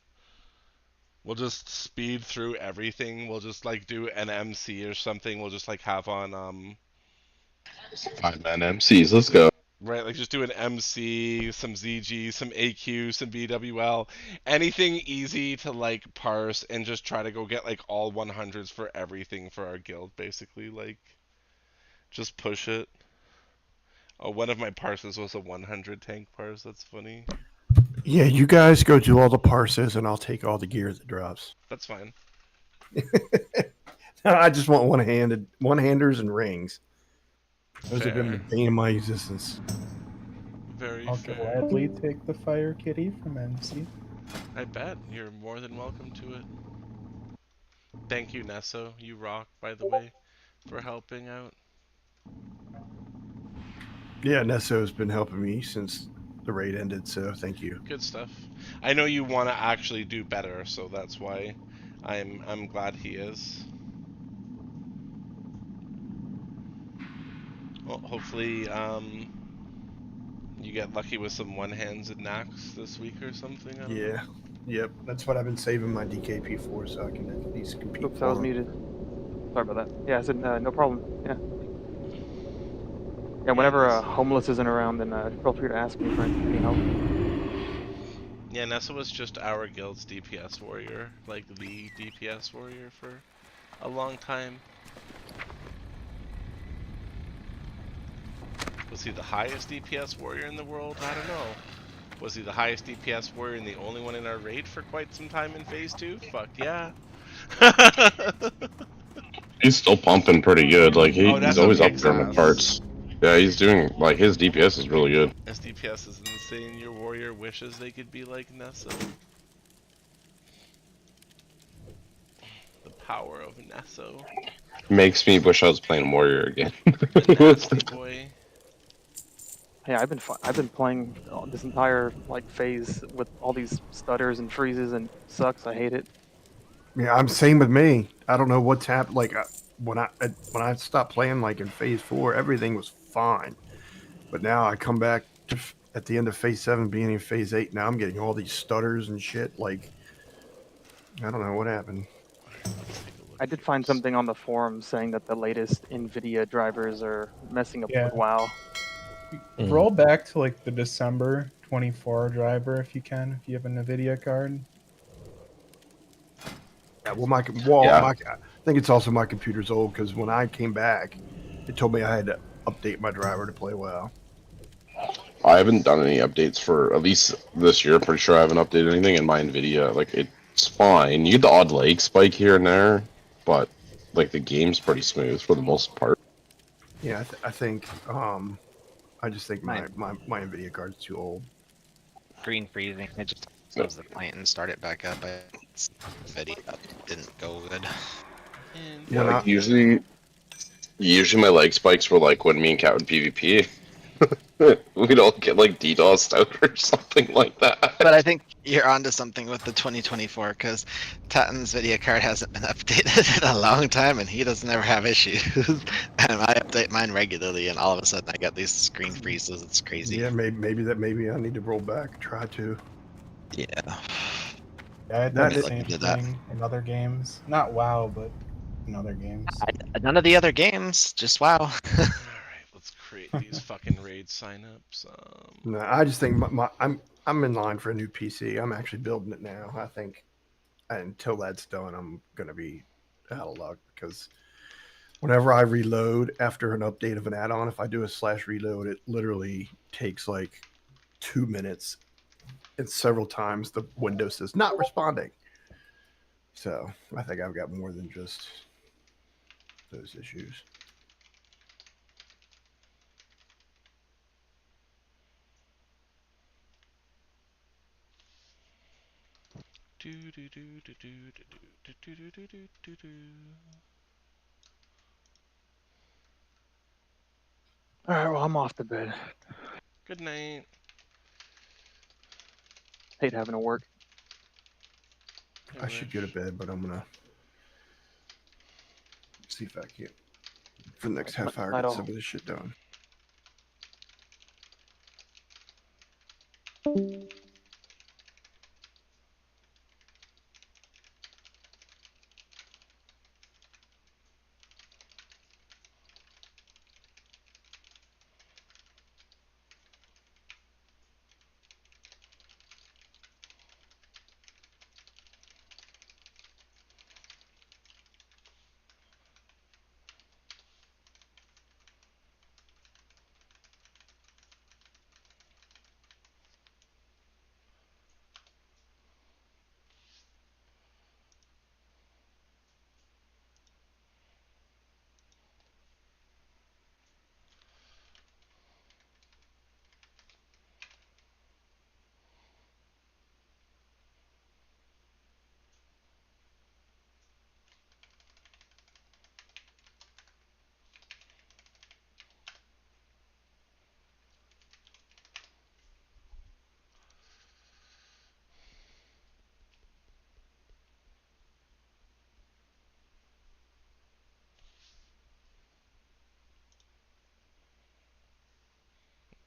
We'll just speed through everything. We'll just like do an MC or something. We'll just like have on 5-man MCs. Let's go. right, like just do an MC, some ZG, some AQ, some BWL, anything easy to like parse and just try to go get like all 100s for everything for our guild, basically. Like, just push it. Oh, one of my parses was a 100 tank parse. That's funny. Yeah, you guys go do all the parses, and I'll take all the gear that drops. That's fine. I just want one-handers and rings. Those have been Fair. the bane of my existence. Very I'll fair. gladly take the fire kitty from MC. I bet. You're more than welcome to it. Thank you, Nesso. You rock, by the way, for helping out. Yeah, Nesso's been helping me since the raid ended, so thank you. Good stuff. I know you want to actually do better, so that's why I'm glad he is. Well, hopefully you get lucky with some one-hands and knacks this week or something. I don't know. Yeah. Yep, that's what I've been saving my DKP for, so I can at least compete. Oops, I was muted. Sorry about that. Yeah, I said no problem. Yeah. Yeah, whenever Homeless isn't around, then feel free to ask me for any help. Yeah, Nessa was just our guild's DPS warrior, like the DPS warrior for a long time. Was he the highest DPS warrior in the world? I don't know. Was he the highest DPS warrior and the only one in our raid for quite some time in Phase 2? Fuck yeah. He's still pumping pretty good. Like he's always up there in ass. parts. Yeah, he's doing like his DPS is really good. His DPS is insane. Your warrior wishes they could be like Nessa. The power of Nesso. Makes me wish I was playing Warrior again. Boy. Yeah, I've been playing this entire like phase with all these stutters and freezes and sucks. I hate it. Yeah, I'm same with me. I don't know what's happened. Like when I stopped playing, like in Phase 4, everything was fine. But now I come back to at the end of Phase 7, beginning of Phase 8. Now I'm getting all these stutters and shit. Like I don't know what happened. I did find something on the forum saying that the latest NVIDIA drivers are messing up with WoW. Roll back to like the December 24 driver if you can, if you have a NVIDIA card. Yeah, well, I think it's also my computer's old because when I came back, it told me I had to update my driver to play WoW. I haven't done any updates for at least this year. Pretty sure I haven't updated anything in my NVIDIA. Like it's fine. You get the odd lag spike here and there, but like the game's pretty smooth for the most part. Yeah, I think I just think my NVIDIA card's too old. Green freezing. It just close the plant and start it back up. NVIDIA didn't go good. Yeah, like usually my leg spikes were like when me and Cat would PvP. We'd all get like DDoSed out or something like that. But I think you're onto something with the 2024 because Tatton's video card hasn't been updated in a long time, and he doesn't ever have issues. And I update mine regularly, and all of a sudden I get these screen freezes. It's crazy. Yeah, maybe I need to roll back. Try to. Yeah. Yeah, I did the same thing in other games. Not WoW, but in other games. None of the other games, just WoW. Alright, let's create these fucking raid signups. No, I just think I'm in line for a new PC. I'm actually building it now. I think until that's done, I'm gonna be out of luck because whenever I reload after an update of an add-on, if I do a /reload, it literally takes like 2 minutes, and several times the window says not responding. So I think I've got more than just those issues. Alright, well, I'm off to bed. Good night. Hate having to work. I should go to bed, but I'm gonna see if I can for the next half hour get some of this shit done.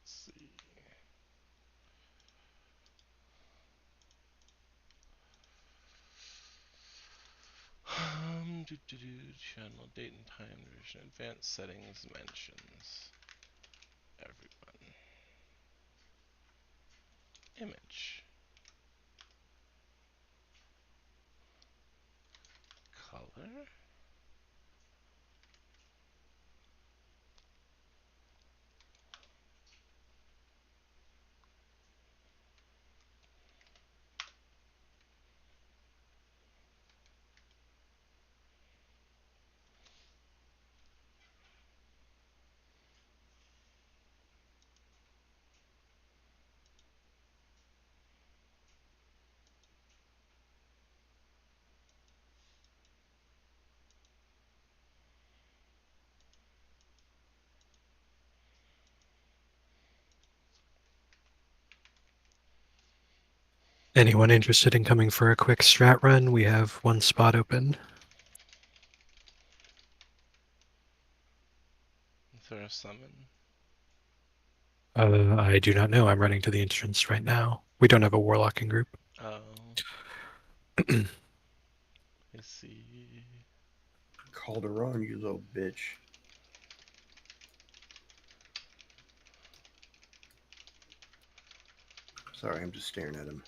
Let's see. Channel date and time version, advanced settings, mentions, everyone. Image. Color. Anyone interested in coming for a quick strat run? We have one spot open. Is there a summon? I do not know. I'm running to the entrance right now. We don't have a warlocking group. Oh. I see. Caldoran, you little bitch. Sorry, I'm just staring at him.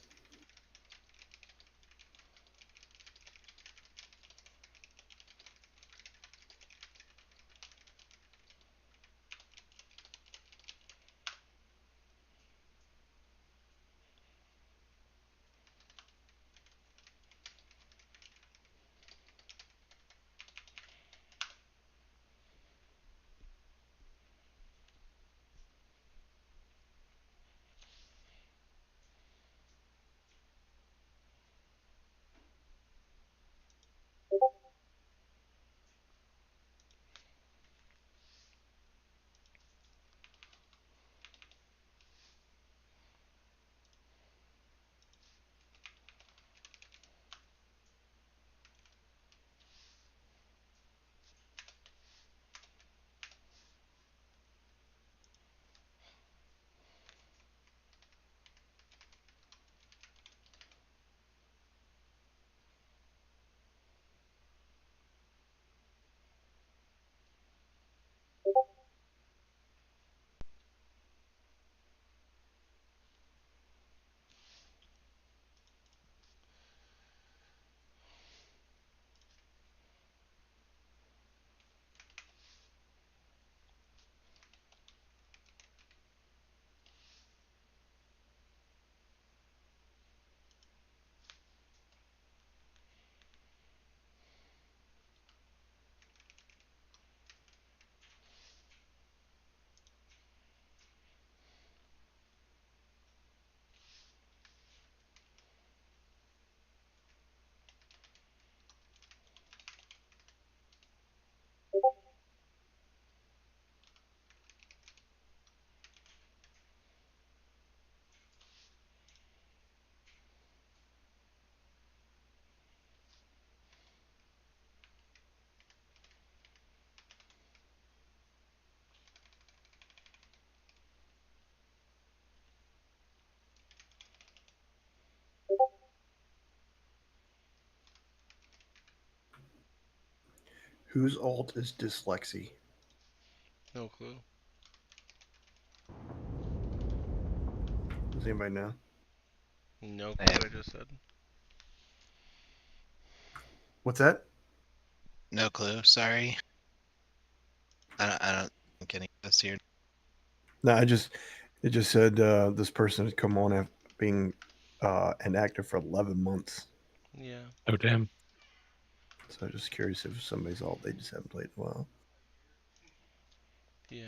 Whose alt is dyslexy? No clue. Does anybody know? No clue what I just said. What's that? No clue. Sorry. I don't think any of us here. No, it just said this person had come on after being inactive for 11 months. Yeah. Oh damn. So I'm just curious if somebody's alt they just haven't played in a while. Yeah.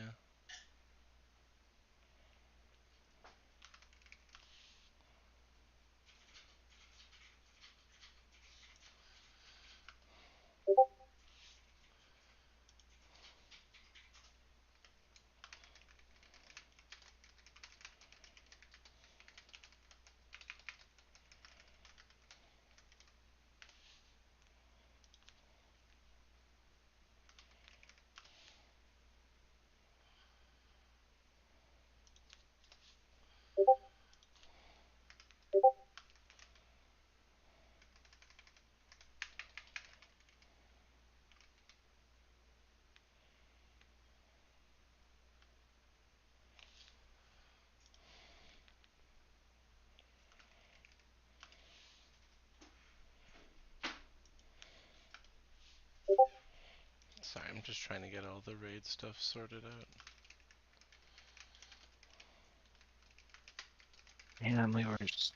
Sorry, I'm just trying to get all the raid stuff sorted out. Man, we were just...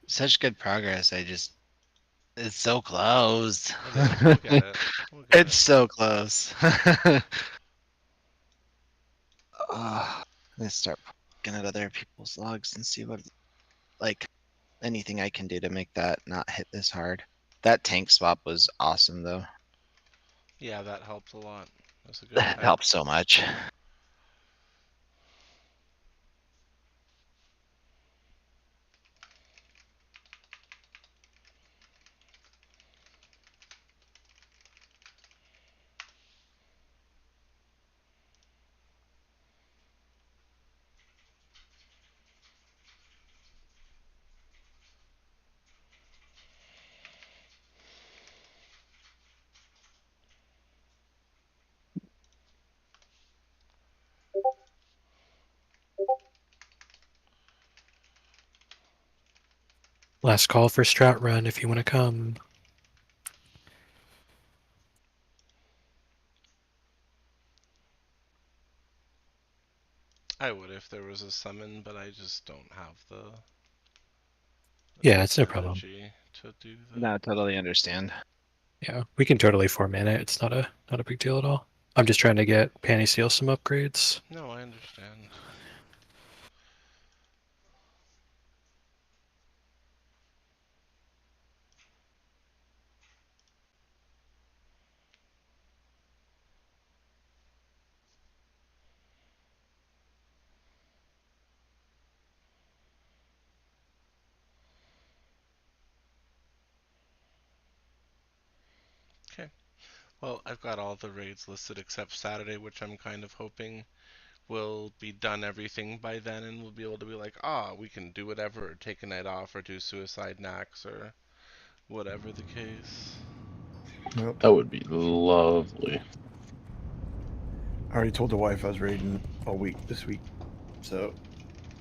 Such good progress. It's so close. We'll get it. We'll get It's so close. I'm gonna start looking at other people's logs and see what, like, anything I can do to make that not hit this hard. That tank swap was awesome, though. Yeah, that helped a lot. That's a good That pick. helped so much. Last call for Strat Run if you want to come. I would if there was a summon, but I just don't have the Yeah, it's no problem. energy to do that. No, totally understand. Yeah, we can totally 4-man it. It's not a big deal at all. I'm just trying to get Panty Seal some upgrades. No, I understand. Okay. Well, I've got all the raids listed except Saturday, which I'm kind of hoping will be done everything by then, and we'll be able to be like, we can do whatever, or take a night off, or do suicide knacks, or whatever the case. Nope. That would be lovely. I already told the wife I was raiding all week this week, so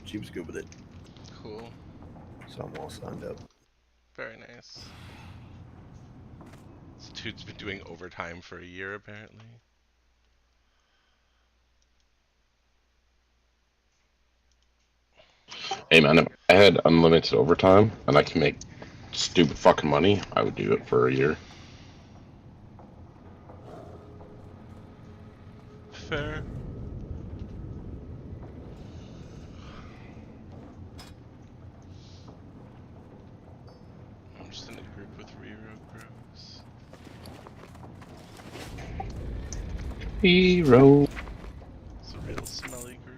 she was good with it. Cool. So I'm all signed up. Very nice. This dude's been doing overtime for a year, apparently. Hey man, if I had unlimited overtime and I can make stupid fucking money, I would do it for a year. Fair. I'm just in a group with Rero Bros. Hero. It's a real smelly group.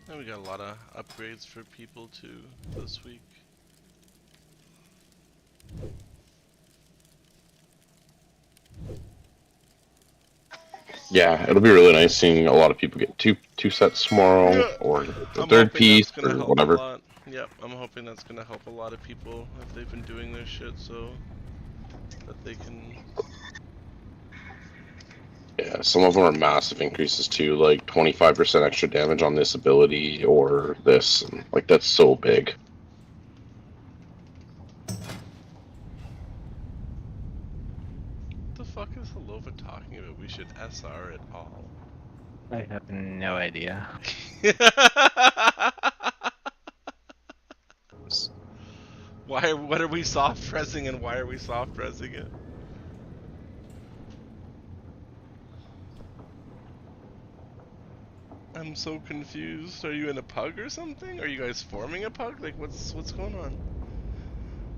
And we got a lot of upgrades for people too this week. Yeah, it'll be really nice seeing a lot of people get two sets tomorrow, or the third piece, or whatever. Yep, I'm hoping that's gonna help a lot of people if they've been doing their shit, so that they can. Yeah, some of them are massive increases too, like 25% extra damage on this ability or this, and like that's so big. What the fuck is Halova talking about? We should SR it all. I have no idea. What are we soft pressing and why are we soft pressing it? I'm so confused. Are you in a pug or something? Are you guys forming a pug? Like what's going on?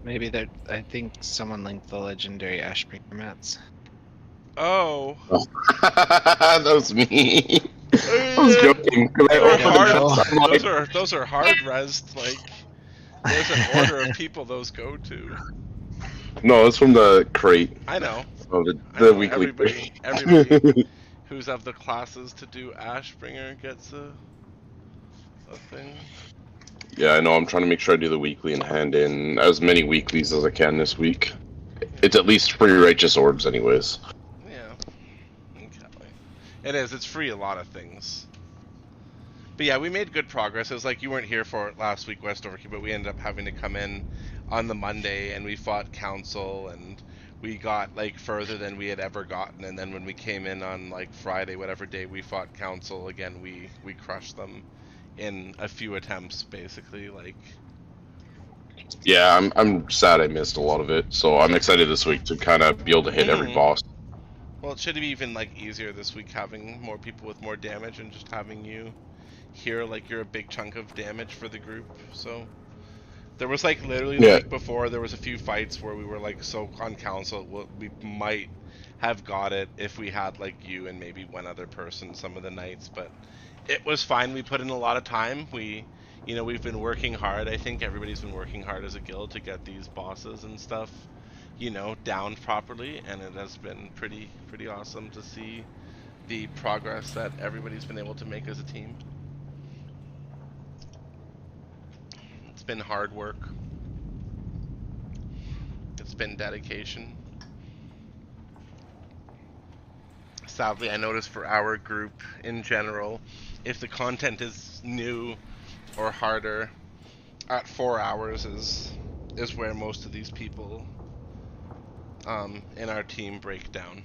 Maybe they're. I think someone linked the legendary Ashbringer mats. Oh. That was me. I was joking. Those are hard resed. Like there's an order of people those go to. No, it's from the crate. I know. Oh, the weekly. Everybody who's of the classes to do Ashbringer gets a thing. Yeah, I know. I'm trying to make sure I do the weekly and hand in as many weeklies as I can this week. It's at least free righteous orbs, anyways. Yeah. Okay. It is. It's free a lot of things. But yeah, we made good progress. It was like you weren't here for it last week, West Overkey, but we ended up having to come in on the Monday and we fought Council and we got like further than we had ever gotten. And then when we came in on like Friday, whatever day we fought Council again, we crushed them in a few attempts, basically. Like. Yeah, I'm sad I missed a lot of it. So I'm excited this week to kind of be able to hit every boss. Well, it should be even like easier this week having more people with more damage and just having you here like you're a big chunk of damage for the group. So there was like literally the week before there was a few fights where we were like so on Council we might have got it if we had like you and maybe one other person some of the nights, but it was fine. We put in a lot of time. We've been working hard. I think everybody's been working hard as a guild to get these bosses and stuff, down properly, and it has been pretty awesome to see the progress that everybody's been able to make as a team. It's been hard work. It's been dedication. Sadly, I noticed for our group in general, if the content is new or harder, at 4 hours is where most of these people in our team break down.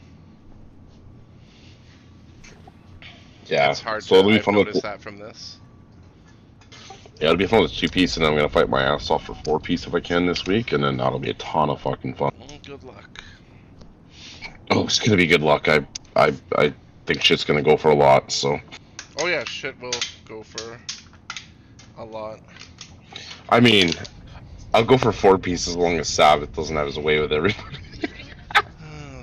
Yeah, it's hard so to it'll be fun notice that from this. Yeah, it'll be fun with 2-piece, and then I'm gonna fight my ass off for 4-piece if I can this week, and then that'll be a ton of fucking fun. Good luck. Oh, it's gonna be good luck. I think shit's gonna go for a lot. So. Oh yeah, shit will go for a lot. I mean, I'll go for 4-piece as long as Sabbath doesn't have his way with everybody.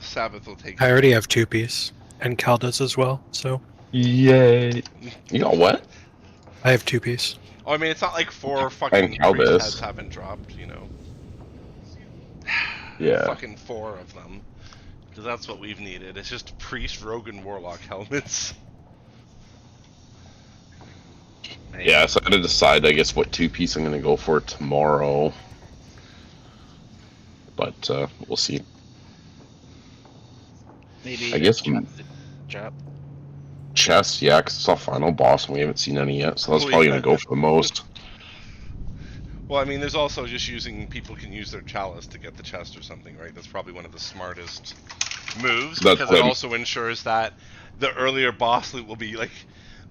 Sabbath will take. I already have 2-piece, and Cal does as well. So. Yay! You got what? I have 2-piece. Oh, I mean, it's not like 4 fucking priest heads haven't dropped, Yeah. Fucking 4 of them. Because that's what we've needed. It's just priest, rogue, and warlock helmets. Yeah, so I gotta decide, I guess, what 2-piece I'm gonna go for tomorrow. But, we'll see. Maybe I guess drop. Chest, yeah, because it's our final boss and we haven't seen any yet, so that's probably gonna go for the most. Well, I mean, there's also just people can use their chalice to get the chest or something, right? That's probably one of the smartest moves, because it also ensures that the earlier boss loot will be, like,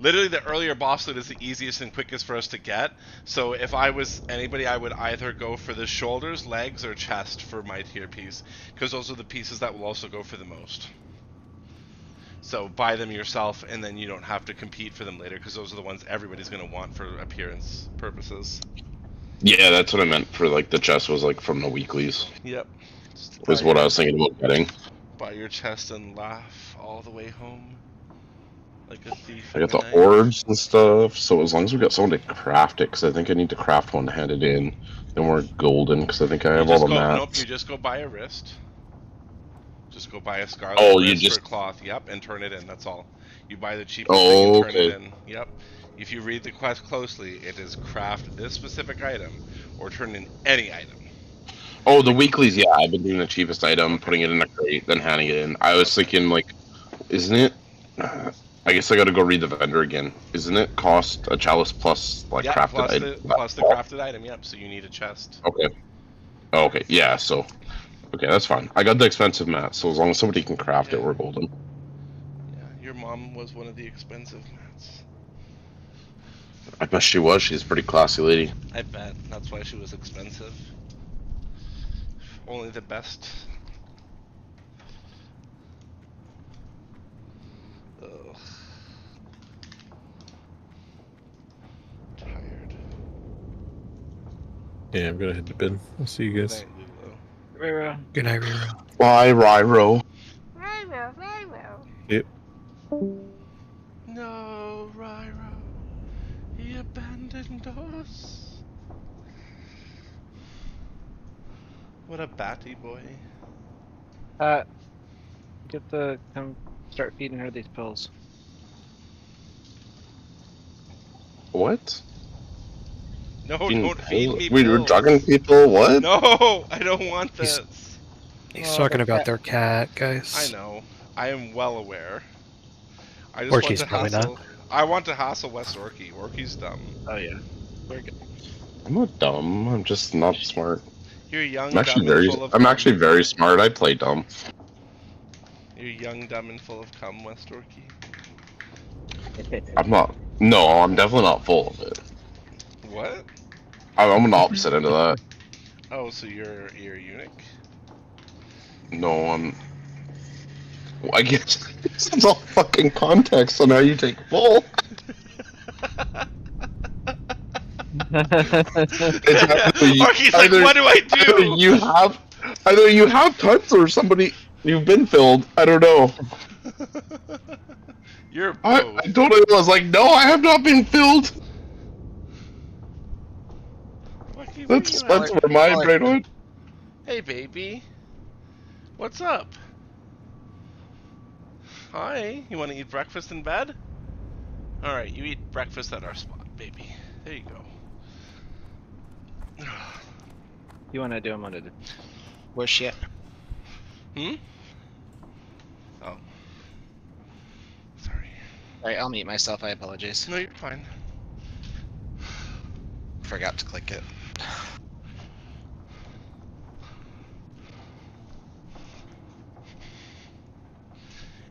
literally the earlier boss loot is the easiest and quickest for us to get. So if I was anybody, I would either go for the shoulders, legs, or chest for my tier piece, because those are the pieces that will also go for the most. So buy them yourself, and then you don't have to compete for them later, because those are the ones everybody's going to want for appearance purposes. Yeah, that's what I meant for, like, the chest was, like, from the weeklies. Yep. Was what I was thinking about getting. Buy your chest and laugh all the way home. Like a thief. I got the orbs and stuff, so as long as we got someone to craft it, because I think I need to craft one to hand it in. Then we're golden, because I think I have all the mats. Nope, you just go buy a wrist. Just go buy a Scarlet Oh, you wrist just. for cloth, yep, and turn it in, that's all. You buy the cheapest thing and Oh, turn it okay. in, yep. If you read the quest closely, it is craft this specific item, or turn in any item. Oh, the weeklies, yeah, I've been doing the cheapest item, Okay. putting it in a crate, then handing it in. I was Okay. thinking, like, isn't it? I guess I gotta go read the vendor again. Isn't it cost a chalice plus, like, Yeah, crafted plus item? the crafted item, yep, so you need a chest. Okay. Oh, okay, yeah, so. Okay, that's fine. I got the expensive mat, so as long as somebody can craft it, we're golden. Yeah, your mom was one of the expensive mats. I bet she was. She's a pretty classy lady. I bet. That's why she was expensive. Only the best. Ugh. Tired. Yeah, I'm gonna head to bed. I'll see you guys. Riro. Good night, Riro. Bye, Ryro. Yep. No, Ryro. He abandoned us. What a batty boy. Come start feeding her these pills. What? No, don't feed me We were pills. drugging people? What? No, I don't want this. He's talking about their cat, guys. I know. I am well aware. I just Orky's want to probably hassle. not. I want to hassle West Orky. Orky's dumb. Oh yeah. Very good. I'm not dumb. I'm just not smart. You're young, I'm actually dumb, and full of I'm cum. actually very smart. I play dumb. You're young, dumb, and full of cum, West Orky. I'm not. No, I'm definitely not full of it. What? I'm an opposite end of that. Oh, so you're a eunuch? No, I'm. Well, I guess this is all fucking context on how you take full. Orky's like, what do I do? Either you have tons or somebody you've been filled. I don't know. You're I told him, I was like, no, I have not been filled. That's where my brain went. Hey, baby. What's up? Hi. You want to eat breakfast in bed? Alright, you eat breakfast at our spot, baby. There you go. You want to do them on it? Where's she at? Hmm? Oh. Alright, I'll mute myself. I apologize. No, you're fine. Forgot to click it.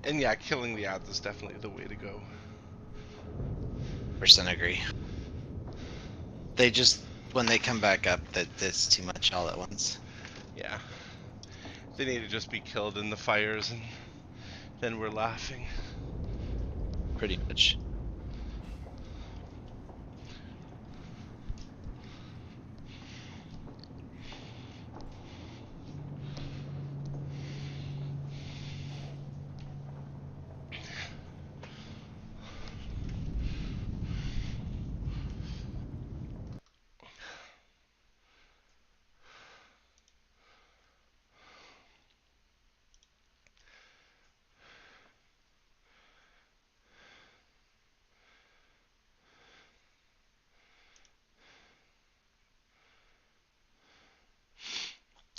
And yeah, killing the ads is definitely the way to go. % agree. They just, when they come back up, that there's too much all at once. Yeah. They need to just be killed in the fires and then we're laughing. Pretty much.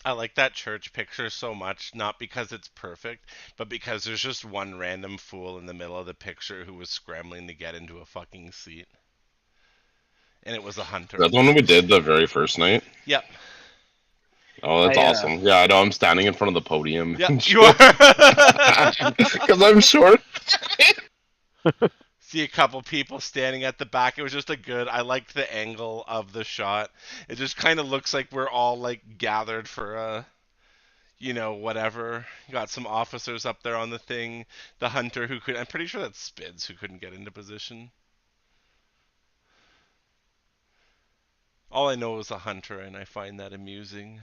I like that church picture so much, not because it's perfect, but because there's just one random fool in the middle of the picture who was scrambling to get into a fucking seat. And it was a hunter. That's the one we did the very first night? Yep. Oh, that's awesome. Yeah, I know. I'm standing in front of the podium. Yeah, you are. Because I'm short. See a couple people standing at the back. It was just I liked the angle of the shot. It just kind of looks like we're all like gathered for a, whatever. You got some officers up there on the thing. The hunter I'm pretty sure that's Spids who couldn't get into position. All I know is a hunter, and I find that amusing.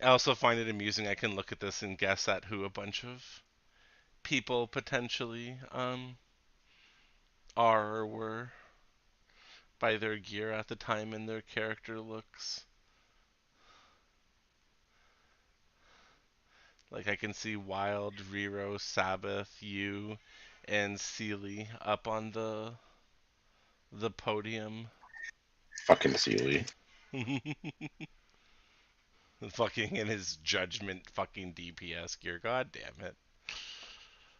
I also find it amusing I can look at this and guess at who a bunch of people potentially are or were by their gear at the time and their character looks. Like I can see Wild, Rero, Sabbath, you, and Sealy up on the podium. Fucking Sealy. Fucking in his judgment fucking DPS gear. God damn it.